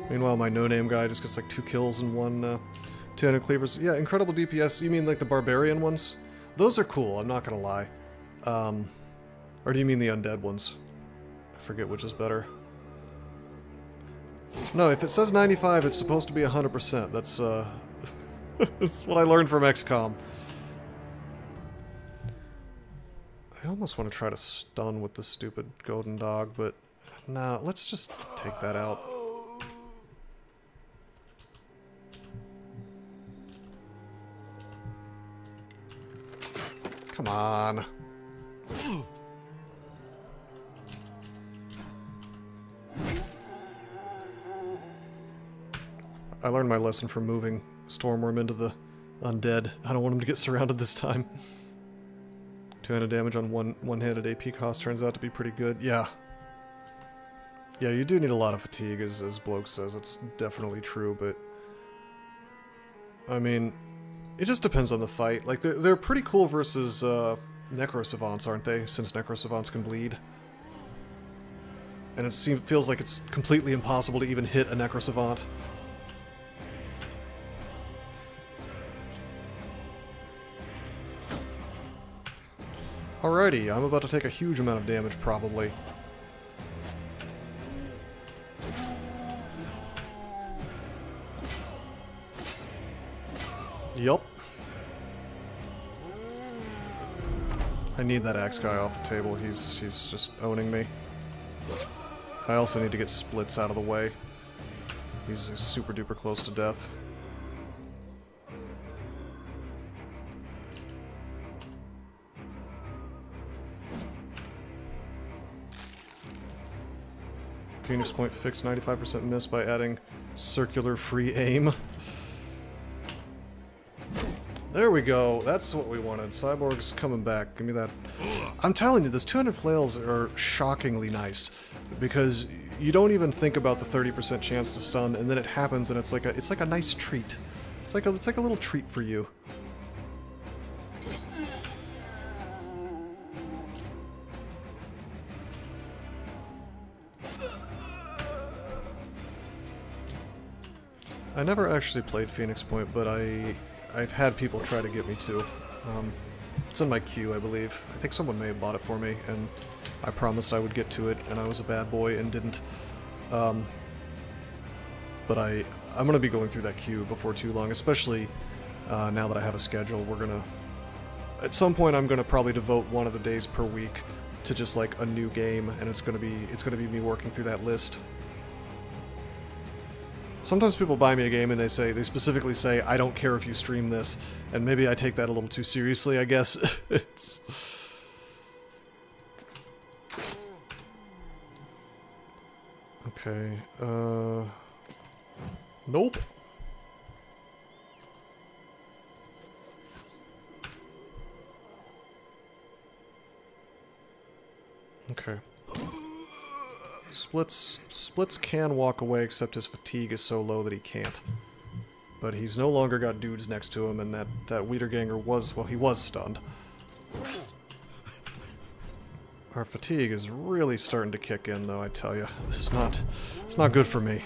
Meanwhile, my no-name guy just gets like 2 kills and 1 200 cleavers. Yeah, incredible DPS. You mean like the barbarian ones? Those are cool, I'm not gonna lie. Or do you mean the undead ones? I forget which is better. No, if it says 95, it's supposed to be 100%. That's, that's what I learned from XCOM. I almost want to try to stun with the stupid golden dog, but nah, let's just take that out. Come on. learned my lesson from moving Stormworm into the undead. I don't want him to get surrounded this time. 200 damage on one-handed AP cost turns out to be pretty good. Yeah. Yeah, you do need a lot of fatigue, as Bloke says. It's definitely true, but... I mean, it just depends on the fight. Like, they're pretty cool versus Necro Savants, aren't they? Since Necro Savants can bleed. And it feels like it's completely impossible to even hit a Necro Savant. Alrighty, I'm about to take a huge amount of damage, probably. Yup. I need that axe guy off the table. He's just owning me. I also need to get Splits out of the way. He's super duper close to death. Phoenix Point fixed 95% miss by adding circular free aim. There we go. That's what we wanted. Cyborg's coming back. Give me that. I'm telling you, those 200 flails are shockingly nice because you don't even think about the 30% chance to stun, and then it happens, and it's like a nice treat. It's like a little treat for you. I never actually played Phoenix Point, but I've had people try to get me to. It's in my queue, I believe. I think someone may have bought it for me, and I promised I would get to it, and I was a bad boy and didn't. But I'm going to be going through that queue before too long, especially now that I have a schedule. We're going to... At some point, I'm going to probably devote one of the days per week to just, like, a new game, and it's going to be me working through that list. Sometimes people buy me a game and they specifically say, I don't care if you stream this, and maybe I take that a little too seriously, I guess. It's... Okay, nope. Okay. Splits can walk away, except his fatigue is so low that he can't. But he's no longer got dudes next to him, and that Wiederganger was, well, he was stunned. Our fatigue is really starting to kick in, though, I tell you. It's not good for me.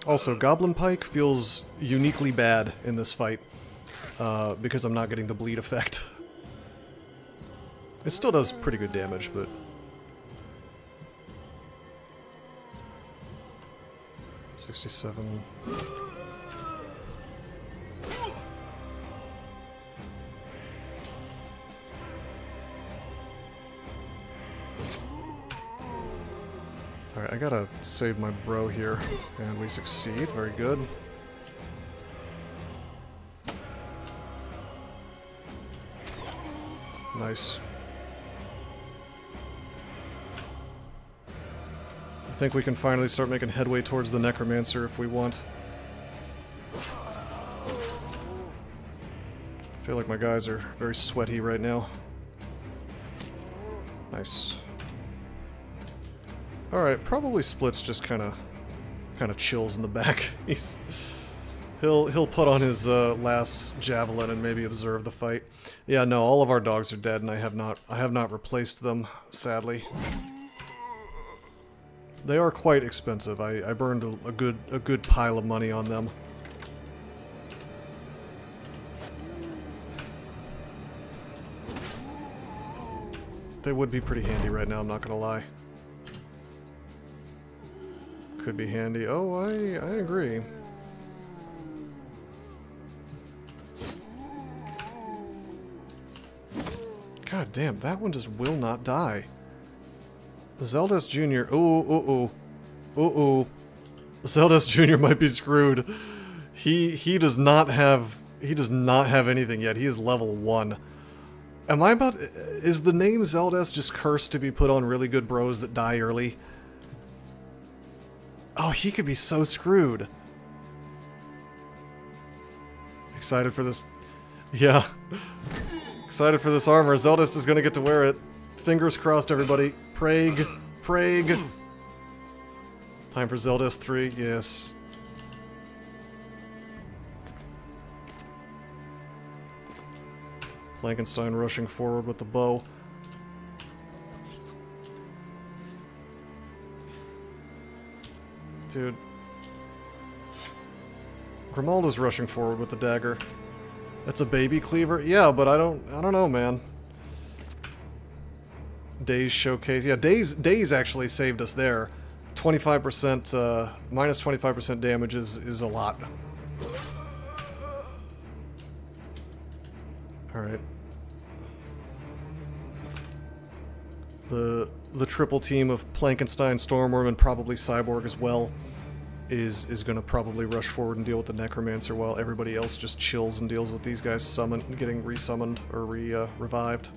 Also, Goblin Pike feels uniquely bad in this fight, because I'm not getting the bleed effect. It still does pretty good damage, but... $67... Alright, I gotta save my bro here, and we succeed. Very good. Nice. I think we can finally start making headway towards the Necromancer if we want. I feel like my guys are very sweaty right now. Nice. Alright, probably Splits just kinda chills in the back. He'll put on his last javelin and maybe observe the fight. Yeah, no, all of our dogs are dead, and I have not replaced them, sadly. They are quite expensive. I burned a good pile of money on them. They would be pretty handy right now, I'm not gonna lie. Could be handy. Oh, I agree. God damn, that one just will not die. Zeldas Jr. Ooh. Zeldas Jr. might be screwed. He does not have anything yet. He is level 1. Am I about... Is the name Zeldas just cursed to be put on really good bros that die early? Oh, he could be so screwed. Excited for this. Yeah. Excited for this armor. Zeldust is gonna get to wear it. Fingers crossed, everybody. Prague. Prague. Time for Zeldust 3, yes. Blankenstein rushing forward with the bow. Dude. Grimalda's rushing forward with the dagger. That's a baby cleaver? Yeah, but I don't know, man. Days showcase. Yeah, Days actually saved us there. 25%, minus 25% damage is a lot. Alright. The triple team of Plankenstein, Stormworm, and probably Cyborg as well is going to probably rush forward and deal with the Necromancer while everybody else just chills and deals with these guys getting resummoned or revived.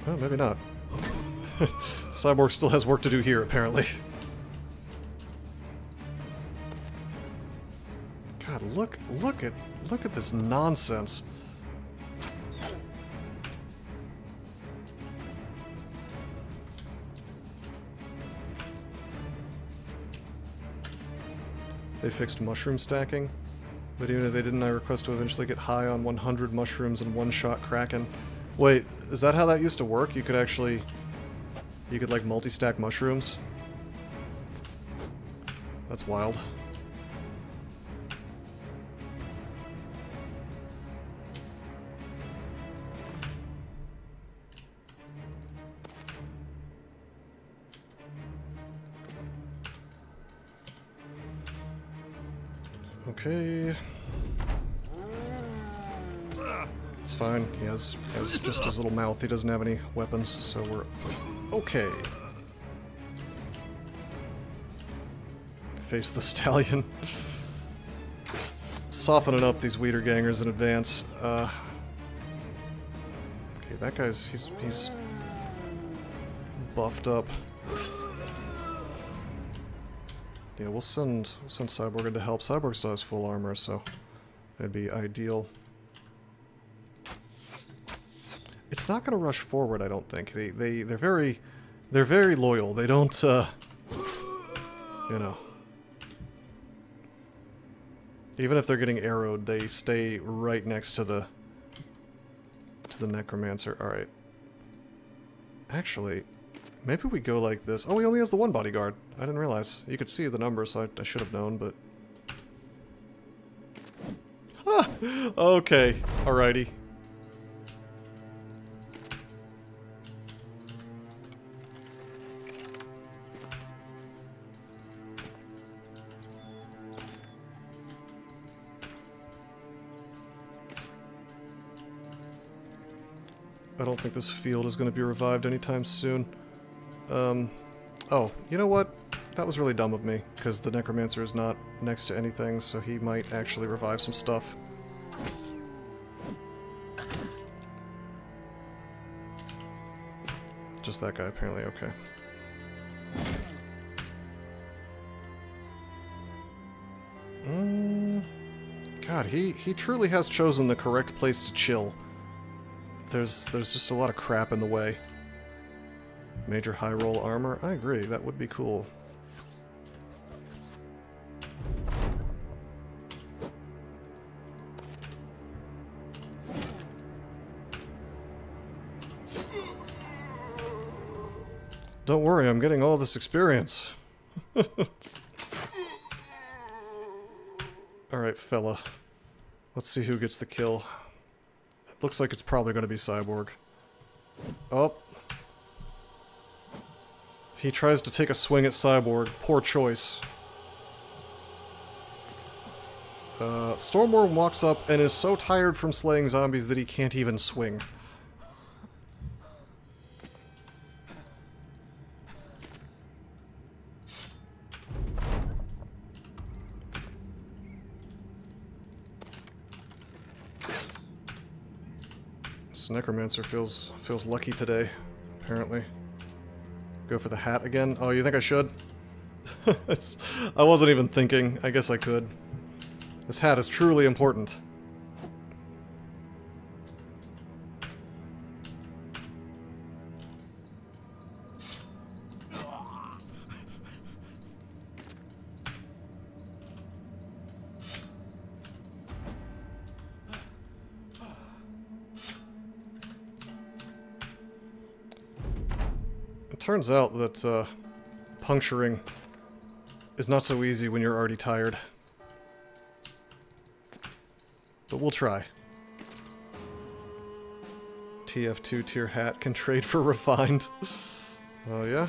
Well, maybe not. Cyborg still has work to do here, apparently. God, look at this nonsense. They fixed mushroom stacking, but even if they didn't, I request to eventually get high on 100 mushrooms and one-shot Kraken. Wait, is that how that used to work? You could like multi-stack mushrooms? That's wild. Okay. It's fine. He has just his little mouth. He doesn't have any weapons, so we're okay. Face the stallion. Softening up these Wiedergangers in advance. Okay, that guy's he's buffed up. Yeah, we'll send Cyborg in to help. Cyborg still has full armor, so that'd be ideal. It's not going to rush forward, I don't think. They're very loyal. They don't you know. Even if they're getting arrowed, they stay right next to the Necromancer. All right. Actually, maybe we go like this. Oh, he only has the one bodyguard. I didn't realize. You could see the numbers, so I should have known, but... Huh! Okay. Alrighty. I don't think this field is going to be revived anytime soon. Oh, you know what? That was really dumb of me, because the Necromancer is not next to anything, so he might actually revive some stuff. Just that guy, apparently, okay. God, he truly has chosen the correct place to chill. There's just a lot of crap in the way. Major high roll armor? I agree, that would be cool. Don't worry, I'm getting all this experience. Alright, fella. Let's see who gets the kill. Looks like it's probably going to be Cyborg. Oh. He tries to take a swing at Cyborg. Poor choice. Stormworm walks up and is so tired from slaying zombies that he can't even swing. Necromancer feels lucky today, apparently. Go for the hat again? Oh, you think I should? I wasn't even thinking. I guess I could. This hat is truly important. It turns out that puncturing is not so easy when you're already tired. But we'll try. TF2 tier hat can trade for refined. Oh yeah?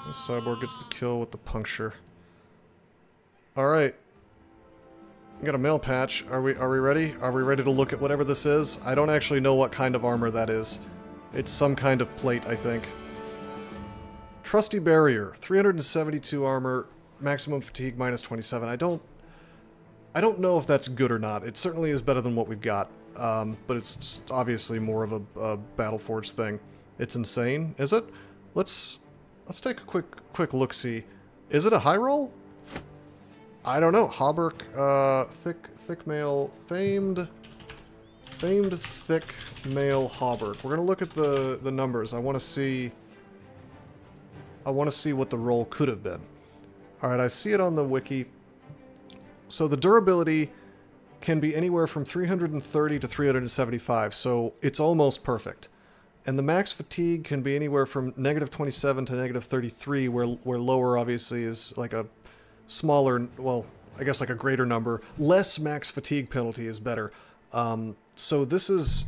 The cyborg gets the kill with the puncture. Alright. Got a mail patch. Are we ready? Are we ready to look at whatever this is? I don't actually know what kind of armor that is. It's some kind of plate, I think. Trusty Barrier. 372 armor, maximum fatigue minus 27. I don't know if that's good or not. It certainly is better than what we've got. But it's obviously more of a Battleforge thing. It's insane, is it? Let's take a quick look-see. Is it a high roll? I don't know. Hauberk, thick mail, famed thick mail Hauberk. We're gonna look at the numbers. I want to see what the roll could have been. All right, I see it on the wiki. So the durability can be anywhere from 330 to 375. So it's almost perfect. And the max fatigue can be anywhere from -27 to -33, where lower obviously is like a smaller, well, I guess like a greater number. Less max fatigue penalty is better. So this is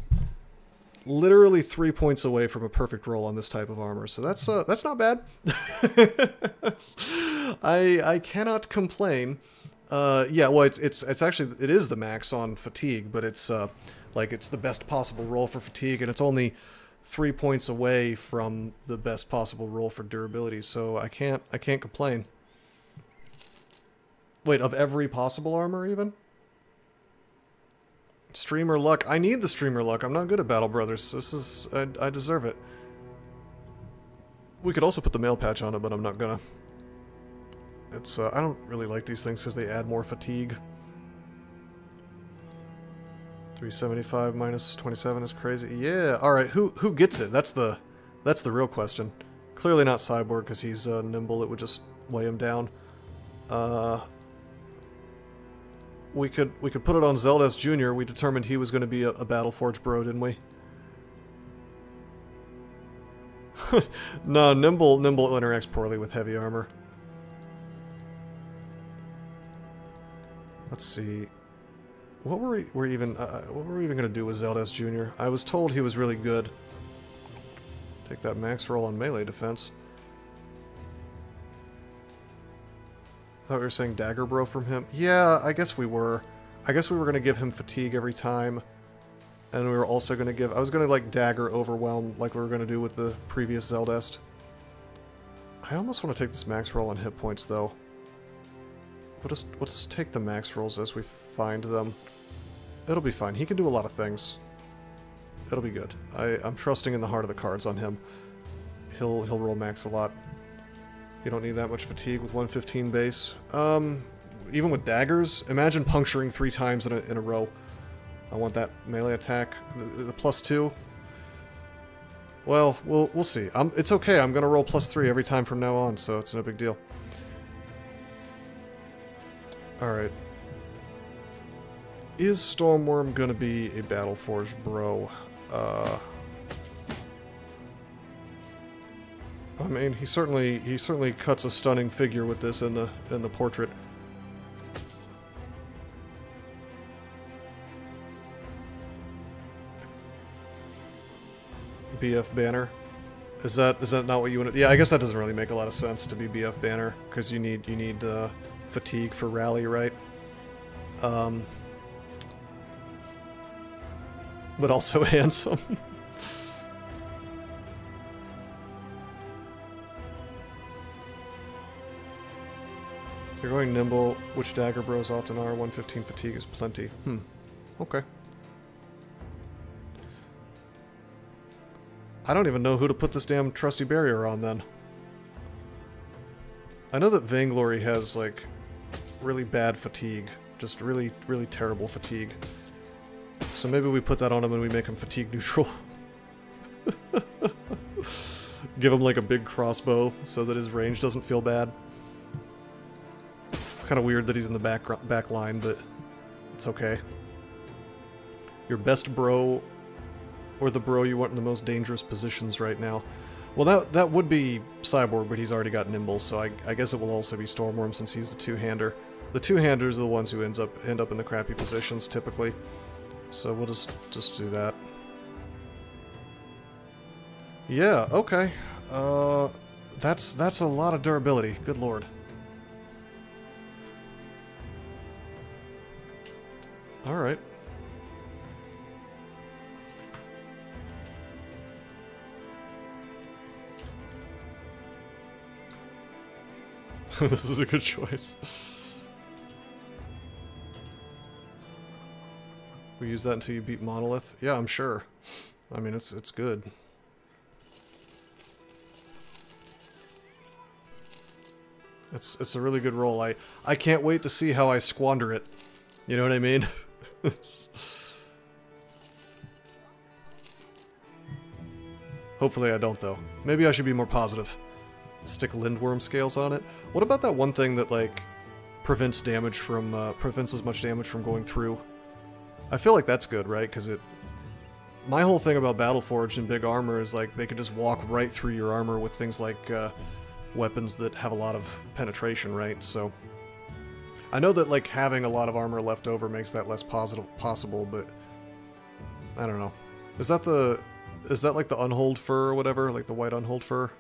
literally 3 points away from a perfect roll on this type of armor. So that's not bad. I cannot complain. Yeah, well, it's actually, it is the max on fatigue, but it's like it's the best possible roll for fatigue, and it's only 3 points away from the best possible roll for durability. So I can't complain. Wait, of every possible armor, even? Streamer luck. I need the streamer luck. I'm not good at Battle Brothers. This is... I deserve it. We could also put the mail patch on it, but I'm not gonna. It's, I don't really like these things because they add more fatigue. 375 minus 27 is crazy. Yeah, alright, who gets it? That's the real question. Clearly not Cyborg, because he's nimble. It would just weigh him down. We could put it on Zeldas Jr. We determined he was going to be a Battleforge bro, didn't we? No, nimble interacts poorly with heavy armor. Let's see. What were we even going to do with Zeldas Jr.? I was told he was really good. Take that max roll on melee defense. Thought we were saying Dagger Bro from him. Yeah, I guess we were. I guess we were going to give him fatigue every time. And we were also going to give... I was going to, like, Dagger Overwhelm like we were going to do with the previous Zeldest. I almost want to take this max roll on hit points, though. We'll just take the max rolls as we find them. It'll be fine. He can do a lot of things. It'll be good. I'm trusting in the heart of the cards on him. He'll roll max a lot. You don't need that much fatigue with 115 base. Even with daggers, imagine puncturing 3 times in a row. I want that melee attack. The +2. Well, we'll see. It's okay. I'm gonna roll +3 every time from now on, so it's no big deal. All right. Is Stormworm gonna be a Battleforge bro? I mean, he certainly cuts a stunning figure with this in the portrait. BF Banner. Is that not what you want to... Yeah, I guess that doesn't really make a lot of sense to be BF Banner, because you need fatigue for rally, right? But also handsome. You're going nimble, which dagger bros often are. 115 fatigue is plenty. Okay. I don't even know who to put this damn trusty barrier on, then. I know that Vainglory has, like, really bad fatigue. Just really, really terrible fatigue. So maybe we put that on him and we make him fatigue neutral. Give him, like, a big crossbow so that his range doesn't feel bad. It's kind of weird that he's in the back line, but it's okay. Your best bro, or the bro you want in the most dangerous positions right now. Well, that would be Cyborg, but he's already got Nimble, so I guess it will also be Stormworm since he's the two-hander. The two-handers are the ones who end up in the crappy positions, typically. So we'll just do that. Yeah, okay. That's a lot of durability. Good lord. Alright. This is a good choice. We use that until you beat Monolith? Yeah, I'm sure. I mean, it's good. It's a really good roll. I can't wait to see how I squander it. You know what I mean? Hopefully I don't, though. Maybe I should be more positive. Stick Lindworm scales on it. What about that one thing that, like, prevents damage from, prevents as much damage from going through? I feel like that's good, right? Because my whole thing about Battleforged and big armor is, like, they could just walk right through your armor with things like, weapons that have a lot of penetration, right? So, I know that, like, having a lot of armor left over makes that less possible, but I don't know. Is that like the unhold fur or whatever? Like the white unhold fur?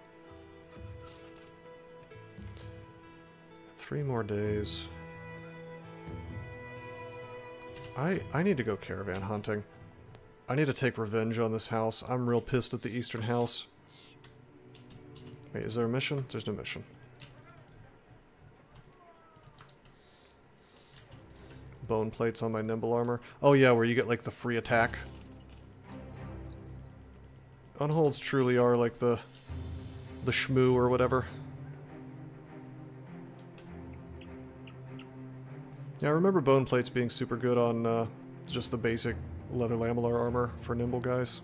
3 more days. I need to go caravan hunting. I need to take revenge on this house. I'm real pissed at the eastern house. Wait, is there a mission? There's no mission. Bone plates on my nimble armor. Oh yeah, where you get like the free attack. Unholds truly are like the shmoo or whatever. Yeah, I remember bone plates being super good on just the basic leather lamellar armor for nimble guys.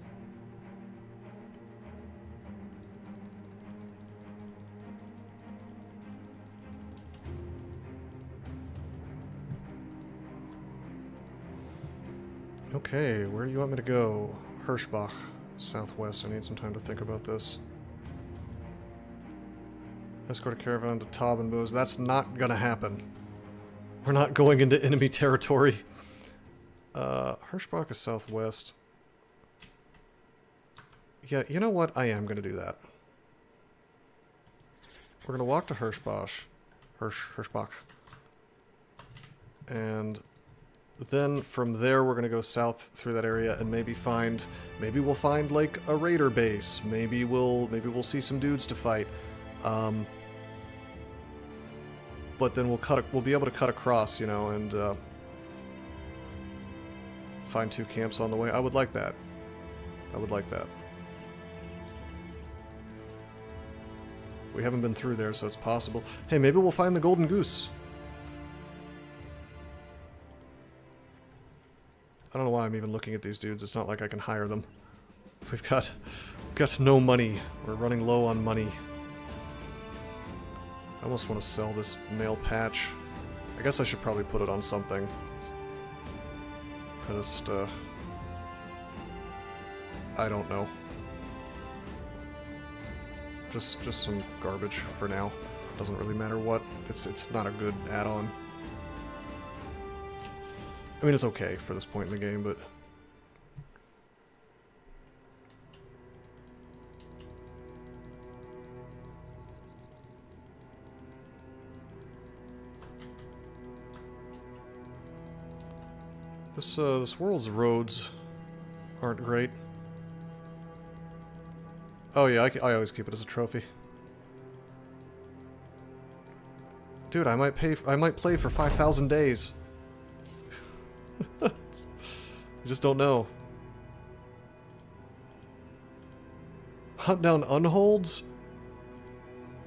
Okay, where do you want me to go? Hirschbach, southwest. I need some time to think about this. Escort a caravan to Tob and Moose. That's not gonna happen. We're not going into enemy territory. Hirschbach is southwest. Yeah, you know what? I am gonna do that. We're gonna walk to Hirschbach. And then from there we're gonna go south through that area and maybe we'll find like a raider base. Maybe we'll see some dudes to fight. But then we'll be able to cut across, you know, and find 2 camps on the way. I would like that. I would like that. We haven't been through there, so it's possible. Hey, maybe we'll find the golden goose. I don't know why I'm even looking at these dudes. It's not like I can hire them. We've got no money. We're running low on money. I almost want to sell this male patch. I guess I should probably put it on something. I don't know. Just some garbage for now. Doesn't really matter what. It's not a good add-on. I mean, it's okay for this point in the game, but... This world's roads aren't great. Oh yeah, I always keep it as a trophy. Dude, I might play for 5,000 days. I just don't know. Hunt down unholds?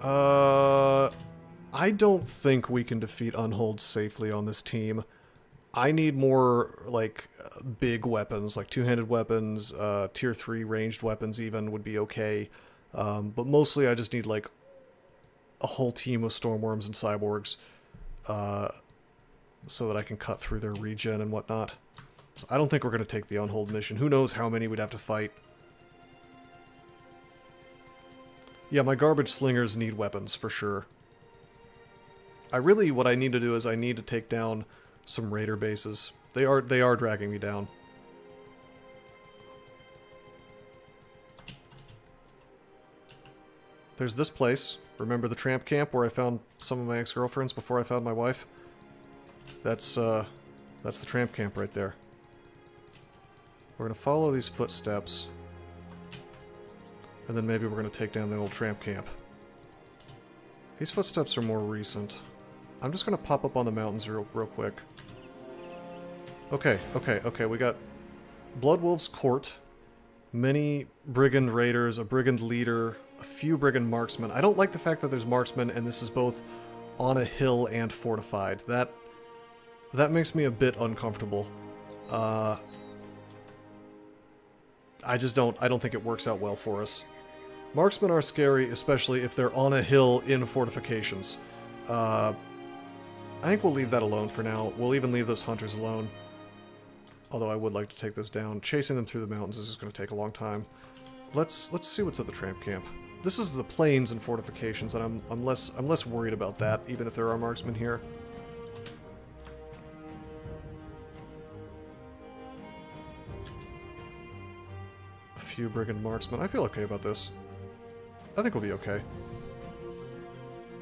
I don't think we can defeat unholds safely on this team. I need more, like, big weapons, like two-handed weapons, tier 3 ranged weapons even would be okay. But mostly I just need, like, a whole team of stormworms and cyborgs, so that I can cut through their regen and whatnot. So I don't think we're going to take the unhold mission. Who knows how many we'd have to fight. Yeah, my garbage slingers need weapons, for sure. What I need to do is I need to take down some raider bases. They are dragging me down. There's this place. Remember the tramp camp where I found some of my ex-girlfriends before I found my wife? That's the tramp camp right there. We're gonna follow these footsteps. And then maybe we're gonna take down the old tramp camp. These footsteps are more recent. I'm just gonna pop up on the mountains real quick. Okay, we got Bloodwolf's Court, many brigand raiders, a brigand leader, a few brigand marksmen. I don't like the fact that there's marksmen and this is both on a hill and fortified. That makes me a bit uncomfortable. I don't think it works out well for us. Marksmen are scary, especially if they're on a hill in fortifications. I think we'll leave that alone for now. We'll even leave those hunters alone. Although I would like to take this down. Chasing them through the mountains is just going to take a long time. Let's see what's at the tramp camp. This is the plains and fortifications, and I'm less worried about that, even if there are marksmen here. A few brigand marksmen. I feel okay about this. I think we'll be okay.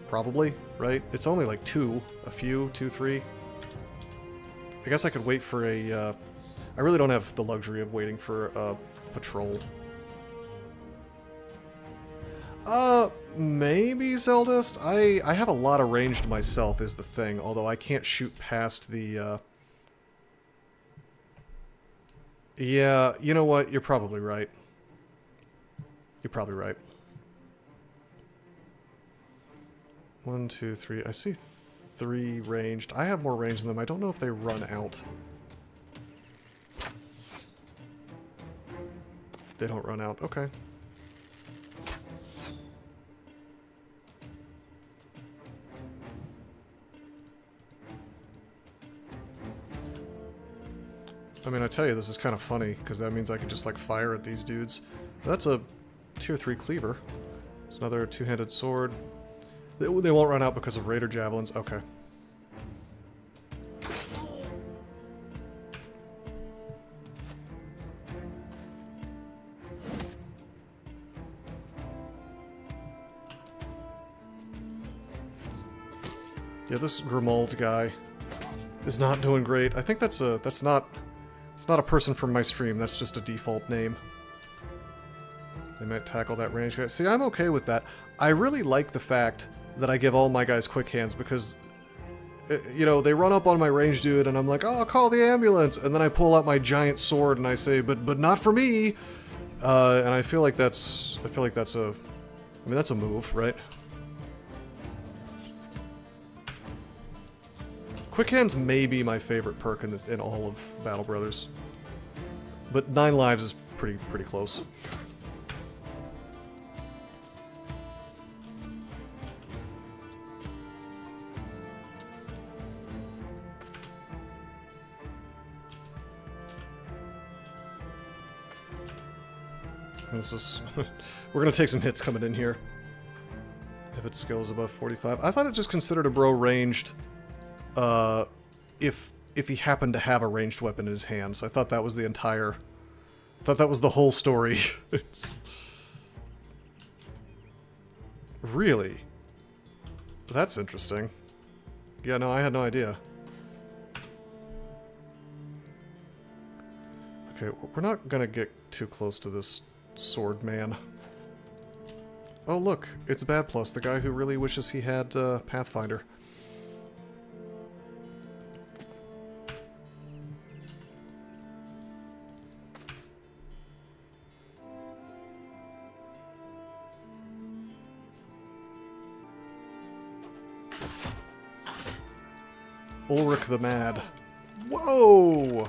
Probably, right? It's only like two, three. I guess I could wait for a, I really don't have the luxury of waiting for a patrol. Maybe Zeldust? I have a lot of ranged myself is the thing, although I can't shoot past the, Yeah, you know what? You're probably right. You're probably right. 1, 2, 3. I see 3 ranged. I have more range than them. I don't know if they run out. They don't run out. Okay. I mean, I tell you, this is kind of funny, because that means I can just, like, fire at these dudes. That's a tier 3 cleaver. It's another two-handed sword. They won't run out because of raider javelins. Okay. Yeah, this Grimold guy is not doing great. I think that's not a person from my stream. That's just a default name. They might tackle that range guy. See, I'm okay with that. I really like the fact that I give all my guys quick hands because, you know, they run up on my range dude and I'm like, oh, I'll call the ambulance. And then I pull out my giant sword and I say, but not for me. And I feel like that's a move, right? Quick hands may be my favorite perk in all of Battle Brothers. But 9 lives is pretty close. This is we're gonna take some hits coming in here. If its skill is above 45. I thought it just considered a bro ranged if he happened to have a ranged weapon in his hands. I thought that was the entire... I thought that was the whole story. It's... Really? That's interesting. Yeah, no, I had no idea. Okay, we're not gonna get too close to this sword man. Oh look, it's Bad Plus, the guy who really wishes he had Pathfinder. Ulrich the Mad. Whoa!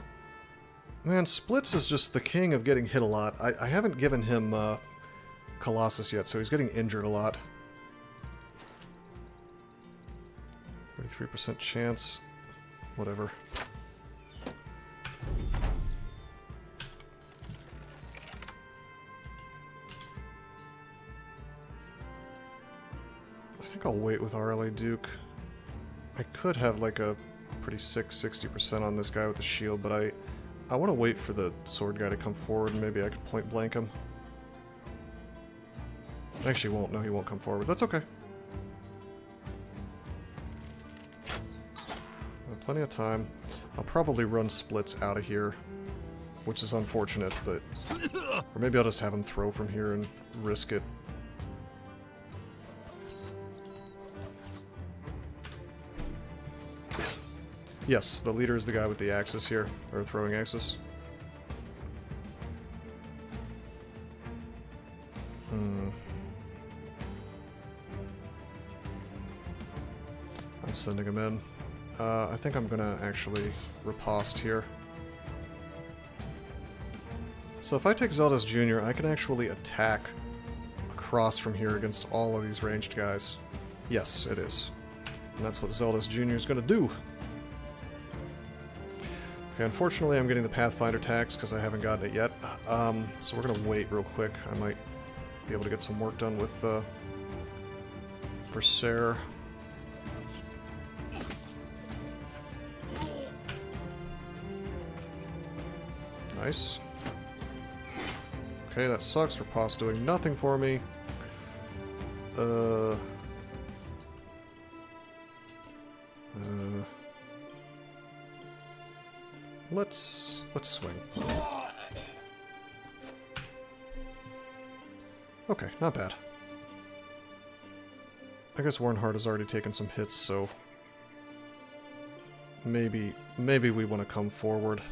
Man, Splits is just the king of getting hit a lot. I haven't given him Colossus yet, so he's getting injured a lot. 33% chance. Whatever. I think I'll wait with RLA Duke. I could have like a pretty sick 60% on this guy with the shield, but I want to wait for the sword guy to come forward and maybe I could point blank him. Actually won't. No, he won't come forward. That's okay. Plenty of time. I'll probably run Splits out of here, which is unfortunate, but... Or maybe I'll just have him throw from here and risk it. Yes, the leader is the guy with the axis here, or throwing axis. I'm sending him in. I think I'm gonna actually riposte here. So if I take Zeldas Jr., I can actually attack across from here against all of these ranged guys. Yes, it is. And that's what Zeldas Jr. is gonna do. Okay, unfortunately I'm getting the Pathfinder tax because I haven't gotten it yet. So we're gonna wait real quick. I might be able to get some work done with Berserker. Nice. Okay, that sucks. Riposte doing nothing for me. Let's swing. Okay, not bad. I guess Warrenhard has already taken some hits, so maybe we want to come forward.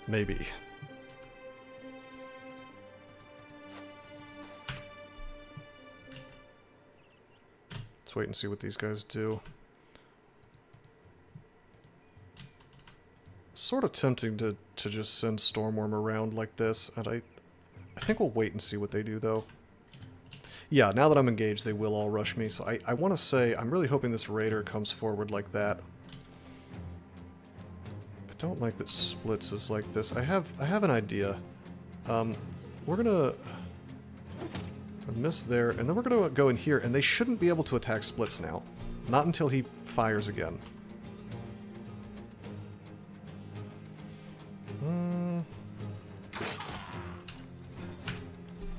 Maybe. Let's wait and see what these guys do. Sort of tempting to just send Stormworm around like this, and I think we'll wait and see what they do, though. Yeah, now that I'm engaged, they will all rush me, so I want to say, I'm really hoping this Raider comes forward like that. I don't like that Splits is like this. I have an idea. We're gonna miss there, and then we're gonna go in here, and they shouldn't be able to attack Splits now. Not until he fires again.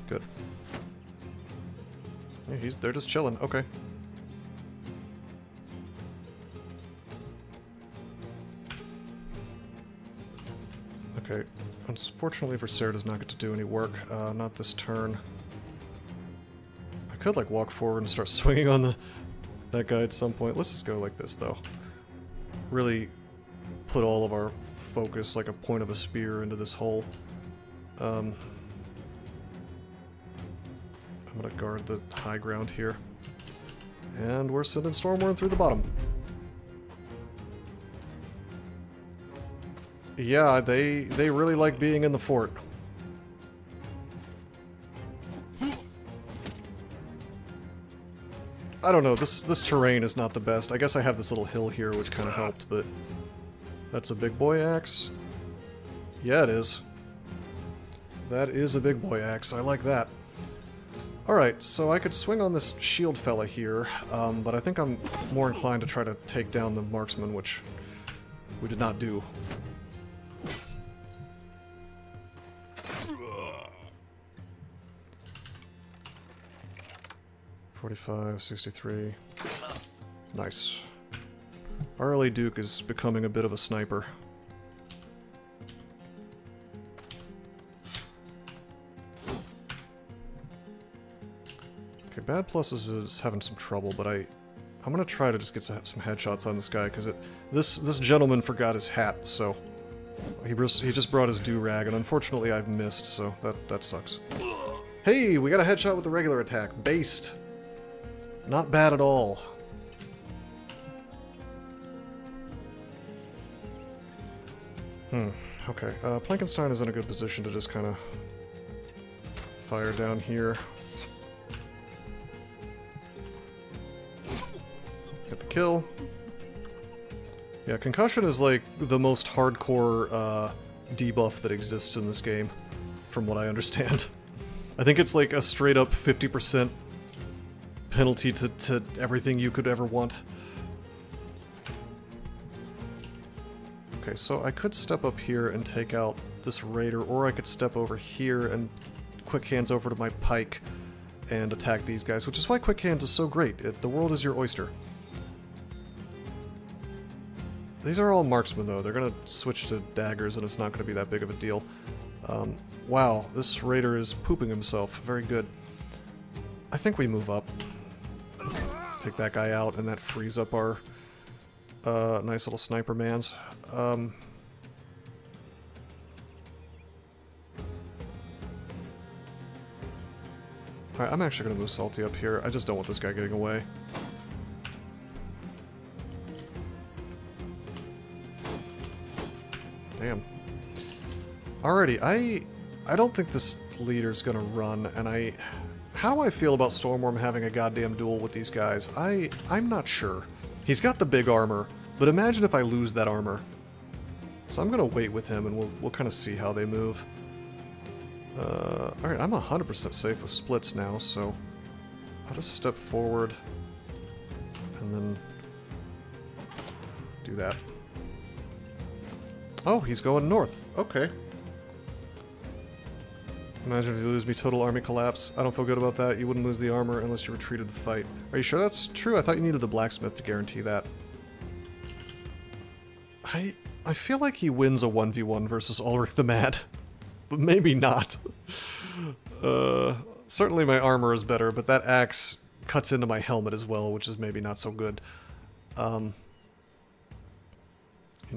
Good. Yeah, they're just chilling. Okay. Okay. Unfortunately, Berserker does not get to do any work. Not this turn. I could, like, walk forward and start swinging on that guy at some point. Let's just go like this, though. Really put all of our focus, like a point of a spear, into this hole. I'm gonna guard the high ground here. And we're sending Stormworm through the bottom. Yeah, they really like being in the fort. I don't know, this terrain is not the best. I guess I have this little hill here, which kind of helped, but... That's a big boy axe? Yeah, it is. That is a big boy axe. I like that. Alright, so I could swing on this shield fella here, but I think I'm more inclined to try to take down the marksman, which we did not do. $45, 63. Nice. RLA Duke is becoming a bit of a sniper. Okay, Bad Plus is having some trouble, but I'm gonna try to just get some headshots on this guy, because this gentleman forgot his hat, so he just brought his do-rag, and unfortunately I've missed, so that sucks. Hey, we got a headshot with the regular attack. Based. Not bad at all. Okay. Plankenstein is in a good position to just kind of fire down here. Get the kill. Yeah, concussion is like the most hardcore debuff that exists in this game, from what I understand. I think it's like a straight up 50% penalty to everything you could ever want. Okay, so I could step up here and take out this raider, or I could step over here and quick hands over to my pike and attack these guys, which is why quick hands is so great. The world is your oyster. These are all marksmen, though. They're going to switch to daggers, and it's not going to be that big of a deal. Wow, this raider is pooping himself. Very good. I think we move up. Take that guy out, and that frees up our nice little sniper mans. Alright, I'm actually going to move Salty up here. I just don't want this guy getting away. Damn. Alrighty, I don't think this leader's gonna run, and how do I feel about Stormworm having a goddamn duel with these guys? I'm not sure. He's got the big armor, but imagine if I lose that armor. So I'm gonna wait with him, and we'll kind of see how they move. Alright, I'm 100% safe with splits now, so I'll just step forward, and then do that. Oh, he's going north. Okay. Imagine if you lose me, total army collapse. I don't feel good about that. You wouldn't lose the armor unless you retreated the fight. Are you sure that's true? I thought you needed the blacksmith to guarantee that. I feel like he wins a 1v1 versus Ulrich the Mad. But maybe not. Certainly my armor is better, but that axe cuts into my helmet as well, which is maybe not so good. You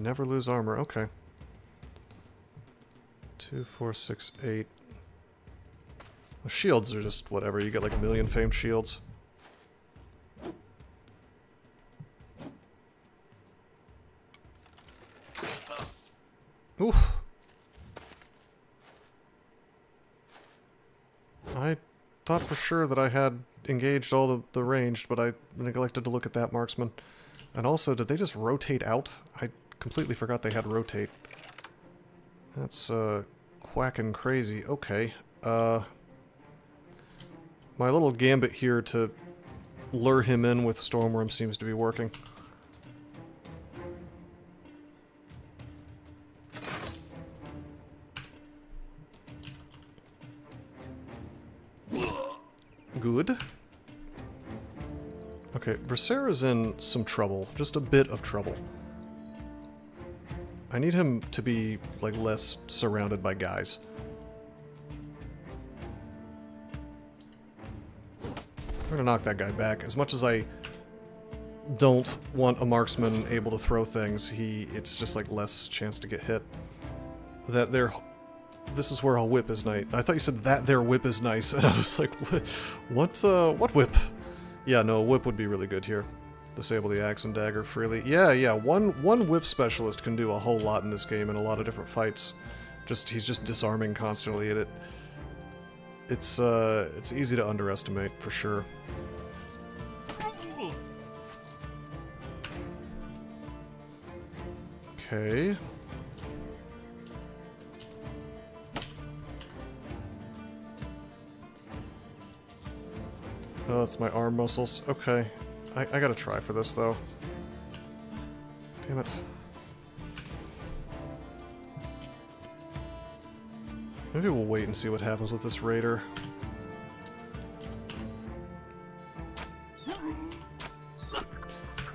never lose armor. Okay. 2, 4, 6, 8. Well, shields are just whatever. You get like 1,000,000 famed shields. Oof. I thought for sure that I had engaged all the ranged, but I neglected to look at that marksman. And also, did they just rotate out? I completely forgot they had rotate. That's, quacking crazy. Okay, my little gambit here to lure him in with Stormworm seems to be working. Good. Okay, Viscera's in some trouble. Just a bit of trouble. I need him to be, like, less surrounded by guys. I'm gonna knock that guy back. As much as I don't want a marksman able to throw things, it's just, like, less chance to get hit. This is where a whip is nice. I thought you said that their whip is nice, and I was like, what whip? Yeah, no, a whip would be really good here. Disable the axe and dagger freely. Yeah, one whip specialist can do a whole lot in this game in a lot of different fights. He's just disarming constantly, and it's easy to underestimate, for sure. Okay. Oh, that's my arm muscles. Okay. I gotta try for this, though. Damn it. Maybe we'll wait and see what happens with this raider.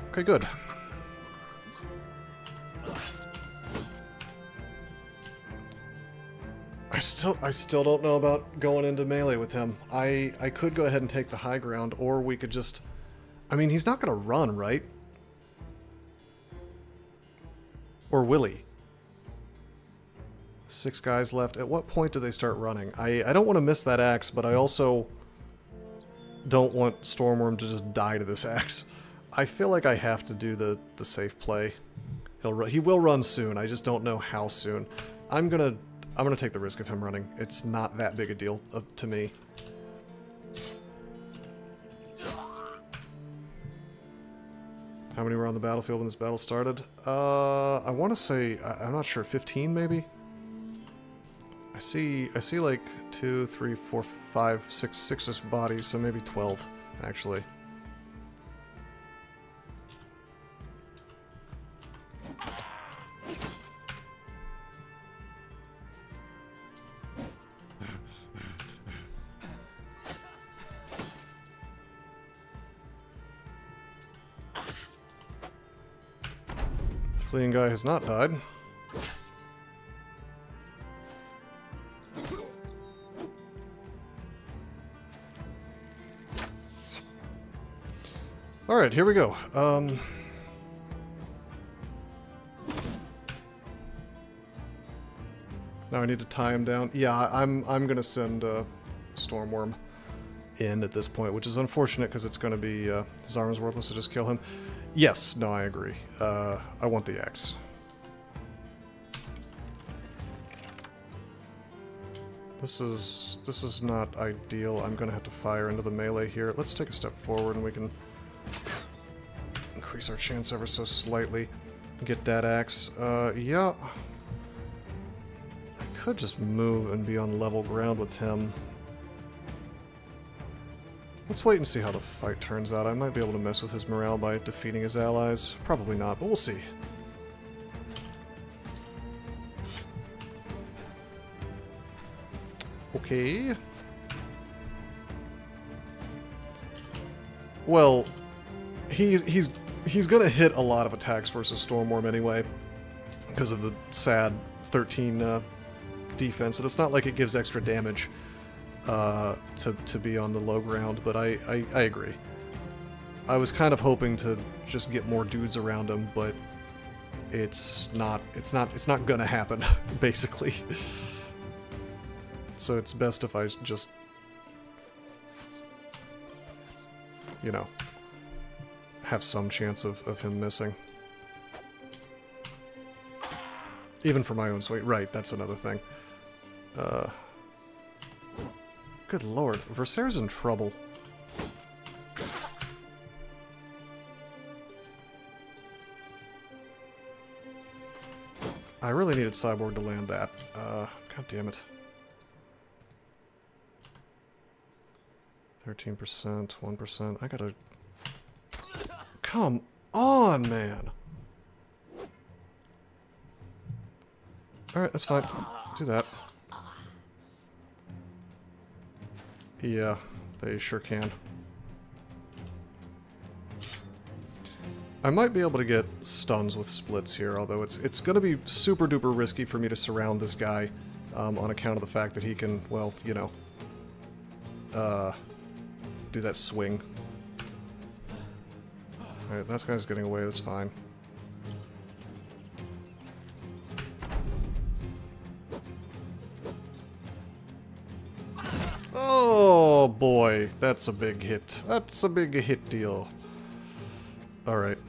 Okay, good. I still don't know about going into melee with him. I could go ahead and take the high ground, or we could just... I mean, he's not gonna run, right? Or will he? 6 guys left. At what point do they start running? I don't want to miss that axe, but I also don't want Stormworm to just die to this axe. I feel like I have to do the safe play. He will run soon. I just don't know how soon. I'm gonna take the risk of him running. It's not that big a deal to me. How many were on the battlefield when this battle started? I want to say, I'm not sure, 15 maybe? I see like 2, 3, 4, 5, 6 bodies, so maybe 12, actually. Fleeing guy has not died. Alright, here we go. Now I need to tie him down. Yeah, I'm gonna send Stormworm in at this point, which is unfortunate because it's gonna be his armor's worthless to just kill him. Yes, no, I agree. I want the axe. This is not ideal. I'm gonna have to fire into the melee here. Let's take a step forward and we can increase our chance ever so slightly. Get that axe. Yeah. I could just move and be on level ground with him. Let's wait and see how the fight turns out. I might be able to mess with his morale by defeating his allies. Probably not, but we'll see. Okay. Well, he's gonna hit a lot of attacks versus Stormworm anyway, because of the sad 13 defense, and it's not like it gives extra damage to be on the low ground, but I agree. I was kind of hoping to just get more dudes around him, but it's not gonna happen, basically. So it's best if I just, you know, have some chance of him missing. Even for my own sake. Right, that's another thing. Good lord, Versair's in trouble. I really needed Cyborg to land that. God damn it. 13%, 1%. I gotta... Come on, man! Alright, that's fine. Do that. Yeah, they sure can. I might be able to get stuns with splits here, although it's going to be super duper risky for me to surround this guy on account of the fact that he can, well, you know, do that swing. Alright, that guy's getting away, that's fine. Oh boy, that's a big hit. That's a big hit deal. Alright.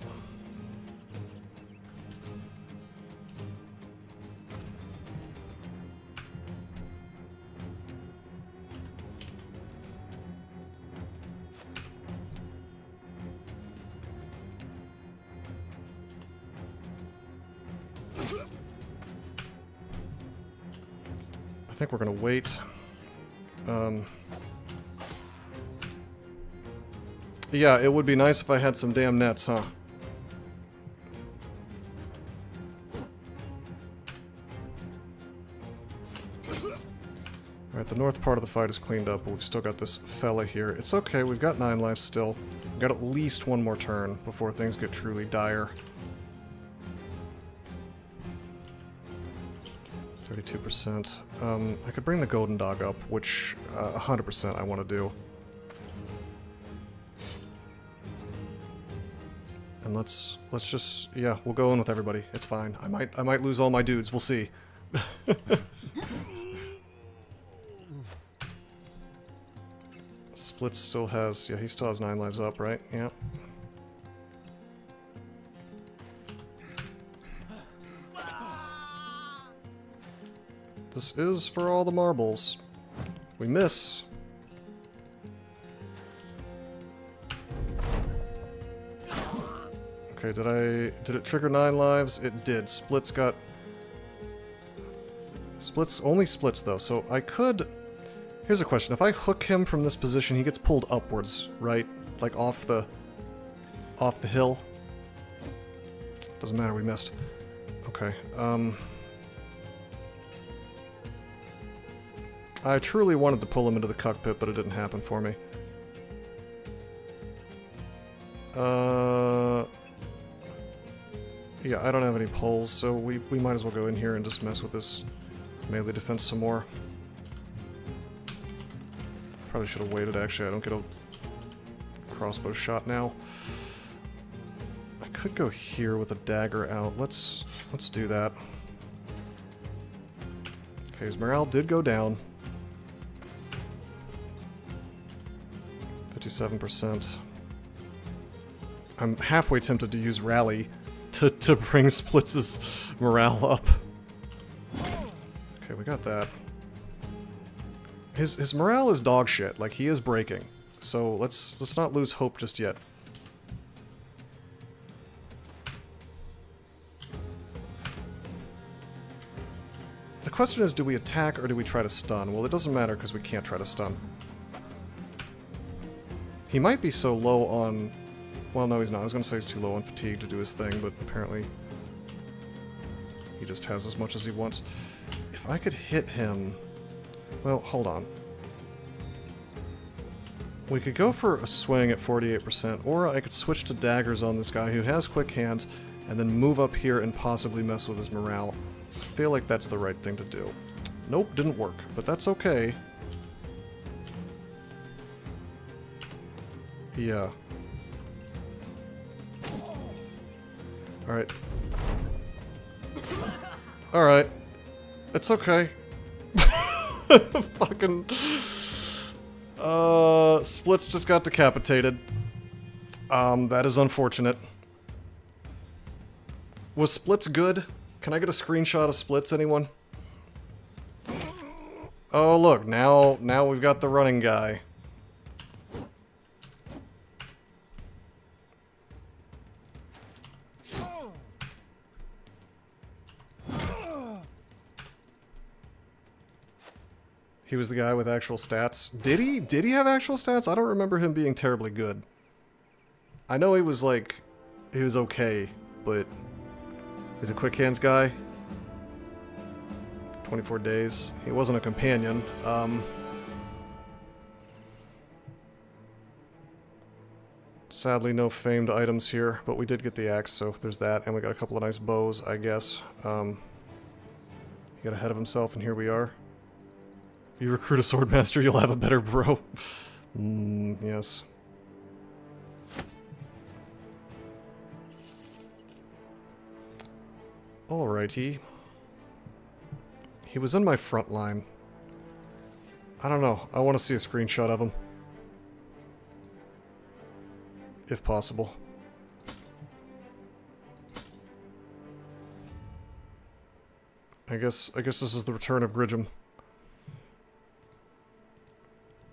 I think we're gonna wait. Yeah, it would be nice if I had some damn nets, huh? Alright, the north part of the fight is cleaned up, but we've still got this fella here. It's okay, we've got 9 lives still. We've got at least one more turn before things get truly dire. 32%. I could bring the Golden Dog up, which 100% I want to do. And let's just, yeah, we'll go in with everybody. It's fine. I might lose all my dudes. We'll see. Splits still has... Yeah, he still has 9 lives up, right? Yeah. This is for all the marbles. We miss. Okay, did it trigger 9 lives? It did. Splits got... Splits, only splits though, so I could... Here's a question. If I hook him from this position, he gets pulled upwards, right? Like off the hill. Doesn't matter, we missed. Okay, I truly wanted to pull him into the cockpit, but it didn't happen for me. Yeah, I don't have any pulls, so we might as well go in here and just mess with this melee defense some more. Probably should have waited, actually. I don't get a crossbow shot now. I could go here with a dagger out. Let's do that. Okay, his morale did go down. 57%. I'm halfway tempted to use Rally to bring Splits' morale up. Okay, we got that. His morale is dog shit. Like, he is breaking. So let's not lose hope just yet. The question is, do we attack or do we try to stun? Well, it doesn't matter because we can't try to stun. He might be so low on... Well, no, he's not. I was going to say he's too low on fatigue to do his thing, but apparently he just has as much as he wants. If I could hit him... Well, hold on. We could go for a swing at 48%, or I could switch to daggers on this guy who has quick hands, and then move up here and possibly mess with his morale. I feel like that's the right thing to do. Nope, didn't work, but that's okay. Yeah. Alright. Alright. It's okay. Fucking... Splits just got decapitated. That is unfortunate. Was Splits good? Can I get a screenshot of Splits, anyone? Oh, look, now we've got the running guy. He was the guy with actual stats. Did he? Did he have actual stats? I don't remember him being terribly good. I know he was like... He was okay, but... He's a quick hands guy. 24 days. He wasn't a companion. Sadly, no famed items here, but we did get the axe, so there's that. And we got a couple of nice bows, I guess. He got ahead of himself, and here we are. If you recruit a swordmaster, you'll have a better bro. Yes. Alrighty. He was in my front line. I don't know. I want to see a screenshot of him. If possible. I guess this is the return of Gridgem.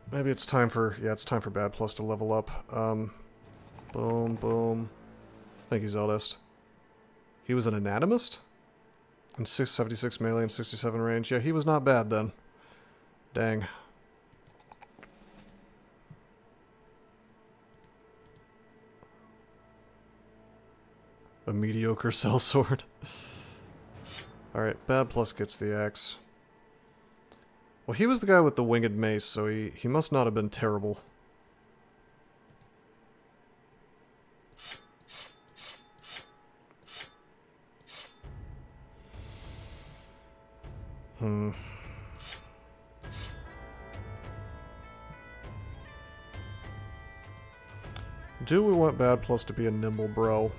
Maybe it's time for... Yeah, it's time for Bad Plus to level up. Boom, boom. Thank you, Zeldest. He was an anatomist? And 676 melee and 67 range. Yeah, he was not bad then. Dang. A mediocre sellsword. Alright, Bad Plus gets the axe. Well, he was the guy with the winged mace, so he must not have been terrible. Do we want Bad Plus to be a nimble bro?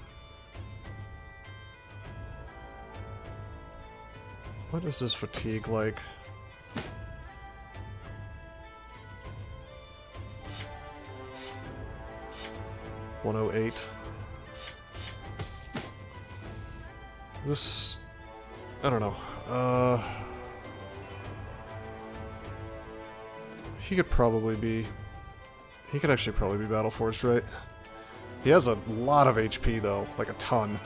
What is his fatigue like? 108. This... I don't know. He could probably be... He could actually probably be Battleforged, right? He has a lot of HP, though. Like, a ton.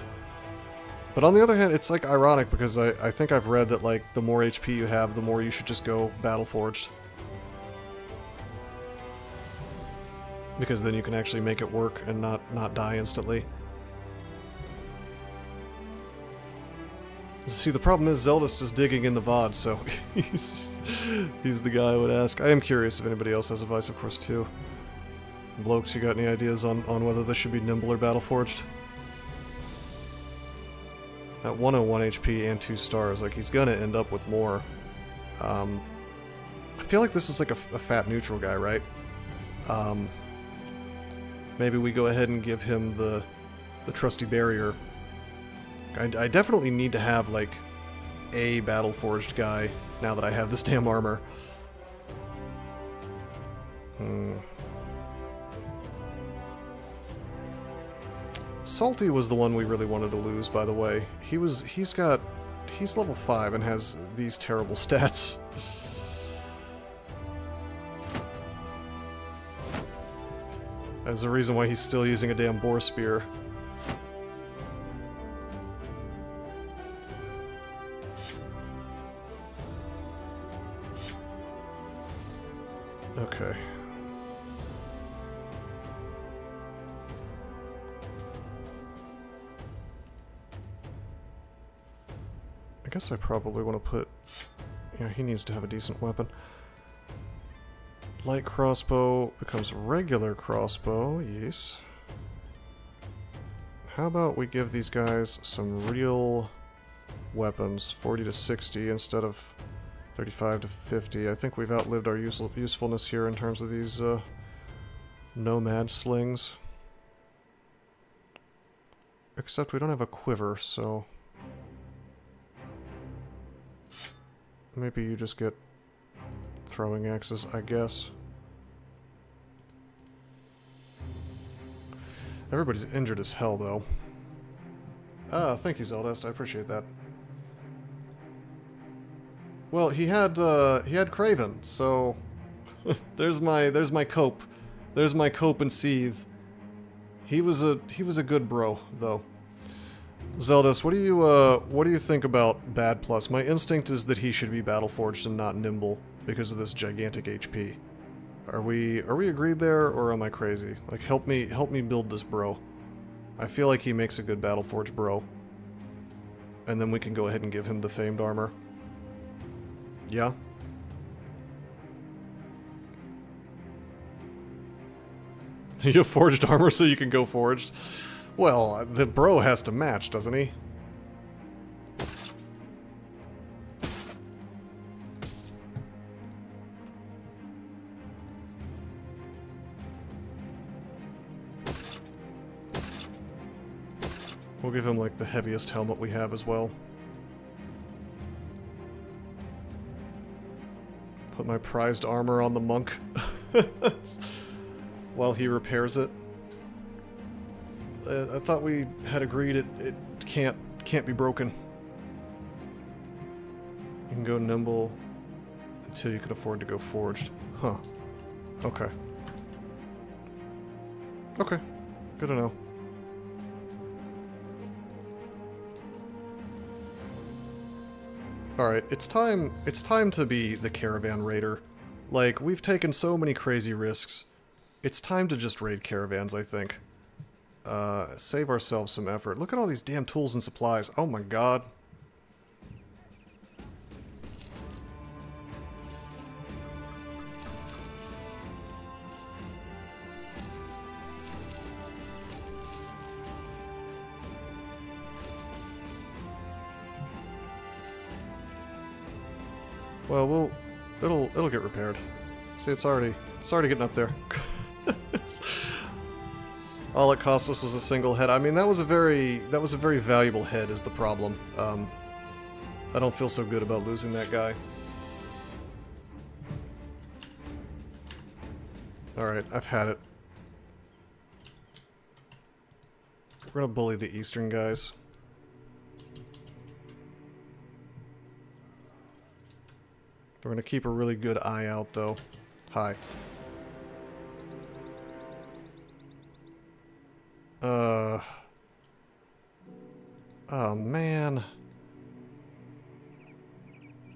But on the other hand, it's, like, ironic, because I think I've read that, like, the more HP you have, the more you should just go Battleforged. Because then you can actually make it work and not die instantly. See, the problem is Zelda's just digging in the VOD, so he's the guy I would ask. I am curious if anybody else has advice, of course, too. Blokes, you got any ideas on whether this should be Nimble or Battleforged? At 101 HP and 2 stars, like, he's gonna end up with more. I feel like this is like a fat neutral guy, right? Maybe we go ahead and give him the trusty barrier. I definitely need to have, like, a Battleforged guy now that I have this damn armor. Salty was the one we really wanted to lose, by the way. He's level 5 and has these terrible stats. There's a reason why he's still using a damn boar spear. Okay. I guess I probably want to put... Yeah, he needs to have a decent weapon. Light crossbow becomes regular crossbow, yes. How about we give these guys some real weapons, 40 to 60 instead of 35 to 50. I think we've outlived our usefulness here in terms of these nomad slings. Except we don't have a quiver, so... Maybe you just get throwing axes, I guess. Everybody's injured as hell, though. Ah, thank you, Zeldest. I appreciate that. Well, he had Craven, so there's my cope. There's my cope and seethe. He was a good bro, though. Zeldest, what do you think about Bad Plus? My instinct is that he should be Battleforged and not Nimble because of this gigantic HP. Are we agreed there, or am I crazy? Like, help me build this bro. I feel like he makes a good Battleforged bro. And then we can go ahead and give him the famed armor. Yeah? You have forged armor so you can go forged? Well, the bro has to match, doesn't he? We'll give him, like, the heaviest helmet we have as well. Put my prized armor on the monk while he repairs it. I thought we had agreed it can't be broken. You can go Nimble until you can afford to go forged. Huh. Okay. Okay. Good to know. Alright, it's time to be the caravan raider. Like, we've taken so many crazy risks. It's time to just raid caravans, I think. Save ourselves some effort. Look at all these damn tools and supplies. Oh my god. Well, it'll get repaired. See, it's already getting up there. All it cost us was a single head. I mean, that was a very valuable head is the problem. I don't feel so good about losing that guy. Alright, I've had it. We're gonna bully the eastern guys. We're gonna keep a really good eye out, though. Hi. Oh, man.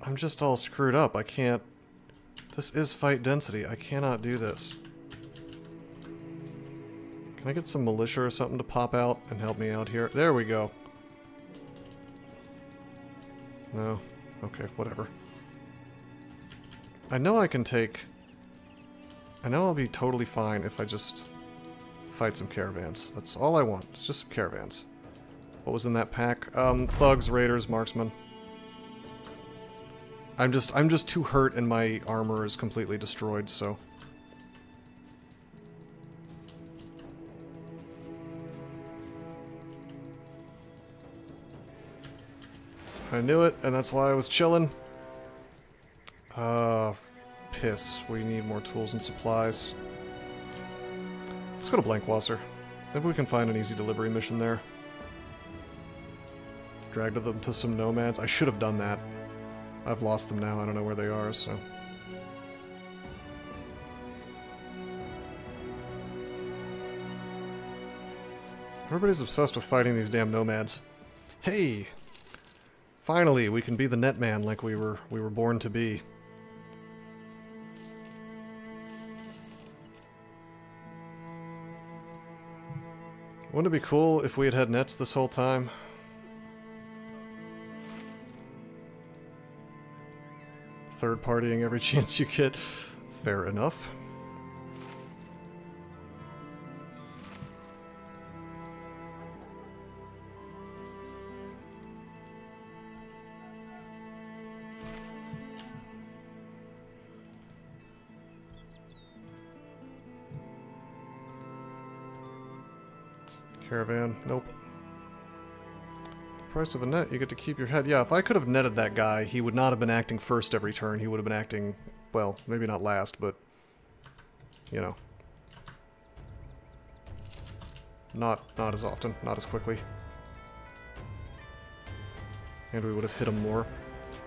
I'm just all screwed up. I can't... This is fight density. I cannot do this. Can I get some militia or something to pop out and help me out here? There we go. No. Okay, whatever. I know I can take... I know I'll be totally fine if I just fight some caravans. That's all I want. It's just some caravans. What was in that pack? Thugs, raiders, marksmen. I'm just too hurt and my armor is completely destroyed, so... I knew it, and that's why I was chilling. Piss. We need more tools and supplies. Let's go to Blankwasser. Maybe we can find an easy delivery mission there. Drag them to some nomads. I should have done that. I've lost them now. I don't know where they are, so... Everybody's obsessed with fighting these damn nomads. Hey! Finally, we can be the netman like we were born to be. Wouldn't it be cool if we had had nets this whole time? Third partying every chance you get. Fair enough. Caravan, nope. The price of a net, you get to keep your head. Yeah, if I could have netted that guy, he would not have been acting first every turn. He would have been acting, well, maybe not last, but, you know. Not as often, not as quickly. And we would have hit him more.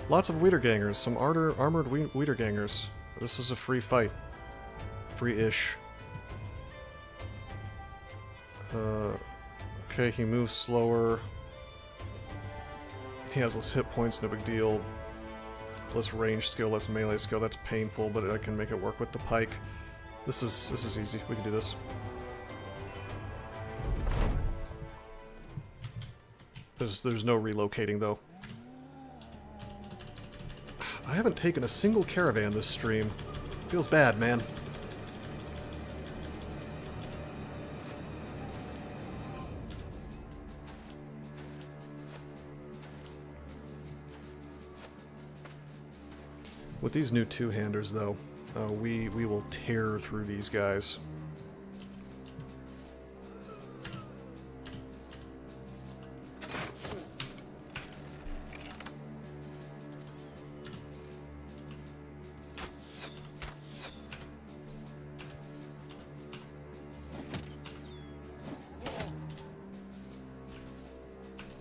Lots of Wiedergangers, some armored Wiedergangers. This is a free fight. Free-ish. Okay, he moves slower. He has less hit points, no big deal. Less range skill, less melee skill. That's painful, but I can make it work with the pike. This is easy. We can do this. There's no relocating though. I haven't taken a single caravan this stream. Feels bad, man. With these new two-handers, though, we will tear through these guys.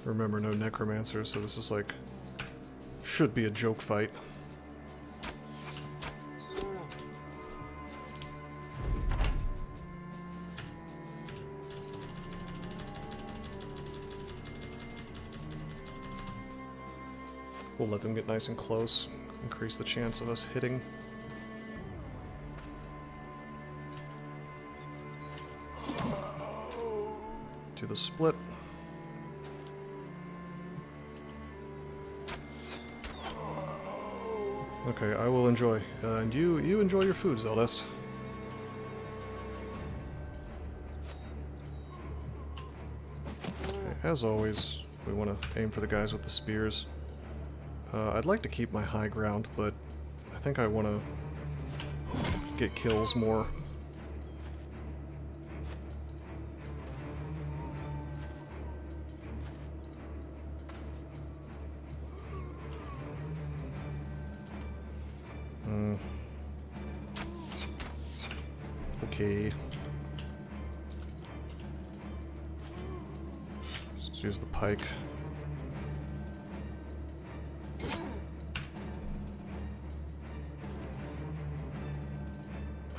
Remember, no necromancers, so this is like... should be a joke fight. We'll let them get nice and close, increase the chance of us hitting. Do the split. Okay, I will enjoy. And you enjoy your food, Zeldest. Okay, as always, we want to aim for the guys with the spears. I'd like to keep my high ground, but I think I want to get kills more. Okay. Let's use the pike.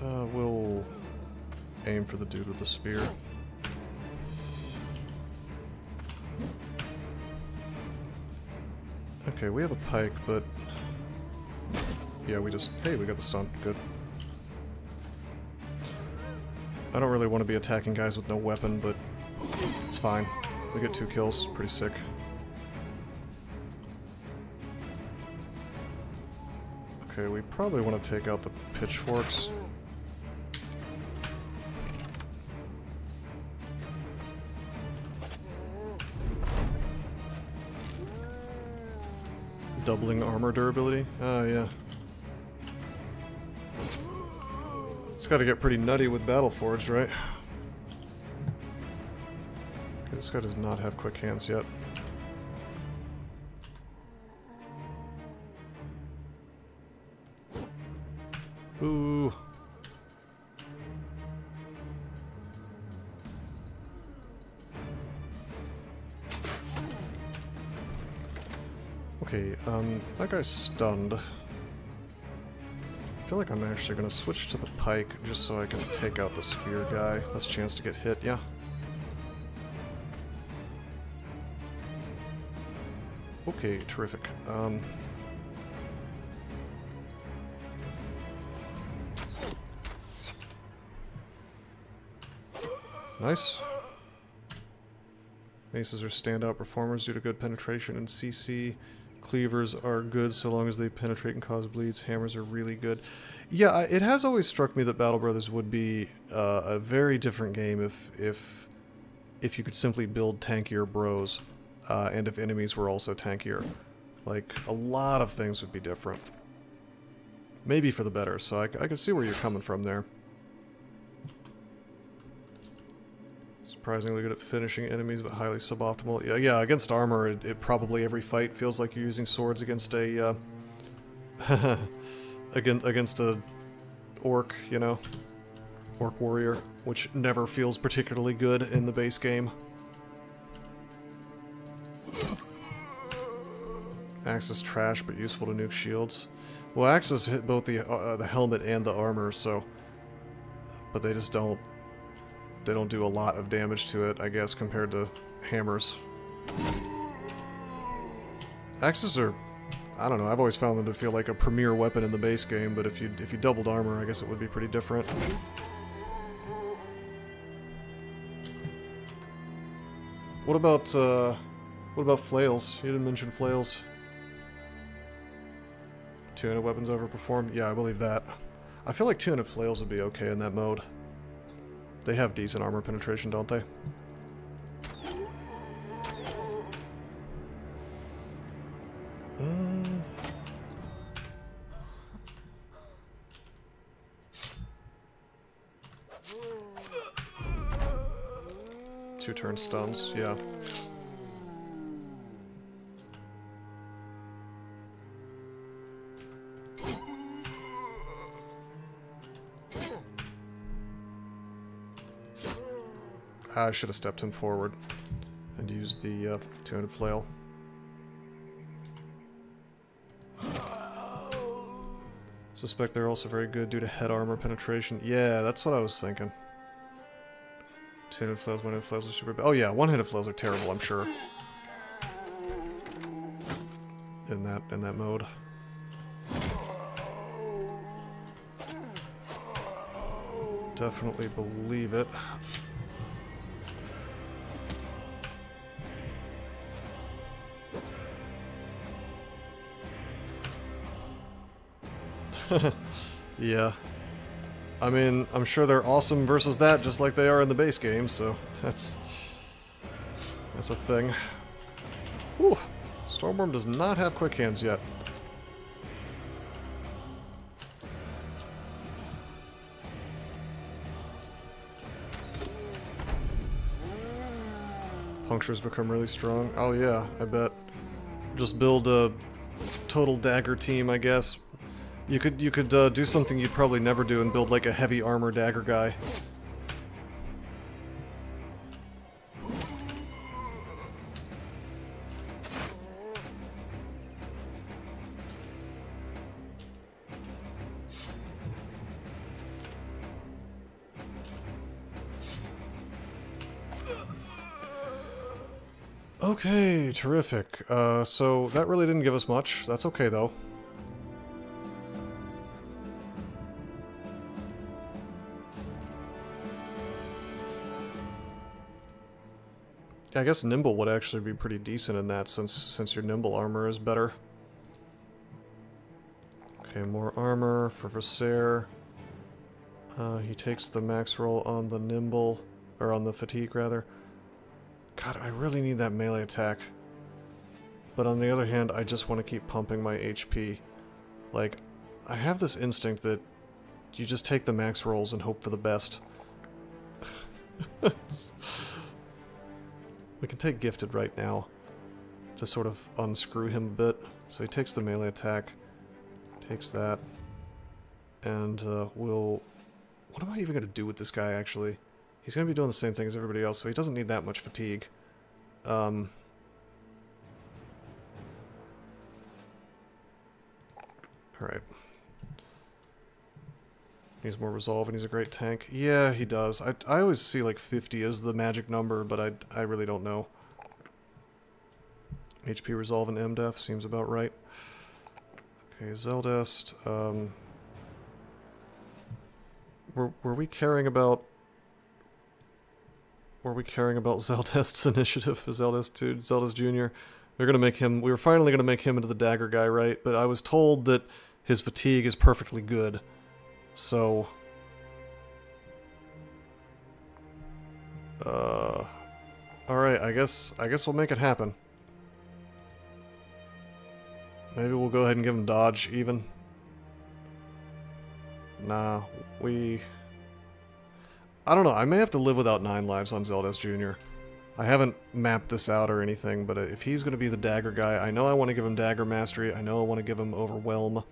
We'll aim for the dude with the spear. Okay, we have a pike, but... yeah, hey, we got the stun. Good. I don't really want to be attacking guys with no weapon, but it's fine. We get 2 kills. Pretty sick. Okay, we probably want to take out the pitchforks. Doubling armor durability? Oh, yeah. It's got to get pretty nutty with Battleforged, right? Okay, this guy does not have quick hands yet. Ooh. Okay, that guy's stunned. I feel like I'm actually gonna switch to the pike just so I can take out the spear guy. Less chance to get hit, yeah. Okay, terrific. Nice. Maces are standout performers due to good penetration and CC. Cleavers are good so long as they penetrate and cause bleeds. Hammers are really good. Yeah, it has always struck me that Battle Brothers would be a very different game if you could simply build tankier bros, and if enemies were also tankier. Like, a lot of things would be different. Maybe for the better, so I can see where you're coming from there. Surprisingly good at finishing enemies, but highly suboptimal. Yeah, against armor, it probably every fight feels like you're using swords against a against a orc, you know, orc warrior, which never feels particularly good in the base game. Axe is trash, but useful to nuke shields. Well, axes hit both the helmet and the armor, so, but they just don't. They don't do a lot of damage to it, I guess, compared to hammers. Axes are, I don't know, I've always found them to feel like a premier weapon in the base game, but if you doubled armor, I guess it would be pretty different. What about flails? You didn't mention flails. Two-handed weapons overperform? Yeah, I believe that. I feel like two-handed flails would be okay in that mode. They have decent armor penetration, don't they? Two-turn stuns, yeah. I should have stepped him forward and used the two-handed flail. Suspect they're also very good due to head armor penetration. Yeah, that's what I was thinking. Two-handed flails, one-handed flails are super bad. Oh yeah, one-handed flails are terrible, I'm sure. In that mode. Definitely believe it. Yeah. I mean, I'm sure they're awesome versus that, just like they are in the base game, so that's a thing. Whew. Stormworm does not have quick hands yet. Punctures become really strong. Oh yeah, I bet. Just build a total dagger team, I guess. You could do something you'd probably never do and build like a heavy armor dagger guy. Okay, terrific. So that really didn't give us much. That's okay, though. I guess Nimble would actually be pretty decent in that, since your Nimble armor is better. Okay, more armor for Visair. He takes the max roll on the Nimble, or on the Fatigue, rather. God, I really need that melee attack. But on the other hand, I just want to keep pumping my HP. Like, I have this instinct that you just take the max rolls and hope for the best. We can take Gifted right now to sort of unscrew him a bit. So he takes the melee attack, takes that, and we'll... What am I even going to do with this guy, actually? He's going to be doing the same thing as everybody else, so he doesn't need that much fatigue. Alright. Needs more resolve and he's a great tank. Yeah, he does. I always see like 50 as the magic number, but I really don't know. HP resolve and MDef seems about right. Okay, Zeldest. Were we caring about... Were we caring about Zeldest's initiative? Zeldest 2, Zeldest Jr.? They're gonna make him... We were finally gonna make him into the dagger guy, right? But I was told that his fatigue is perfectly good. So... Alright, I guess we'll make it happen. Maybe we'll go ahead and give him dodge, even. Nah, I don't know, I may have to live without 9 lives on Zeldest Jr. I haven't mapped this out or anything, but if he's going to be the dagger guy, I know I want to give him dagger mastery, I know I want to give him overwhelm.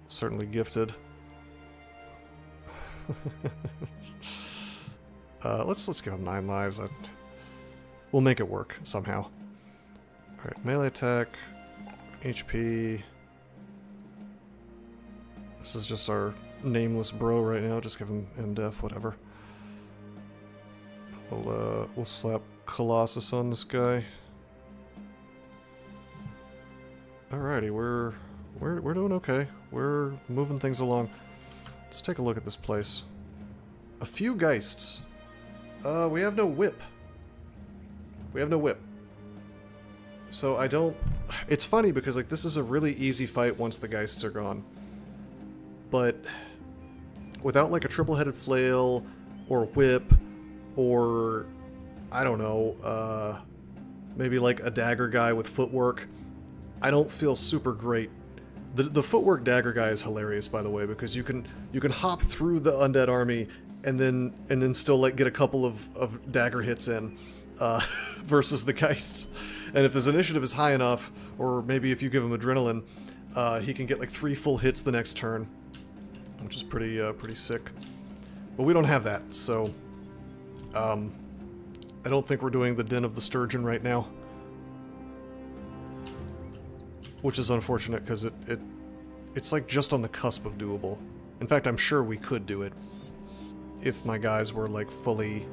Certainly gifted. Let's give him 9 lives. We'll make it work somehow. Alright, melee attack, HP. This is just our nameless bro right now. Just give him MDef, whatever. We'll slap Colossus on this guy. Alrighty, we're doing okay. We're moving things along. Let's take a look at this place. A few Geists. We have no whip. We have no whip. So I don't... It's funny because like this is a really easy fight once the Geists are gone. But without like a triple-headed flail or whip or I don't know, maybe like a dagger guy with footwork, I don't feel super great. The footwork dagger guy is hilarious, by the way, because you can hop through the undead army and then still like get a couple of dagger hits in versus the Geists. And if his initiative is high enough, or maybe if you give him adrenaline, he can get like 3 full hits the next turn, which is pretty sick. But we don't have that, so I don't think we're doing the Den of the Sturgeon right now. Which is unfortunate, because it's like just on the cusp of doable. In fact, I'm sure we could do it if my guys were like fully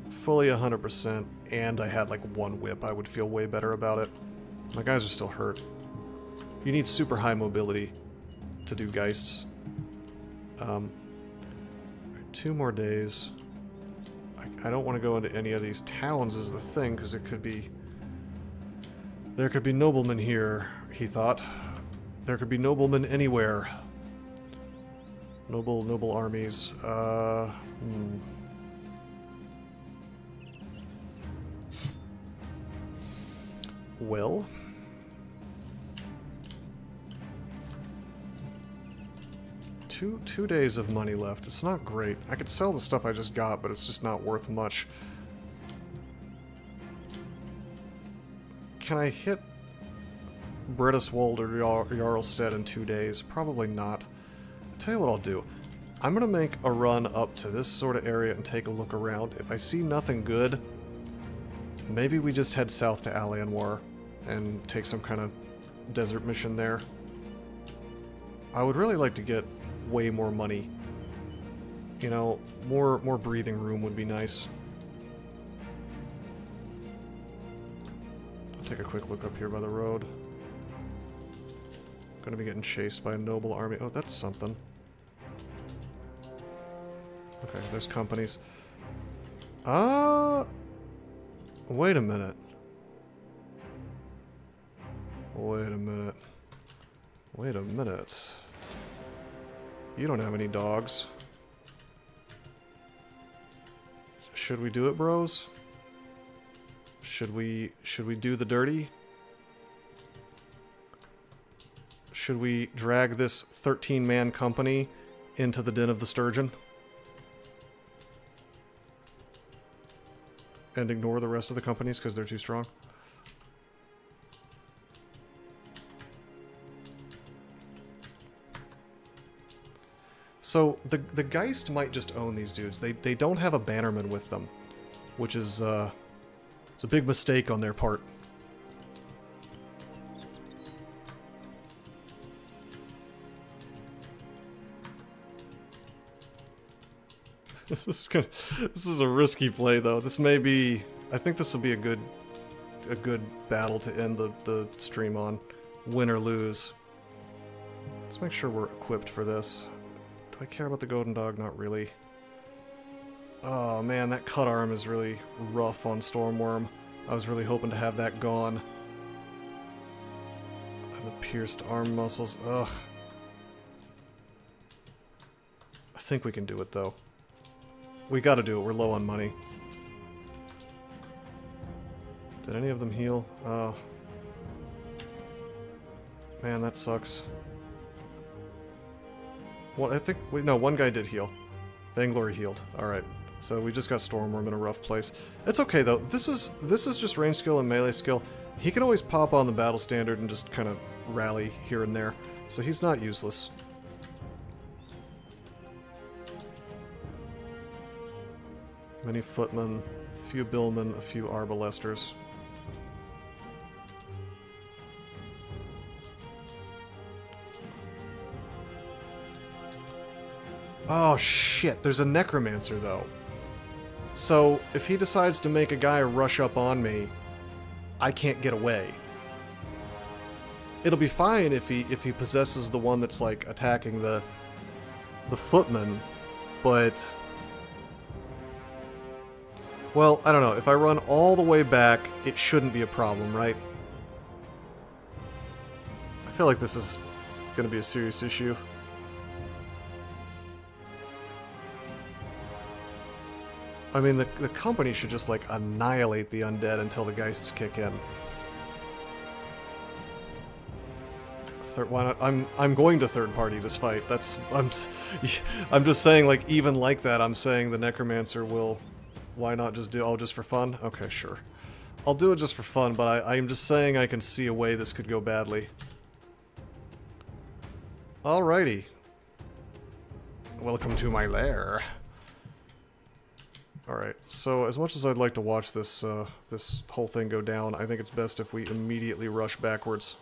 100%, and I had like 1 whip. I would feel way better about it. My guys are still hurt. You need super high mobility to do Geists. 2 more days. I don't want to go into any of these towns is the thing, because it could be... There could be noblemen here, he thought. There could be noblemen anywhere. Noble armies. Well... 2 days of money left. It's not great. I could sell the stuff I just got, but it's just not worth much. Can I hit Bredeswold or Jarlstead in 2 days? Probably not. I'll tell you what I'll do. I'm going to make a run up to this sort of area and take a look around. If I see nothing good, maybe we just head south to Alienwar and take some kind of desert mission there. I would really like to get way more money You know, more breathing room would be nice. I'll take a quick look up here by the road. Gonna be getting chased by a noble army. Oh, that's something. Okay, there's companies. Wait a minute. Wait a minute. Wait a minute. You don't have any dogs. Should we do it, bros? Should we do the dirty? Should we drag this 13-man company into the den of the sturgeon? And ignore the rest of the companies because they're too strong? So, the Geist might just own these dudes. They don't have a bannerman with them, which is, it's a big mistake on their part. This is a risky play, though. This may be... I think this will be a good battle to end the stream on. Win or lose. Let's make sure we're equipped for this. Do I care about the golden dog? Not really. Oh man, that cut arm is really rough on Stormworm. I was really hoping to have that gone. And the pierced arm muscles. Ugh. I think we can do it, though. We gotta do it. We're low on money. Did any of them heal? Oh. Man, that sucks. Well, I think... no, one guy did heal. Bangalore healed. Alright. So we just got Stormworm in a rough place. It's okay, though. This is just range skill and melee skill. He can always pop on the battle standard and just kind of rally here and there. So he's not useless. Many footmen, a few billmen, a few arbalesters. Oh shit, there's a necromancer though. So if he decides to make a guy rush up on me, I can't get away. It'll be fine if he possesses the one that's like attacking the footman, but well, I don't know. If I run all the way back, it shouldn't be a problem, right? I feel like this is going to be a serious issue. I mean, the company should just, like, annihilate the undead until the Geists kick in. Why not? I'm going to third party this fight. That's... I'm just saying, like, even like that, I'm saying the Necromancer will... Why not just do... Oh, just for fun? Okay, sure. I'll do it just for fun, but I'm just saying I can see a way this could go badly. Alrighty. Welcome to my lair. Alright, so as much as I'd like to watch this, this whole thing go down, I think it's best if we immediately rush backwards.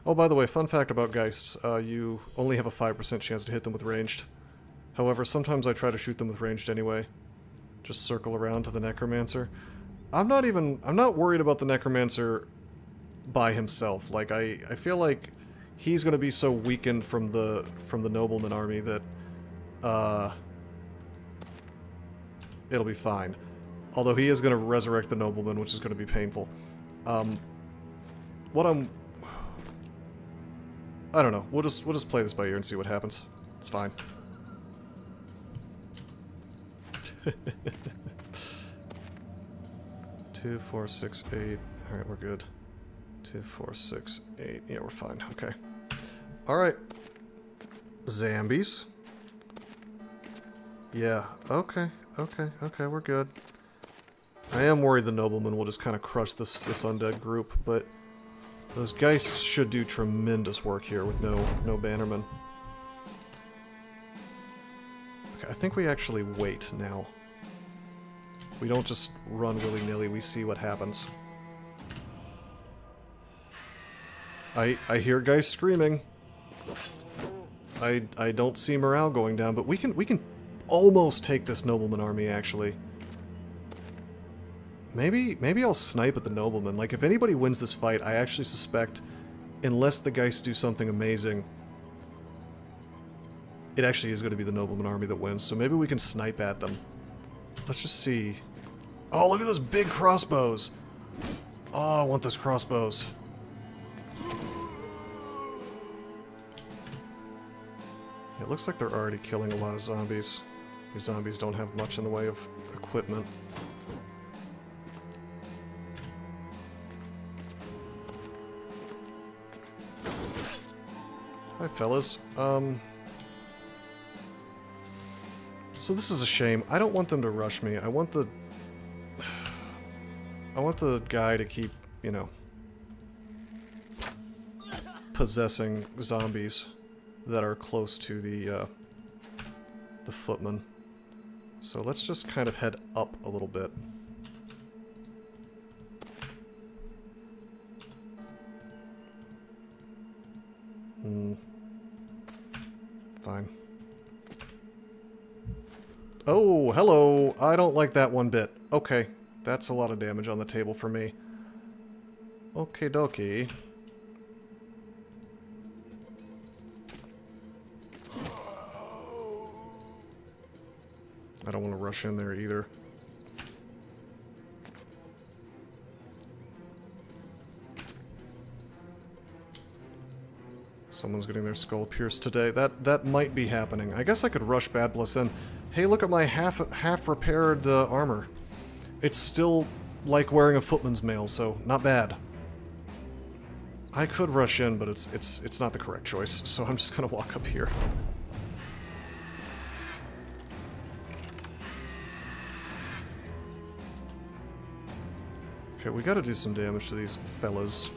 Oh, by the way, fun fact about Geists, you only have a 5% chance to hit them with ranged. However, sometimes I try to shoot them with ranged anyway. Just circle around to the Necromancer. I'm not worried about the Necromancer by himself. Like, I feel like he's gonna be so weakened from the Nobleman army that, it'll be fine. Although he is gonna resurrect the Nobleman, which is gonna be painful. I don't know. We'll just play this by ear and see what happens. It's fine. 2, 4, 6, 8. Alright, we're good. 2, 4, 6, 8. Yeah, we're fine. Okay. Alright. Zambies. Yeah. Okay. Okay. Okay, we're good. I am worried the Nobleman will just kind of crush this undead group, but those Geists should do tremendous work here with no Bannerman. Okay, I think we actually wait now. We don't just run willy-nilly, we see what happens. I hear guys screaming. I don't see morale going down, but we can almost take this nobleman army, actually. Maybe I'll snipe at the nobleman. Like, if anybody wins this fight, I actually suspect, unless the Geists do something amazing, it actually is going to be the nobleman army that wins. So maybe we can snipe at them. Let's just see. Oh, look at those big crossbows. Oh, I want those crossbows. It looks like they're already killing a lot of zombies. These zombies don't have much in the way of equipment. Hi, fellas. So this is a shame. I don't want them to rush me. I want the guy to keep, you know, possessing zombies that are close to the footman. So let's just kind of head up a little bit. Fine. Oh, hello! I don't like that one bit. Okay, that's a lot of damage on the table for me. Okie dokie. I don't want to rush in there either. Someone's getting their skull pierced today. That might be happening. I guess I could rush Bad Bliss in. Hey, look at my half repaired armor. It's still like wearing a footman's mail, so not bad. I could rush in, but it's not the correct choice, so I'm just gonna walk up here. Okay, we gotta do some damage to these fellas.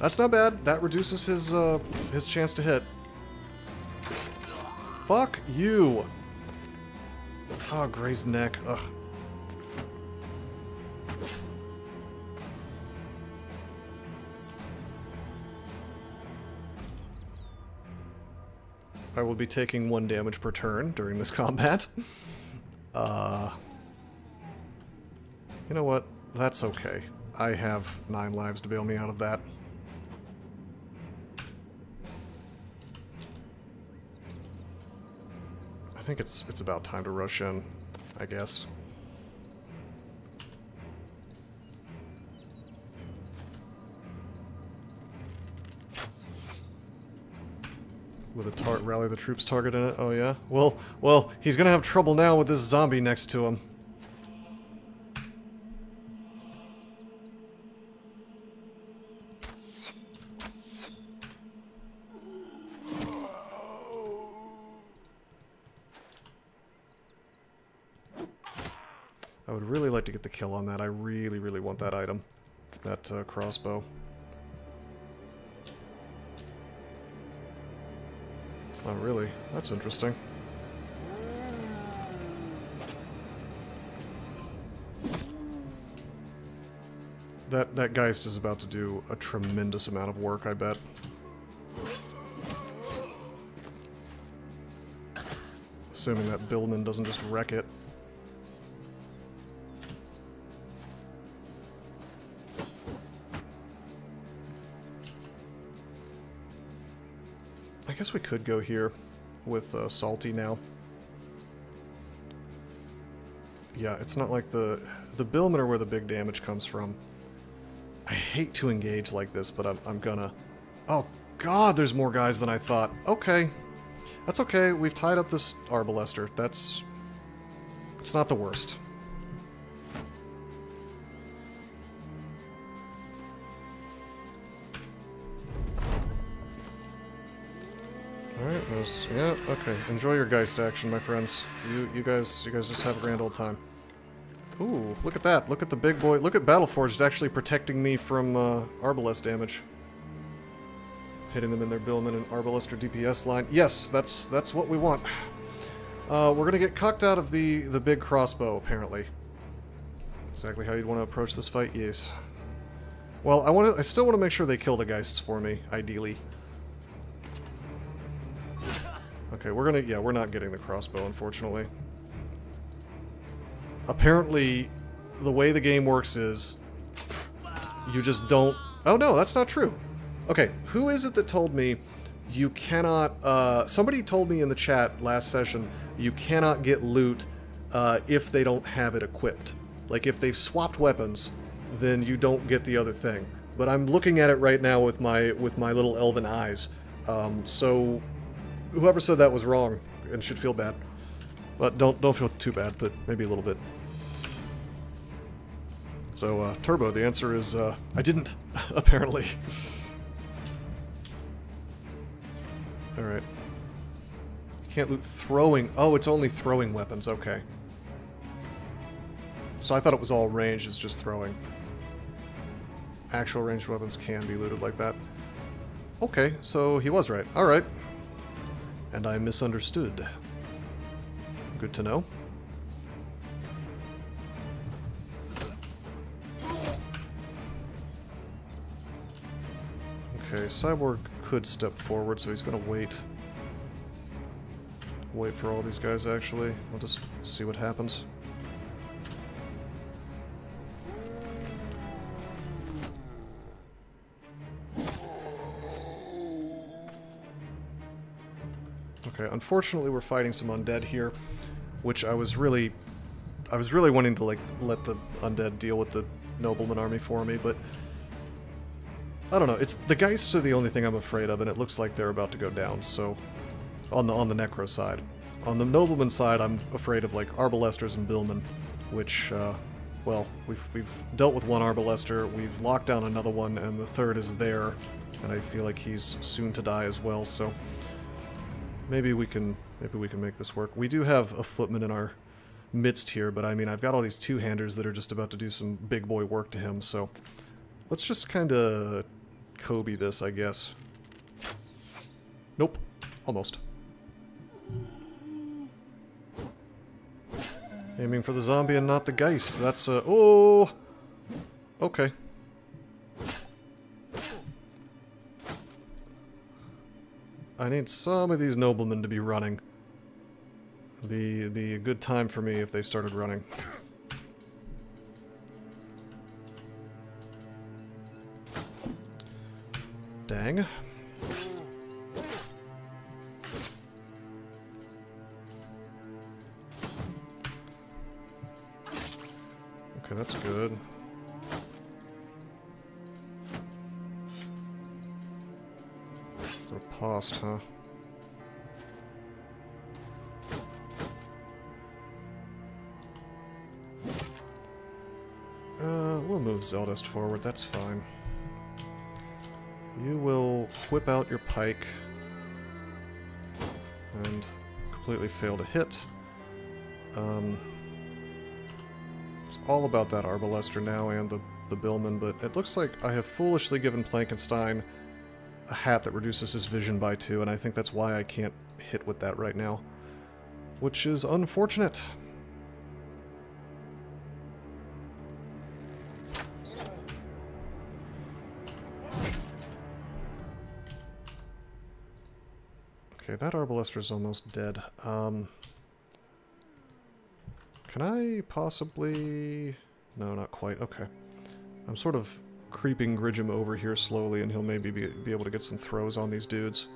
That's not bad. That reduces his chance to hit. Fuck you! Oh, Gray's neck. Ugh. I will be taking 1 damage per turn during this combat. You know what? That's okay. I have 9 lives to bail me out of that. I think it's about time to rush in, I guess. With a rally the troops target in it? Oh yeah? Well, he's gonna have trouble now with this zombie next to him. I would really like to get the kill on that. I really, really want that item. That crossbow. Oh, really? That's interesting. That Geist is about to do a tremendous amount of work, I bet. Assuming that Billman doesn't just wreck it. I guess we could go here with Salty now. Yeah, it's not like the Billmen are where the big damage comes from. I hate to engage like this, but I'm gonna... Oh, God, there's more guys than I thought. Okay. That's okay. We've tied up this Arbalester. That's... It's not the worst. Alright, yeah, okay. Enjoy your Geist action, my friends. You guys just have a grand old time. Ooh, look at that. Look at the big boy. Look at Battleforged actually protecting me from Arbalest damage. Hitting them in their Billman and Arbalester DPS line. Yes, that's what we want. We're gonna get cucked out of the big crossbow, apparently. Exactly how you'd want to approach this fight, yes. Well, I still want to make sure they kill the Geists for me, ideally. Okay, we're not getting the crossbow, unfortunately. Apparently, the way the game works is, you just don't... Oh no, that's not true. Okay, who is it that told me you cannot... somebody told me in the chat last session, you cannot get loot if they don't have it equipped. Like, if they've swapped weapons, then you don't get the other thing. But I'm looking at it right now with my little elven eyes. So, whoever said that was wrong and should feel bad. But don't feel too bad, but maybe a little bit. So, Turbo, the answer is, I didn't, apparently. Alright. You can't loot throwing... Oh, it's only throwing weapons, okay. So I thought it was all ranged, it's just throwing. Actual ranged weapons can be looted like that. Okay, so he was right. Alright. And I misunderstood. Good to know. Okay, Cyborg could step forward, so he's gonna wait. Wait for all these guys, actually. We'll just see what happens. Okay, unfortunately we're fighting some undead here, which I was really wanting to, like, let the undead deal with the nobleman army for me, but I don't know, it's the Geists are the only thing I'm afraid of, and it looks like they're about to go down, so on the Necro side. On the nobleman side, I'm afraid of, like, Arbalesters and Billmen, which, well, we've dealt with one Arbalester, we've locked down another one, and the third is there, and I feel like he's soon to die as well, so maybe we can make this work. We do have a footman in our midst here, but I mean, I've got all these two-handers that are just about to do some big boy work to him, so let's just kind of Kobe this, I guess. Nope. Almost. Aiming for the zombie and not the Geist. That's a... Oh! Okay. I need some of these noblemen to be running. It'd be a good time for me if they started running. Dang. Okay, that's good. Past, huh? We'll move Zeldust forward, that's fine. You will whip out your pike and completely fail to hit. It's all about that Arbalester now and the Billman, but it looks like I have foolishly given Plankenstein a hat that reduces his vision by 2, and I think that's why I can't hit with that right now. Which is unfortunate. Okay, that Arbalester's almost dead. Can I possibly... No, not quite. Okay. I'm sort of creeping Gridgem over here slowly, and he'll maybe be able to get some throws on these dudes.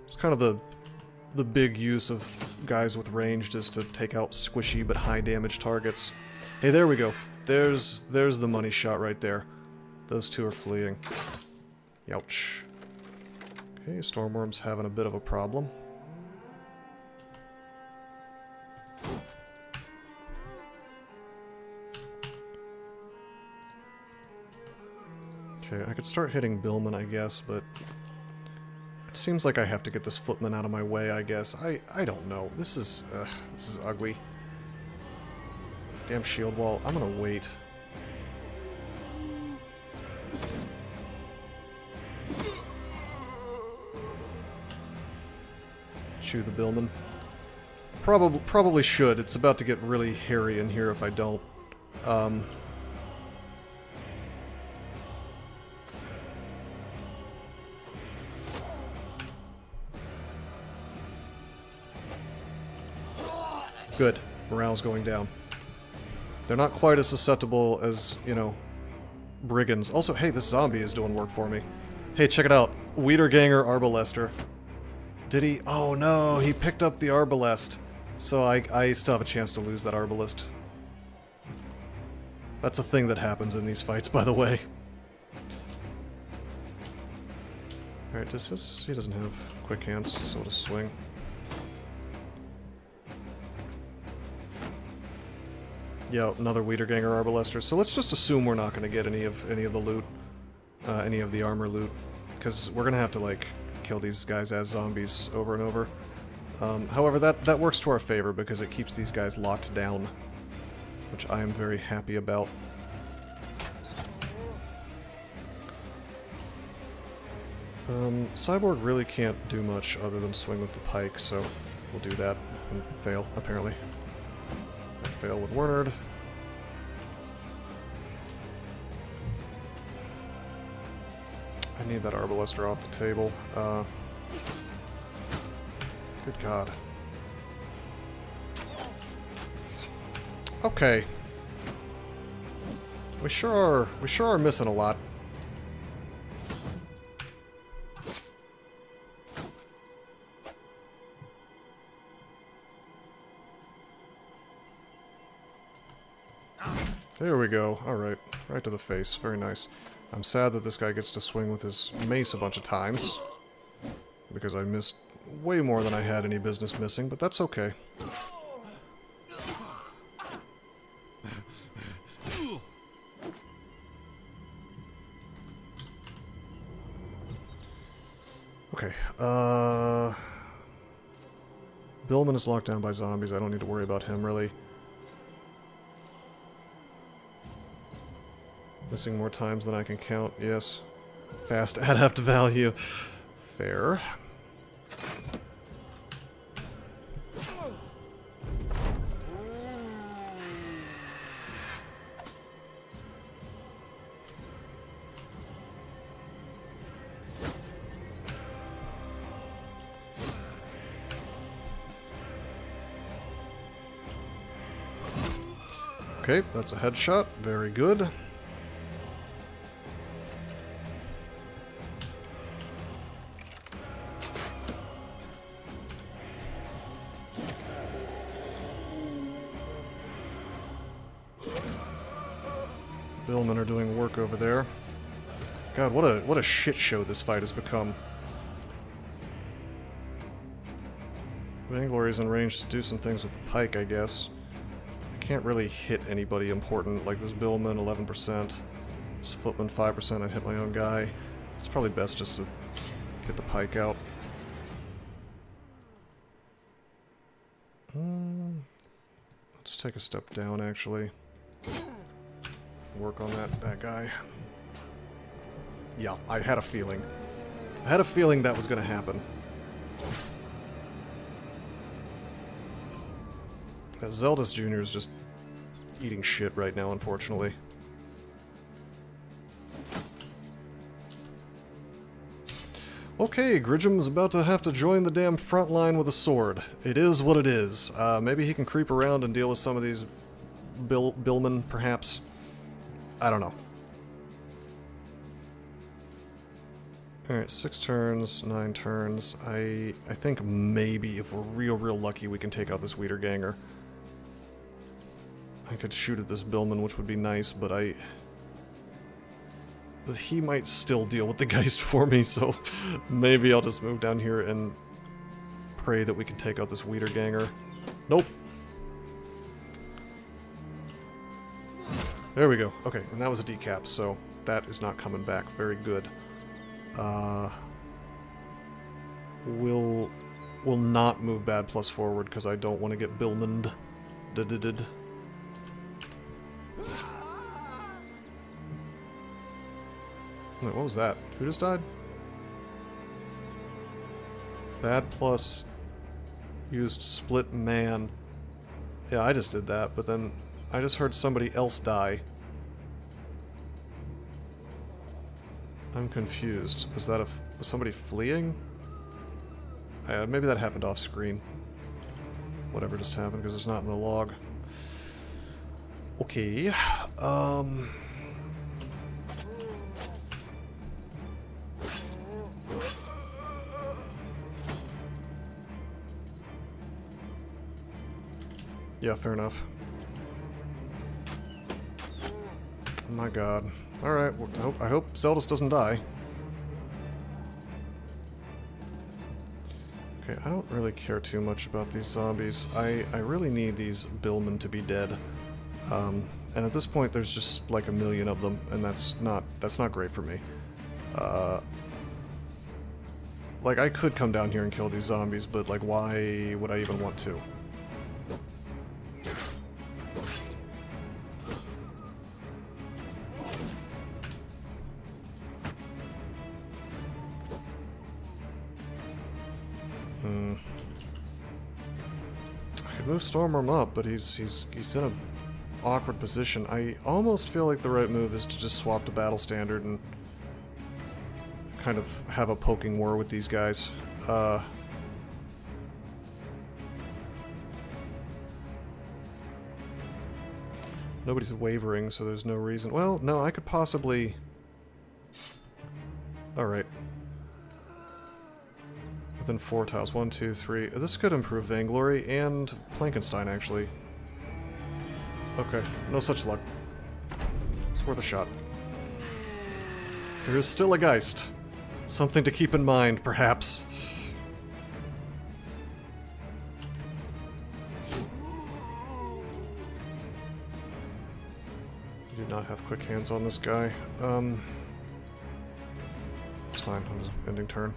It's kind of the big use of guys with ranged is to take out squishy but high damage targets. Hey, there we go. There's the money shot right there. Those two are fleeing. Youch. Okay, Stormworm's having a bit of a problem. Okay, I could start hitting Billman, I guess, but it seems like I have to get this footman out of my way, I guess. I don't know. This is ugly. Damn shield wall. I'm gonna wait. Chew the Billman. Probably should. It's about to get really hairy in here if I don't. Good. Morale's going down. They're not quite as susceptible as, you know, brigands. Also, hey, this zombie is doing work for me. Hey, check it out. Wiederganger Arbalester. Did he? Oh no, he picked up the Arbalest. So I still have a chance to lose that Arbalest. That's a thing that happens in these fights, by the way. Alright, he doesn't have quick hands, so it'll swing. Yeah, another Wiederganger Arbalester. So let's just assume we're not going to get any of the loot, any of the armor loot, because we're going to have to, like, kill these guys as zombies over and over. However, that works to our favor because it keeps these guys locked down, which I am very happy about. Cyborg really can't do much other than swing with the pike, so we'll do that and fail, apparently. And fail with Wernerd. I need that Arbalester off the table. Good God. Okay. We sure are missing a lot. There we go. Alright. Right to the face. Very nice. I'm sad that this guy gets to swing with his mace a bunch of times, because I missed way more than I had any business missing, but that's okay. Okay, Billman is locked down by zombies. I don't need to worry about him, really. Missing more times than I can count, yes. Fast adapt value. Fair. Okay, that's a headshot. Very good. Billmen are doing work over there. God, what a shit show this fight has become. Vainglory's in range to do some things with the pike, I guess. I can't really hit anybody important, like this Billman, 11%. This Footman, 5%. I'd hit my own guy. It's probably best just to get the pike out. Let's take a step down, actually. Work on that guy. Yeah, I had a feeling. I had a feeling that was going to happen. Zeldis Jr. is just eating shit right now, unfortunately. Okay, Gridgem's about to have to join the damn front line with a sword. It is what it is. Maybe he can creep around and deal with some of these Billmen, perhaps. I don't know. Alright, 6 turns, 9 turns. I think maybe if we're real lucky we can take out this Wiederganger. I could shoot at this Billman, which would be nice, but he might still deal with the Geist for me, so maybe I'll just move down here and pray that we can take out this Wiederganger. Nope. There we go. Okay, and that was a decap, so that is not coming back. Very good. We'll not move bad plus forward because I don't want to get Billmaned. Wait, what was that? Who just died? Bad plus Used split man. Yeah, I just did that, but then I just heard somebody else die. I'm confused. Was somebody fleeing? Maybe that happened off screen. Whatever just happened, because it's not in the log. Okay, yeah, fair enough. Oh my god. Alright, well, I hope Zeldis doesn't die. Okay, I don't really care too much about these zombies. I really need these billmen to be dead. And at this point there's just like a million of them, and that's not great for me. Like, I could come down here and kill these zombies, but like, why would I even want to? I could move Stormworm up, but he's in a awkward position. I almost feel like the right move is to just swap to Battle Standard and kind of have a poking war with these guys. Nobody's wavering, so there's no reason. Well, no, I could possibly... Alright. Within 4 tiles. 1, 2, 3. This could improve Vainglory and Plankenstein, actually. Okay, no such luck. It's worth a shot. There is still a Geist. Something to keep in mind, perhaps. I do not have quick hands on this guy. It's fine, I'm just ending turn.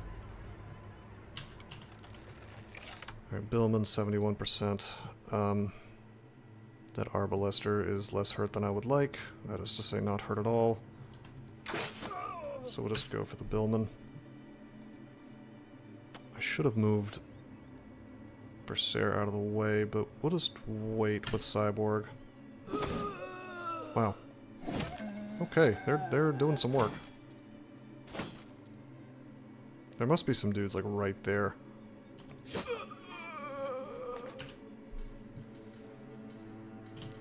Alright, Billman, 71%. That Arbalester is less hurt than I would like. That is to say, not hurt at all. So we'll just go for the Billman. I should have moved Berserk out of the way, but we'll just wait with Cyborg. Wow. Okay, they're doing some work. There must be some dudes like right there.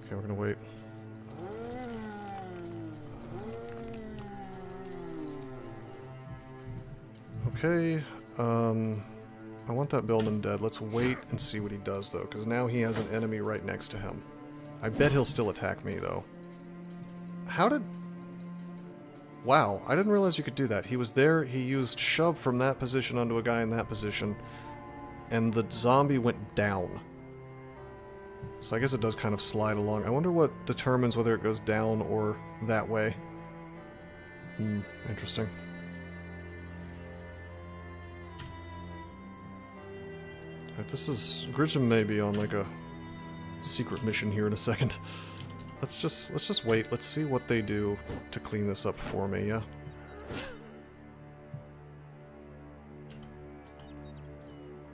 Okay, we're gonna wait. Okay, I want that Billman dead. Let's wait and see what he does, though, because now he has an enemy right next to him. I bet he'll still attack me, though. How did... Wow, I didn't realize you could do that. He was there, he used shove from that position onto a guy in that position, and the zombie went down. So I guess it does kind of slide along. I wonder what determines whether it goes down or that way. Interesting. Alright, this is... Grissom may be on like a secret mission here in a second. Let's just wait. Let's see what they do to clean this up for me, yeah?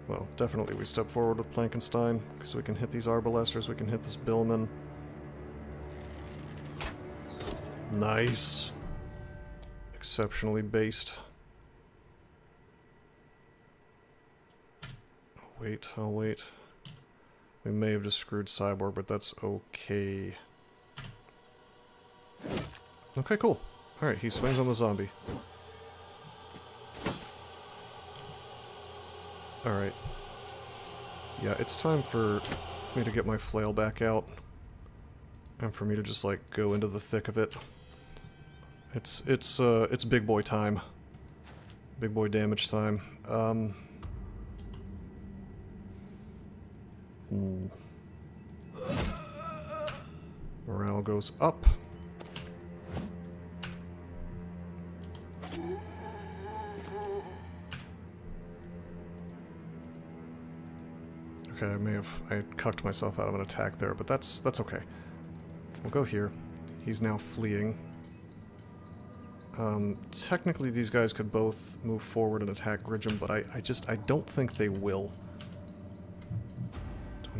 Well, definitely we step forward with Plankenstein, because we can hit these Arbalesters, we can hit this Billman. Nice. Exceptionally based. I'll wait. We may have just screwed Cyborg, but that's okay. Okay, cool. Alright, he swings on the zombie. Alright. Yeah, it's time for me to get my flail back out. And for me to just, like, go into the thick of it. It's big boy time. Big boy damage time. Morale goes up. Okay, I cucked myself out of an attack there, but that's okay. We'll go here. He's now fleeing. Technically these guys could both move forward and attack Gridgem, but I don't think they will.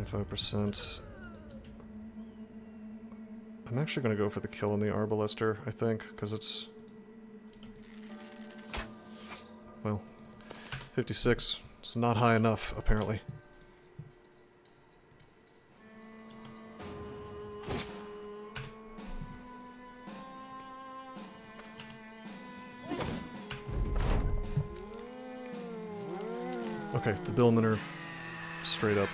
25%. I'm actually going to go for the kill on the Arbalister, I think, because it's... Well, 56. It's not high enough, apparently. Okay, the Billmen are straight up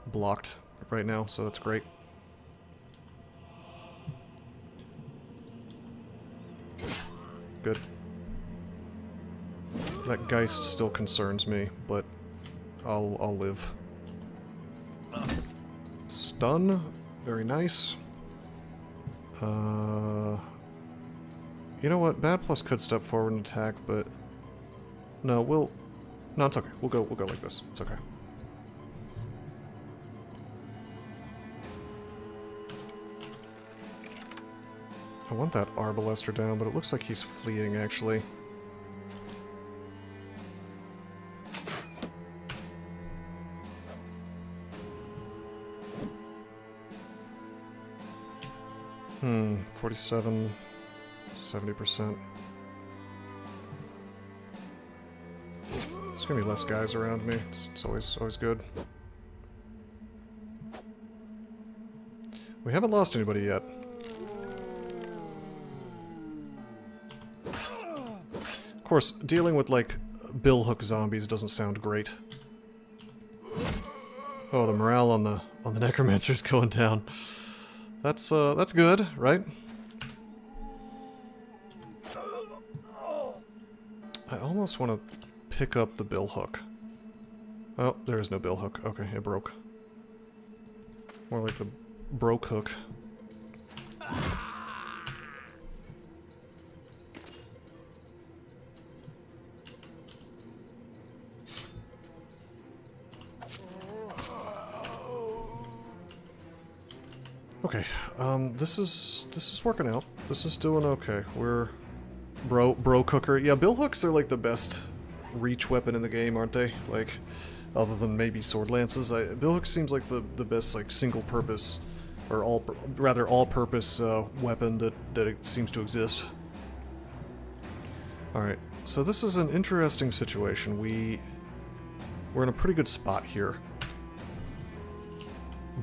blocked right now, so that's great. Good. That Geist still concerns me, but I'll live. Stun, very nice. You know what? Bad Plus could step forward and attack, but no, no, it's okay. We'll go like this. It's okay. I want that Arbalister down, but it looks like he's fleeing, actually. Hmm, 47, 70%. There's gonna be less guys around me. It's always good. We haven't lost anybody yet. Of course, dealing with, like, billhook zombies doesn't sound great. Oh, the morale on the necromancer's going down. That's good, right? I almost want to pick up the billhook. Oh, there is no billhook. Okay, it broke. More like the broke hook. Okay, this is working out. This is doing okay. We're bro cooker. Yeah, billhooks are like the best reach weapon in the game, aren't they? Like, other than maybe sword lances. Billhook seems like the best like single purpose, or all purpose weapon that it seems to exist. All right, so this is an interesting situation. We're in a pretty good spot here,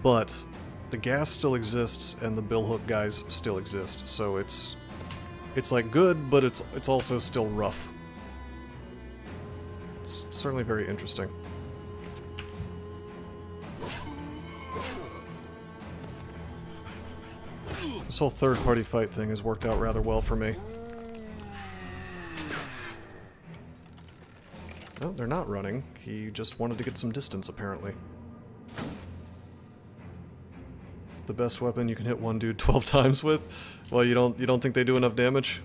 but the gas still exists and the billhook guys still exist, so it's like good, but it's also still rough. It's certainly very interesting. This whole third-party fight thing has worked out rather well for me. No, they're not running. He just wanted to get some distance, apparently. The best weapon you can hit one dude 12 times with? Well, you don't think they do enough damage?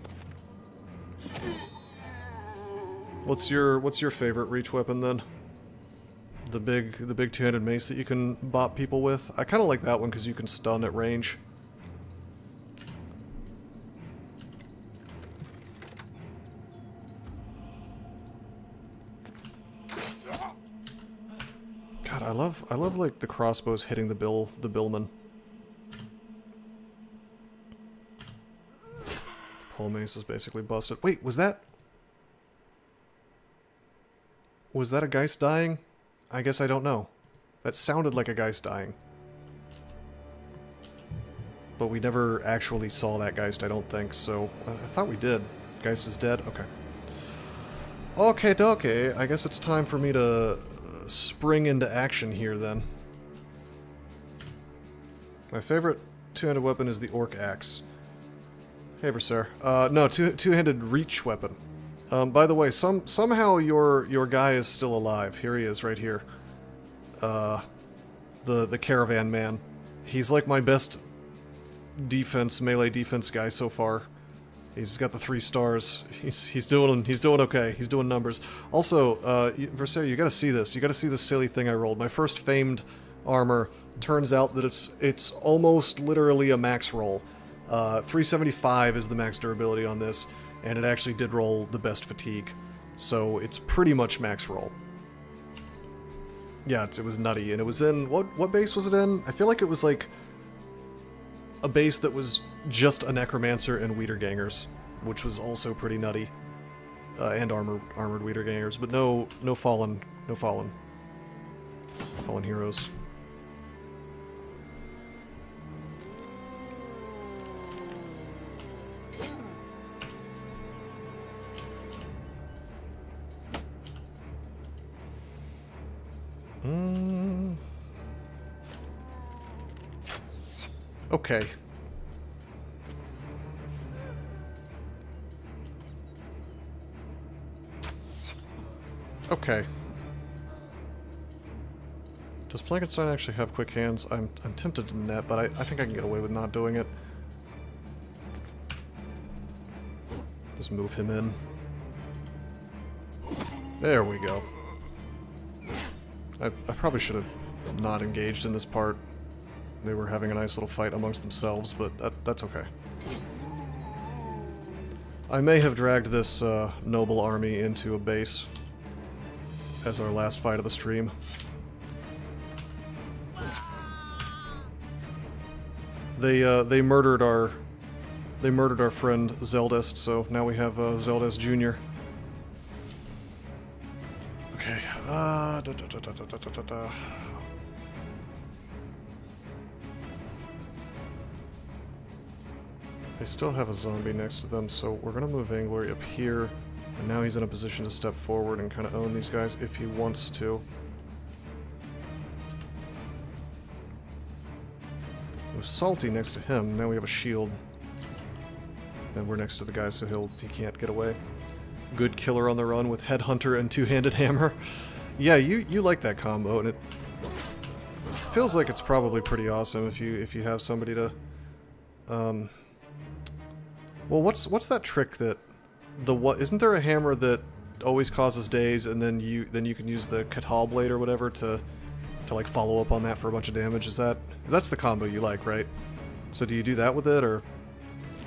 What's your favorite reach weapon then? The big two-handed mace that you can bop people with? I kind of like that one because you can stun at range. God, I love like the crossbows hitting the billman. Pole mace is basically busted. Wait, was that a Geist dying? I guess I don't know. That sounded like a Geist dying. But we never actually saw that Geist, I don't think, so I thought we did. Geist is dead? Okay. Okay, dokie. I guess it's time for me to spring into action here then. My favorite two-handed weapon is the Orc Axe. Hey, sir. No, two-handed reach weapon. By the way, somehow your guy is still alive. Here he is, right here. The caravan man. He's like my best melee defense guy so far. He's got the 3 stars. He's doing okay. He's doing numbers. Also, Versailles, you gotta see this. You gotta see this silly thing I rolled. My first famed armor turns out that it's almost literally a max roll. 375 is the max durability on this, and it actually did roll the best fatigue. So it's pretty much max roll. Yeah, it was nutty, and it was in... What base was it in? I feel like it was, like, a base that was just a Necromancer and Wiedergangers, which was also pretty nutty. And armored Wiedergangers, but no fallen heroes. Okay. Okay. Does Frankenstein actually have quick hands? I'm tempted to net, but I think I can get away with not doing it. Just move him in. There we go. I probably should have not engaged in this part. They were having a nice little fight amongst themselves, but that's okay. I may have dragged this noble army into a base as our last fight of the stream. They murdered our friend Zeldest, so now we have Zeldest Jr. Okay. They still have a zombie next to them, so we're gonna move Vainglory up here, and now he's in a position to step forward and kind of own these guys if he wants to. With Salty next to him, now we have a shield. And we're next to the guy, so he can't get away. Good killer on the run with Headhunter and Two-Handed Hammer. Yeah, you like that combo, and it feels like it's probably pretty awesome if you have somebody to well, what's that trick that isn't there a hammer that always causes daze, and then you can use the Katal blade or whatever to like follow up on that for a bunch of damage? That's the combo you like, right? So do you do that with it, or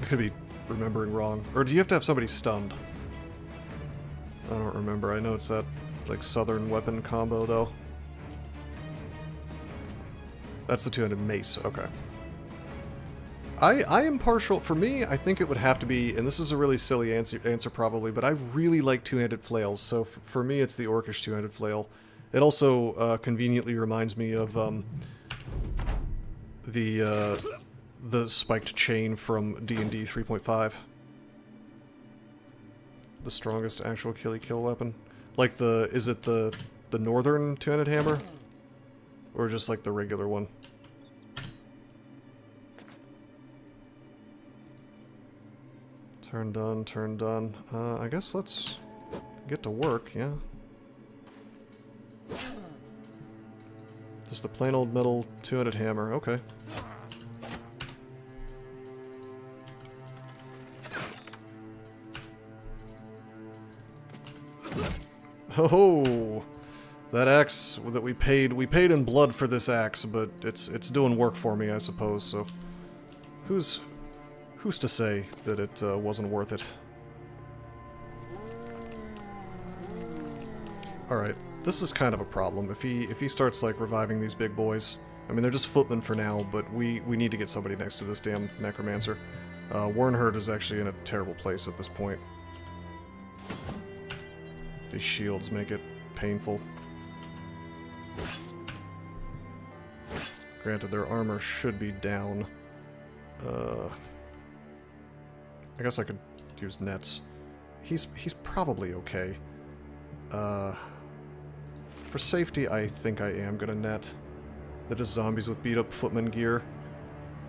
I could be remembering wrong, or do you have to have somebody stunned? I don't remember. I know it's that like southern weapon combo though. That's the two-handed mace. Okay. I am partial. For me, I think it would have to be, and this is a really silly answer probably, but I really like two-handed flails, so for me it's the Orcish two-handed flail. It also conveniently reminds me of the spiked chain from D&D 3.5. The strongest actual kill weapon. Like is it the northern two-handed hammer? Or just like the regular one? Turn done, turn done. I guess let's get to work, yeah. Just the plain old metal two-handed hammer, okay. Oh, that axe that we paid in blood for this axe, but it's doing work for me, I suppose, so who's to say that it wasn't worth it? Alright, this is kind of a problem. If he starts like reviving these big boys, I mean they're just footmen for now, but we need to get somebody next to this damn Necromancer. Wernherd is actually in a terrible place at this point. These shields make it painful. Granted, their armor should be down. I guess I could use nets. He's probably okay. For safety, I think I am gonna net. They're just zombies with beat-up footman gear.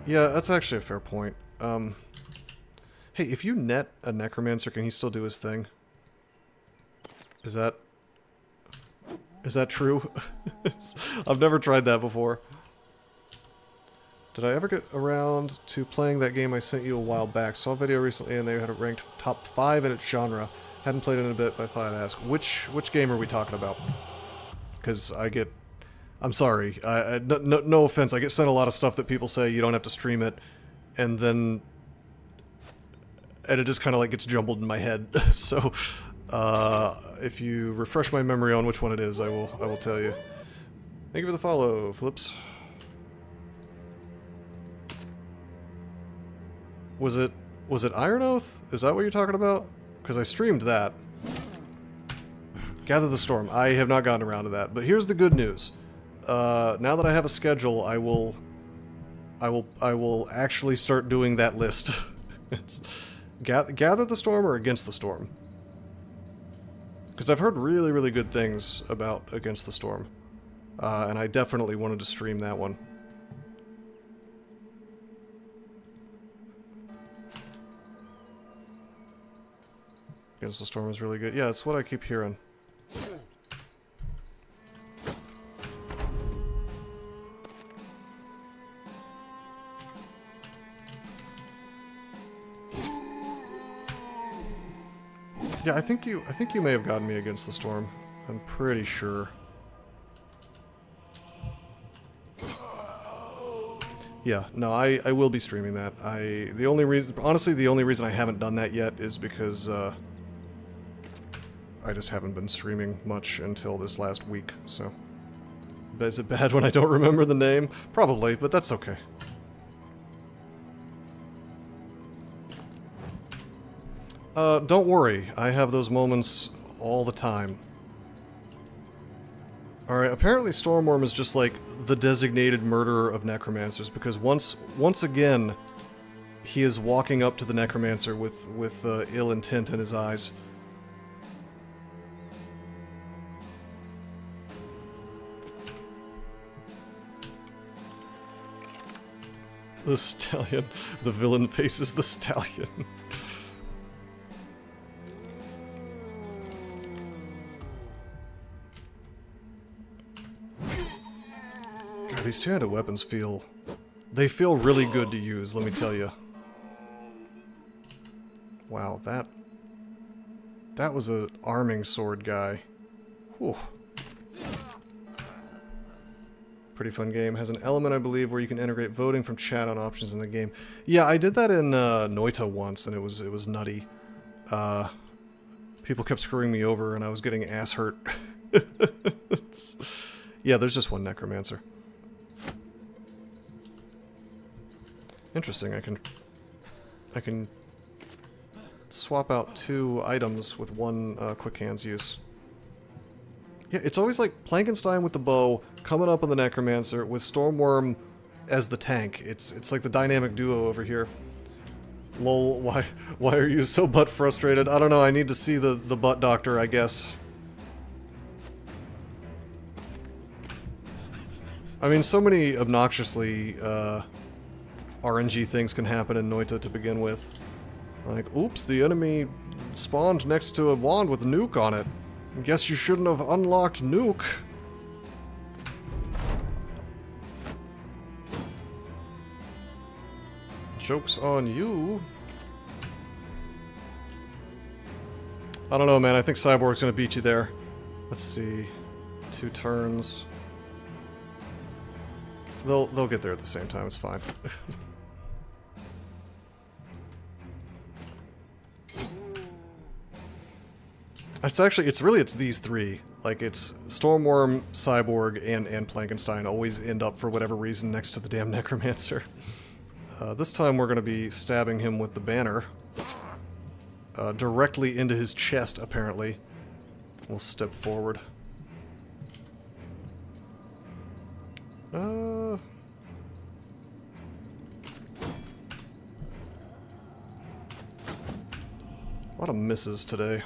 Yeah, that's actually a fair point. Hey, if you net a Necromancer, can he still do his thing? Is that true? I've never tried that before. Did I ever get around to playing that game I sent you a while back? Saw a video recently and they had it ranked top 5 in its genre. Hadn't played it in a bit, but I thought I'd ask. Which game are we talking about? Because I'm sorry, no offense, I get sent a lot of stuff that people say you don't have to stream it, and it just kind of like gets jumbled in my head. So, if you refresh my memory on which one it is, I will tell you. Thank you for the follow, Flips. Was it Iron Oath? Is that what you're talking about? Because I streamed that. Gather the Storm. I have not gotten around to that. But here's the good news. Now that I have a schedule, I will actually start doing that list. It's Gather the Storm or Against the Storm? Because I've heard really, really good things about Against the Storm. And I definitely wanted to stream that one. Against the Storm is really good. Yeah, it's what I keep hearing. Yeah, I think you may have gotten me Against the Storm. I'm pretty sure. Yeah, no, I will be streaming that. The only reason, honestly, the only reason I haven't done that yet is because I just haven't been streaming much until this last week, so. Is it bad when I don't remember the name? Probably, but that's okay. Don't worry, I have those moments all the time. Alright, apparently Stormworm is just like the designated murderer of necromancers, because once again, he is walking up to the necromancer with ill intent in his eyes. The stallion. The villain faces the stallion. God, these two-handed weapons feel really good to use, let me tell you. Wow, that was a arming sword guy. Whew. Pretty fun game. Has an element, I believe, where you can integrate voting from chat on options in the game. Yeah, I did that in Noita once, and it was nutty. People kept screwing me over, and I was getting ass hurt. Yeah, there's just one necromancer. Interesting. I can swap out 2 items with 1 quick hands use. Yeah, it's always like Plankenstein with the bow, coming up on the necromancer with Stormworm as the tank. It's like the dynamic duo over here. Lol, why are you so butt frustrated? I don't know, I need to see the butt doctor, I guess. I mean, so many obnoxiously RNG things can happen in Noita to begin with. Like, oops, the enemy spawned next to a wand with a nuke on it. Guess you shouldn't have unlocked nuke. Joke's on you. I don't know, man. I think Cyborg's gonna beat you there. Let's see. 2 turns. They'll get there at the same time. It's fine. It's these 3. Like, it's Stormworm, Cyborg, and Plankenstein always end up, for whatever reason, next to the damn Necromancer. This time we're gonna be stabbing him with the banner. Directly into his chest, apparently. We'll step forward. A lot of misses today.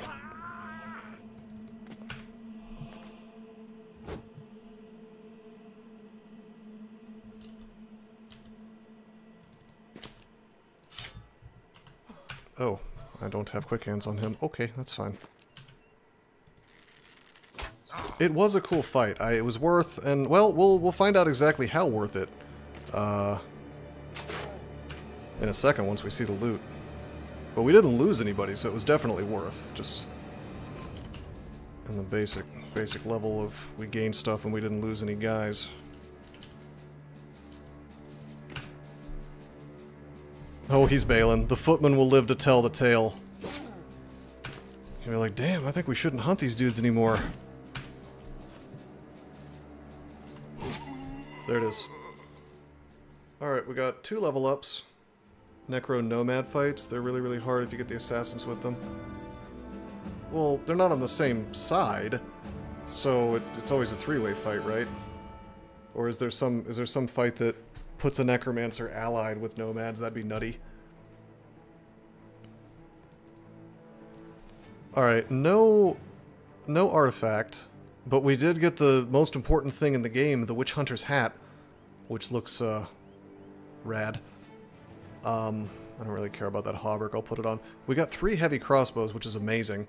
Oh, I don't have quick hands on him. Okay, that's fine. It was a cool fight. It was worth, and well, we'll find out exactly how worth it in a second once we see the loot. But we didn't lose anybody, so it was definitely worth. Just in the basic level of we gained stuff and we didn't lose any guys. Oh, he's bailing. The footman will live to tell the tale. You're like, damn, I think we shouldn't hunt these dudes anymore. There it is. Alright, we got 2 level ups. Necro Nomad fights. They're really, really hard if you get the assassins with them. Well, they're not on the same side, so it's always a 3-way fight, right? Or is there some fight that puts a Necromancer allied with Nomads? That'd be nutty. Alright, no artifact, but we did get the most important thing in the game, the Witch Hunter's hat, which looks, rad. I don't really care about that hauberk, I'll put it on. We got 3 heavy crossbows, which is amazing.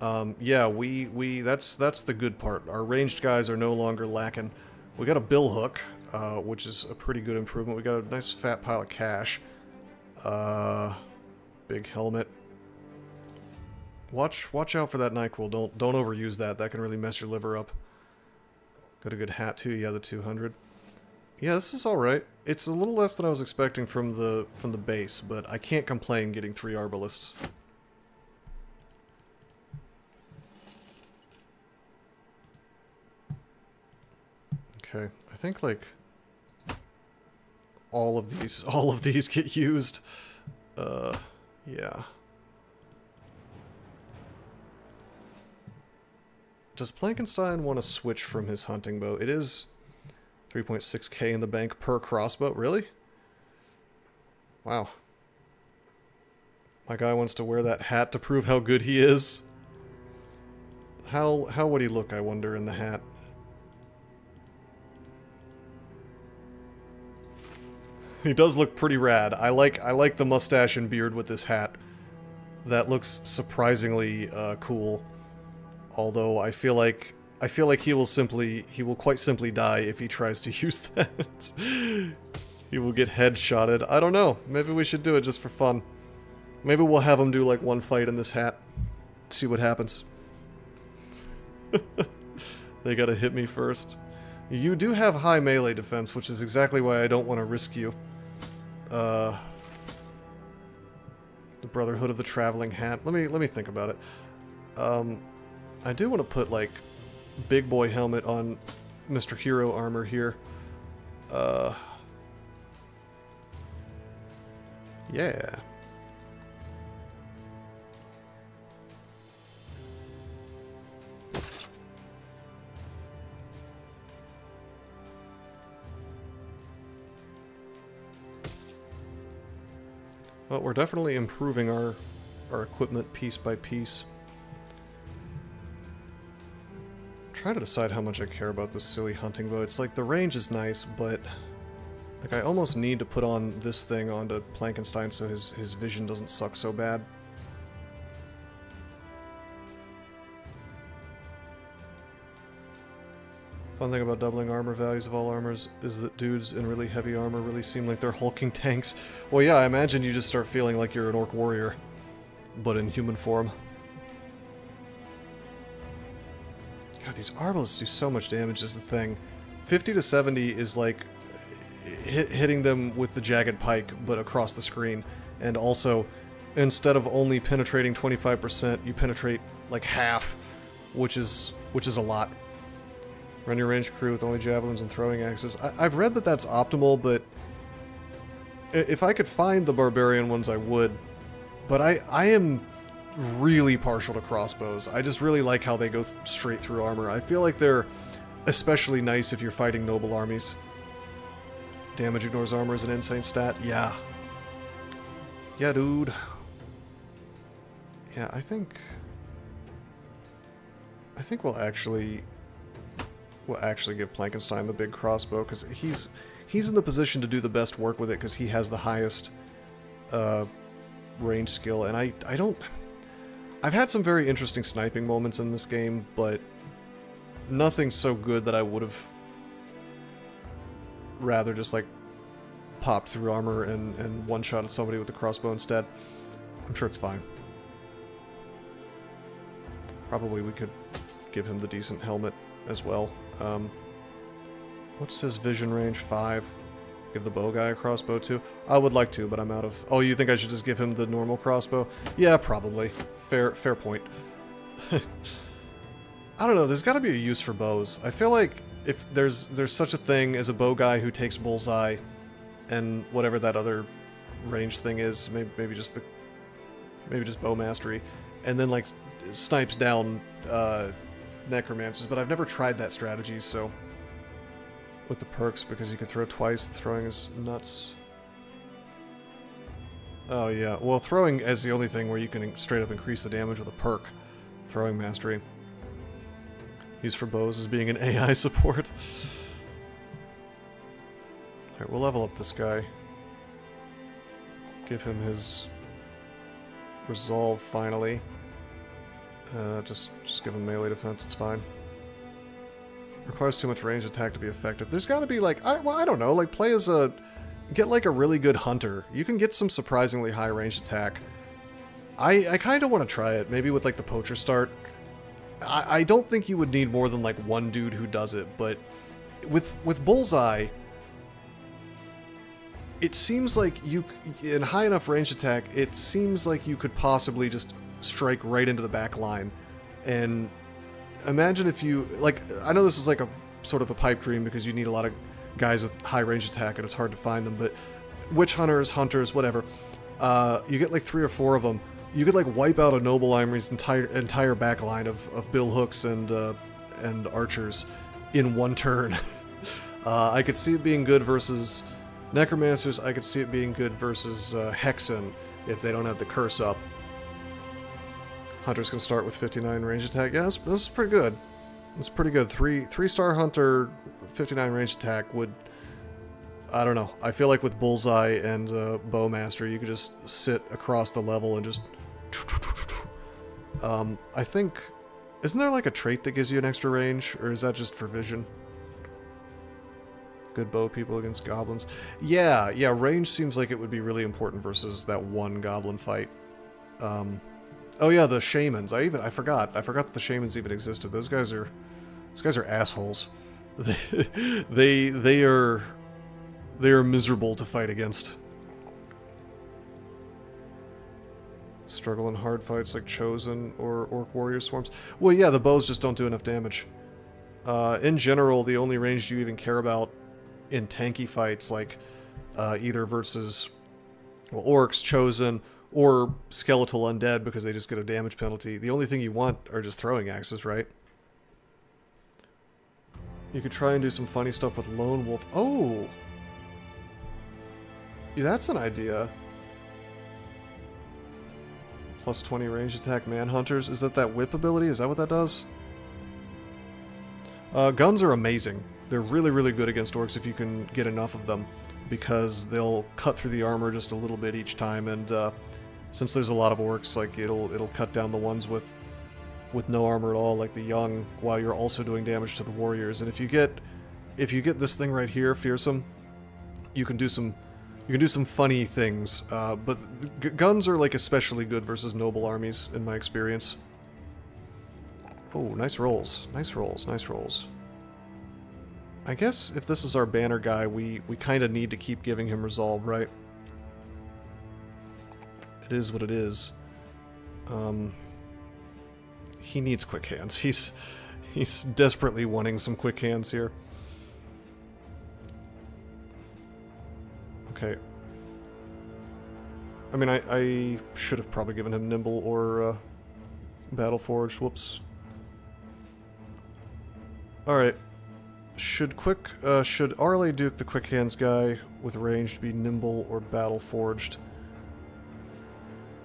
Yeah, that's the good part. Our ranged guys are no longer lacking. We got a bill hook, which is a pretty good improvement. We got a nice fat pile of cash. Big helmet. Watch out for that NyQuil. Don't overuse that. That can really mess your liver up. Got a good hat too. Yeah, the 200. Yeah, this is all right. It's a little less than I was expecting from the base, but I can't complain getting 3 arbalists. Okay, I think like all of these get used. Yeah. Does Plankenstein want to switch from his hunting bow? It is 3.6k in the bank per crossbow. Really? Wow. My guy wants to wear that hat to prove how good he is. How would he look, I wonder, in the hat? He does look pretty rad. I like the mustache and beard with this hat. That looks surprisingly cool. Although I feel like he will quite simply die if he tries to use that. He will get headshotted. I don't know. Maybe we should do it just for fun. Maybe we'll have him do like 1 fight in this hat. See what happens. They gotta hit me first. You do have high melee defense, which is exactly why I don't want to risk you. The Brotherhood of the Traveling Hat. Let me think about it. I do want to put, like, big boy helmet on Mr. Hero armor here. Yeah. Well, we're definitely improving our equipment piece by piece. Try to decide how much I care about this silly hunting bow. It's like the range is nice, but like I almost need to put on this thing onto Plankenstein so his vision doesn't suck so bad. Fun thing about doubling armor values of all armors is that dudes in really heavy armor really seem like they're hulking tanks. Well, yeah, I imagine you just start feeling like you're an orc warrior, but in human form. God, these arbalists do so much damage is the thing. 50 to 70 is like hitting them with the jagged pike, but across the screen. And also, instead of only penetrating 25%, you penetrate like half, which is a lot. Run your ranged crew with only javelins and throwing axes. I've read that that's optimal, but if I could find the barbarian ones, I would. But I am really partial to crossbows. I just really like how they go straight through armor. I feel like they're especially nice if you're fighting noble armies. Damage ignores armor is an insane stat. Yeah. Yeah, dude. Yeah, I think we'll actually give Plankenstein the big crossbow, because he's in the position to do the best work with it, because he has the highest range skill, and I've had some very interesting sniping moments in this game, but nothing so good that I would have rather just like popped through armor and one-shotted somebody with the crossbow instead. I'm sure it's fine. Probably we could give him the decent helmet as well. What's his vision range? 5. Give the bow guy a crossbow too? I would like to, but I'm out of... Oh, you think I should just give him the normal crossbow? Yeah, probably. Fair point. I don't know, there's gotta be a use for bows. I feel like if there's such a thing as a bow guy who takes bullseye, and whatever that other range thing is, maybe just bow mastery, and then like snipes down necromancers. But I've never tried that strategy, so with the perks, because you can throw twice, throwing is nuts. Oh yeah, well, throwing is the only thing where you can straight up increase the damage with a perk. Throwing mastery. Used for bows as being an AI support. Alright, we'll level up this guy. Give him his resolve finally. Just give him melee defense, it's fine. Requires too much range attack to be effective. There's gotta be like, I don't know, like play as a... Get like a really good hunter. You can get some surprisingly high range attack. I kind of want to try it, maybe with like the poacher start. I don't think you would need more than like one dude who does it, but with bullseye, it seems like you, in high enough range attack, it seems like you could possibly just strike right into the back line. And imagine if you, like, I know this is like a sort of a pipe dream because you need a lot of guys with high range attack and it's hard to find them, but witch hunters, whatever, you get like 3 or 4 of them. You could like wipe out a Noble Army's entire back line of bill hooks and archers in one turn. I could see it being good versus necromancers. I could see it being good versus Hexen if they don't have the curse up. Hunters can start with 59 range attack. Yeah, this is pretty good. It's pretty good. 3-star hunter, 59 range attack would... I don't know. I feel like with bullseye and bowmaster, you could just sit across the level and just... I think... Isn't there like a trait that gives you an extra range? Or is that just for vision? Good bow people against goblins. Yeah, range seems like it would be really important versus that one goblin fight. Oh yeah, the shamans. I forgot that the shamans even existed. Those guys are assholes. They are miserable to fight against. Struggle in hard fights like Chosen or Orc Warrior Swarms. Well, yeah, the bows just don't do enough damage. In general, the only range you even care about in tanky fights, like either versus Orcs, Chosen, or Skeletal Undead, because they just get a damage penalty. The only thing you want are just throwing axes, right? You could try and do some funny stuff with Lone Wolf. Oh! Yeah, that's an idea. Plus 20 range attack Manhunters. Is that whip ability? Is that what that does? Guns are amazing. They're really, really good against orcs if you can get enough of them, because they'll cut through the armor just a little bit each time, and since there's a lot of orcs, like it'll cut down the ones with no armor at all, like the young, while you're also doing damage to the warriors. And if you get this thing right here, Fearsome, you can do some funny things. But guns are like especially good versus noble armies in my experience. Oh, nice rolls, nice rolls, nice rolls. I guess if this is our banner guy, we kind of need to keep giving him resolve, right? It is what it is. He needs quick hands. He's desperately wanting some quick hands here. Okay. I mean, I should have probably given him Nimble or Battle Forged. Whoops. Alright. Should RLA Duke, the quick hands guy with ranged, be Nimble or Battle Forged?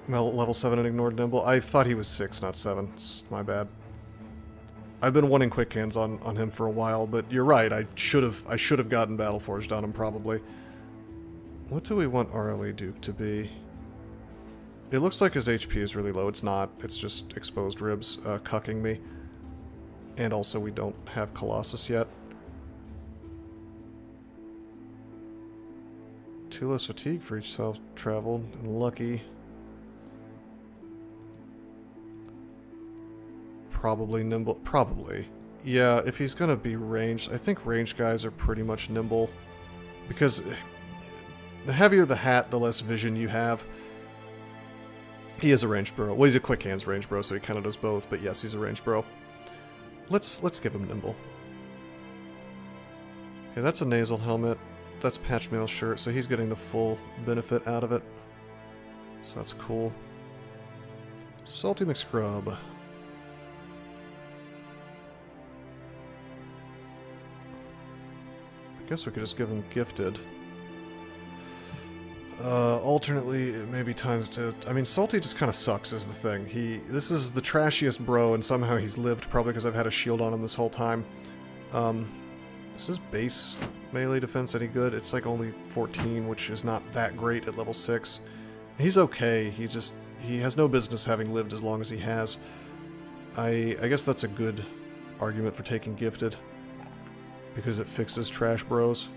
Well, level 7 and ignored Nimble. I thought he was 6, not 7. It's my bad. I've been wanting quick hands on him for a while, but you're right. I should have gotten Battle Forged on him probably. What do we want RLA Duke to be? It looks like his HP is really low. It's not. It's just exposed ribs cucking me. And also we don't have Colossus yet. 2 less fatigue for each self-traveled, and lucky. Probably nimble. Probably. Yeah, if he's gonna be ranged, I think ranged guys are pretty much nimble. Because the heavier the hat, the less vision you have. He is a ranged bro. Well, he's a quick hands ranged bro, so he kind of does both, but yes, he's a ranged bro. Let's give him nimble. Okay, that's a nasal helmet. That's patch mail shirt, so he's getting the full benefit out of it. So that's cool. Salty McScrub. I guess we could just give him gifted. Alternately, maybe times to... I mean, Salty just kind of sucks is the thing. This is the trashiest bro, and somehow he's lived, probably because I've had a shield on him this whole time. Is his base melee defense any good? It's like only 14, which is not that great at level 6. He's okay, he has no business having lived as long as he has. I guess that's a good argument for taking gifted. Because it fixes trash bros.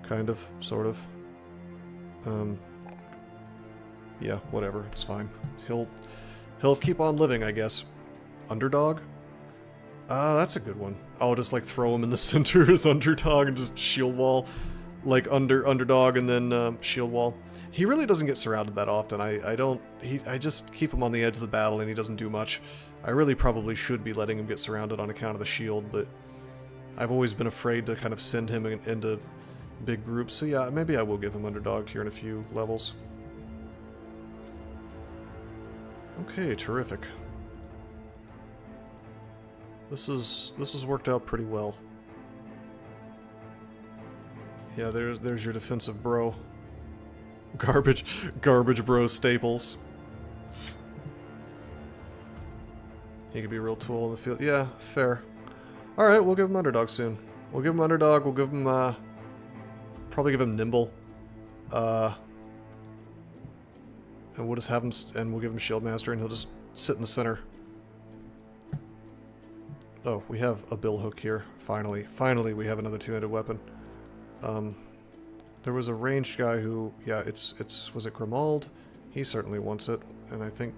Kind of, sort of. Yeah, whatever, it's fine. He'll keep on living, I guess. Underdog? That's a good one. I'll just like throw him in the center as underdog and just shield wall. Like underdog and then shield wall. He really doesn't get surrounded that often. I just keep him on the edge of the battle and he doesn't do much. I really probably should be letting him get surrounded on account of the shield, but I've always been afraid to kind of send him into big groups. So yeah, maybe I will give him underdog here in a few levels. Okay, terrific. This has worked out pretty well. Yeah, there's your defensive bro. Garbage bro staples. He could be a real tool in the field. Yeah, fair. Alright, we'll give him underdog soon. We'll give him underdog, we'll give him, probably give him nimble. And we'll just have him, and we'll give him shield master, and he'll just sit in the center. Oh, we have a bill hook here. Finally we have another two-handed weapon. There was a ranged guy who, yeah, was it Grimald? He certainly wants it, and I think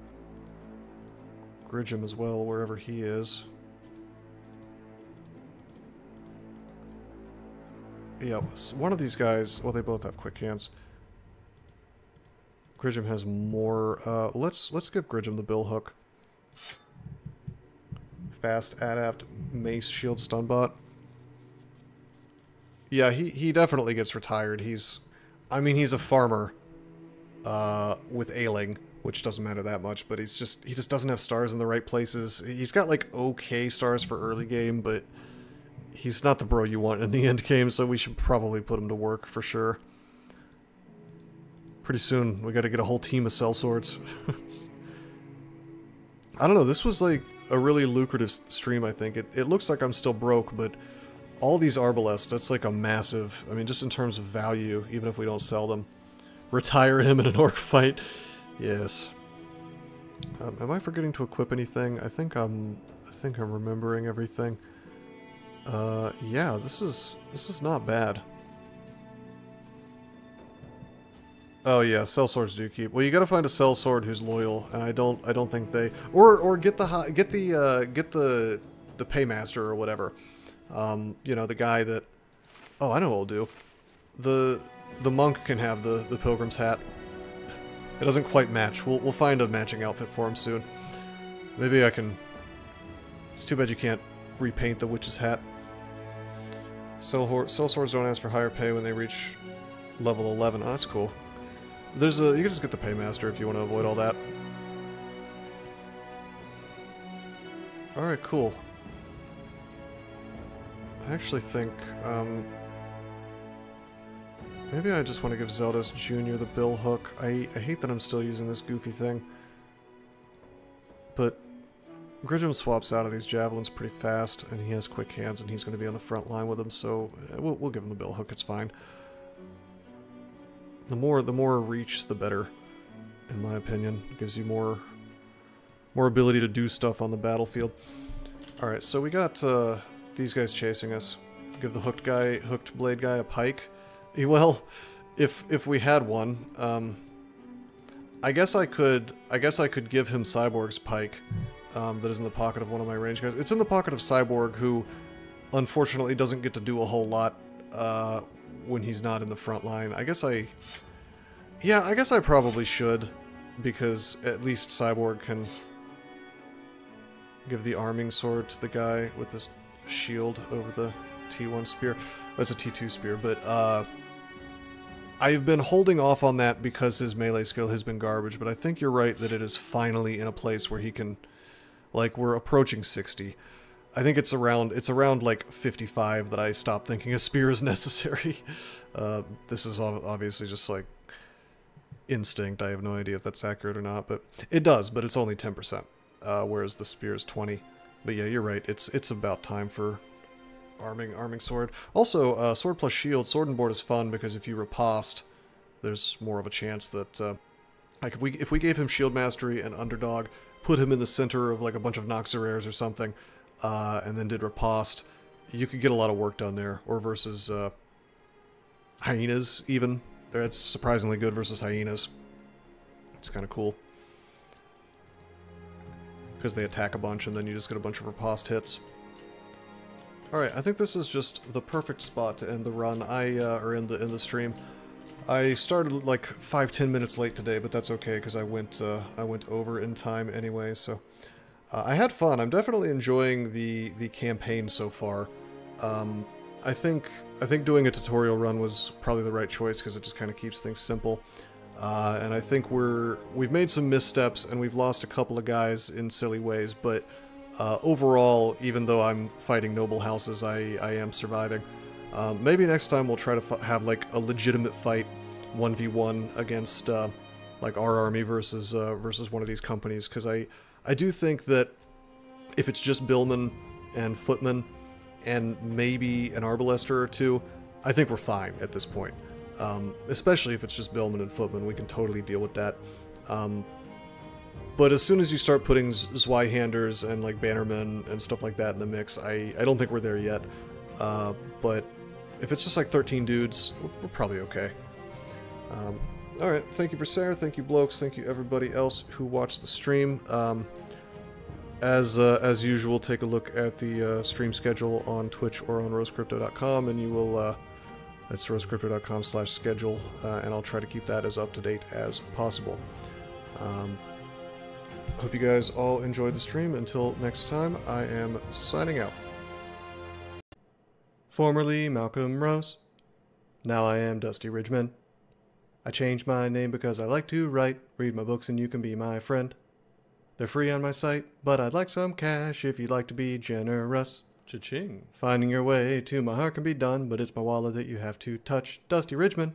Gridgem as well, wherever he is. Yeah, one of these guys, well, they both have quick hands. Gridgem has more, let's give Gridgem the bill hook. Fast adapt mace shield stun bot. Yeah, he definitely gets retired. I mean, he's a farmer with ailing, which doesn't matter that much, but he just doesn't have stars in the right places. He's got like okay stars for early game, but he's not the bro you want in the end game, so we should probably put him to work for sure. Pretty soon, we gotta get a whole team of sellswords. I don't know, this was like a really lucrative stream, I think. It looks like I'm still broke, but all these Arbalests, that's like a massive, I mean, just in terms of value, even if we don't sell them. Retire him in an orc fight. Yes. Am I forgetting to equip anything? I think I'm remembering everything. Yeah, this is not bad. Oh yeah, sellswords do keep. Well, you gotta find a sellsword who's loyal, and I don't think they, or get the paymaster or whatever. You know, the guy that, oh, I know what we'll do. The monk can have the pilgrim's hat. It doesn't quite match. We'll find a matching outfit for him soon. Maybe I can. It's too bad you can't repaint the witch's hat. Sellswords don't ask for higher pay when they reach level 11. Oh, that's cool. You can just get the paymaster if you want to avoid all that. Alright, cool. I actually think, maybe I just want to give Zeldas Jr. the bill hook. I hate that I'm still using this goofy thing. But Gridgem swaps out of these javelins pretty fast, and he has quick hands, and he's going to be on the front line with them, so we'll give him the bill hook, it's fine. The more reach, the better, in my opinion. It gives you more ability to do stuff on the battlefield. Alright, so we got these guys chasing us. Give the hooked blade guy a pike. Well, if we had one, I guess I could give him Cyborg's pike that is in the pocket of one of my range guys. It's in the pocket of Cyborg, who unfortunately doesn't get to do a whole lot when he's not in the front line. I guess I probably should, because at least Cyborg can give the arming sword to the guy with this shield over the T1 spear. That's a T2 spear, but I've been holding off on that because his melee skill has been garbage, but I think you're right that it is finally in a place where he can, like, we're approaching 60. I think it's around like 55 that I stopped thinking a spear is necessary. This is obviously just like instinct. I have no idea if that's accurate or not, but it does, but it's only 10%, whereas the spear is 20. But yeah, you're right. It's about time for arming sword. Also, sword plus shield, sword and board is fun because if you riposte, there's more of a chance that like if we gave him shield mastery and underdog, put him in the center of like a bunch of Noxerares or something, and then did riposte, you could get a lot of work done there. Or versus hyenas even. It's surprisingly good versus hyenas. It's kind of cool. Because they attack a bunch and then you just get a bunch of riposte hits. Alright, I think this is just the perfect spot to end the run. Or in the stream. I started like 5-10 minutes late today, but that's okay because I went over in time anyway, so I had fun. I'm definitely enjoying the campaign so far. I think doing a tutorial run was probably the right choice because it just kind of keeps things simple. And I think we've made some missteps and we've lost a couple of guys in silly ways, but overall, even though I'm fighting noble houses, I am surviving. Maybe next time we'll try to have like a legitimate fight 1v1 against like our army versus one of these companies, because I do think that if it's just billmen and footmen and maybe an arbalester or two, I think we're fine at this point. Especially if it's just billmen and footmen, we can totally deal with that. But as soon as you start putting Zweihanders and like bannermen and stuff like that in the mix, I don't think we're there yet. But if it's just like 13 dudes, we're probably okay. Alright, thank you for Sarah, thank you Blokes, thank you everybody else who watched the stream. As usual, take a look at the stream schedule on Twitch or on rosecrypto.com, and you will, that's rosecrypto.com/schedule, and I'll try to keep that as up to date as possible. Hope you guys all enjoyed the stream. Until next time, I am signing out. Formerly Malcolm Rose, now I am Dusty Ridgeman. I changed my name because I like to write, read my books and you can be my friend. They're free on my site, but I'd like some cash if you'd like to be generous. Cha-ching. Finding your way to my heart can be done, but it's my wallet that you have to touch. Dusty Ridgeman.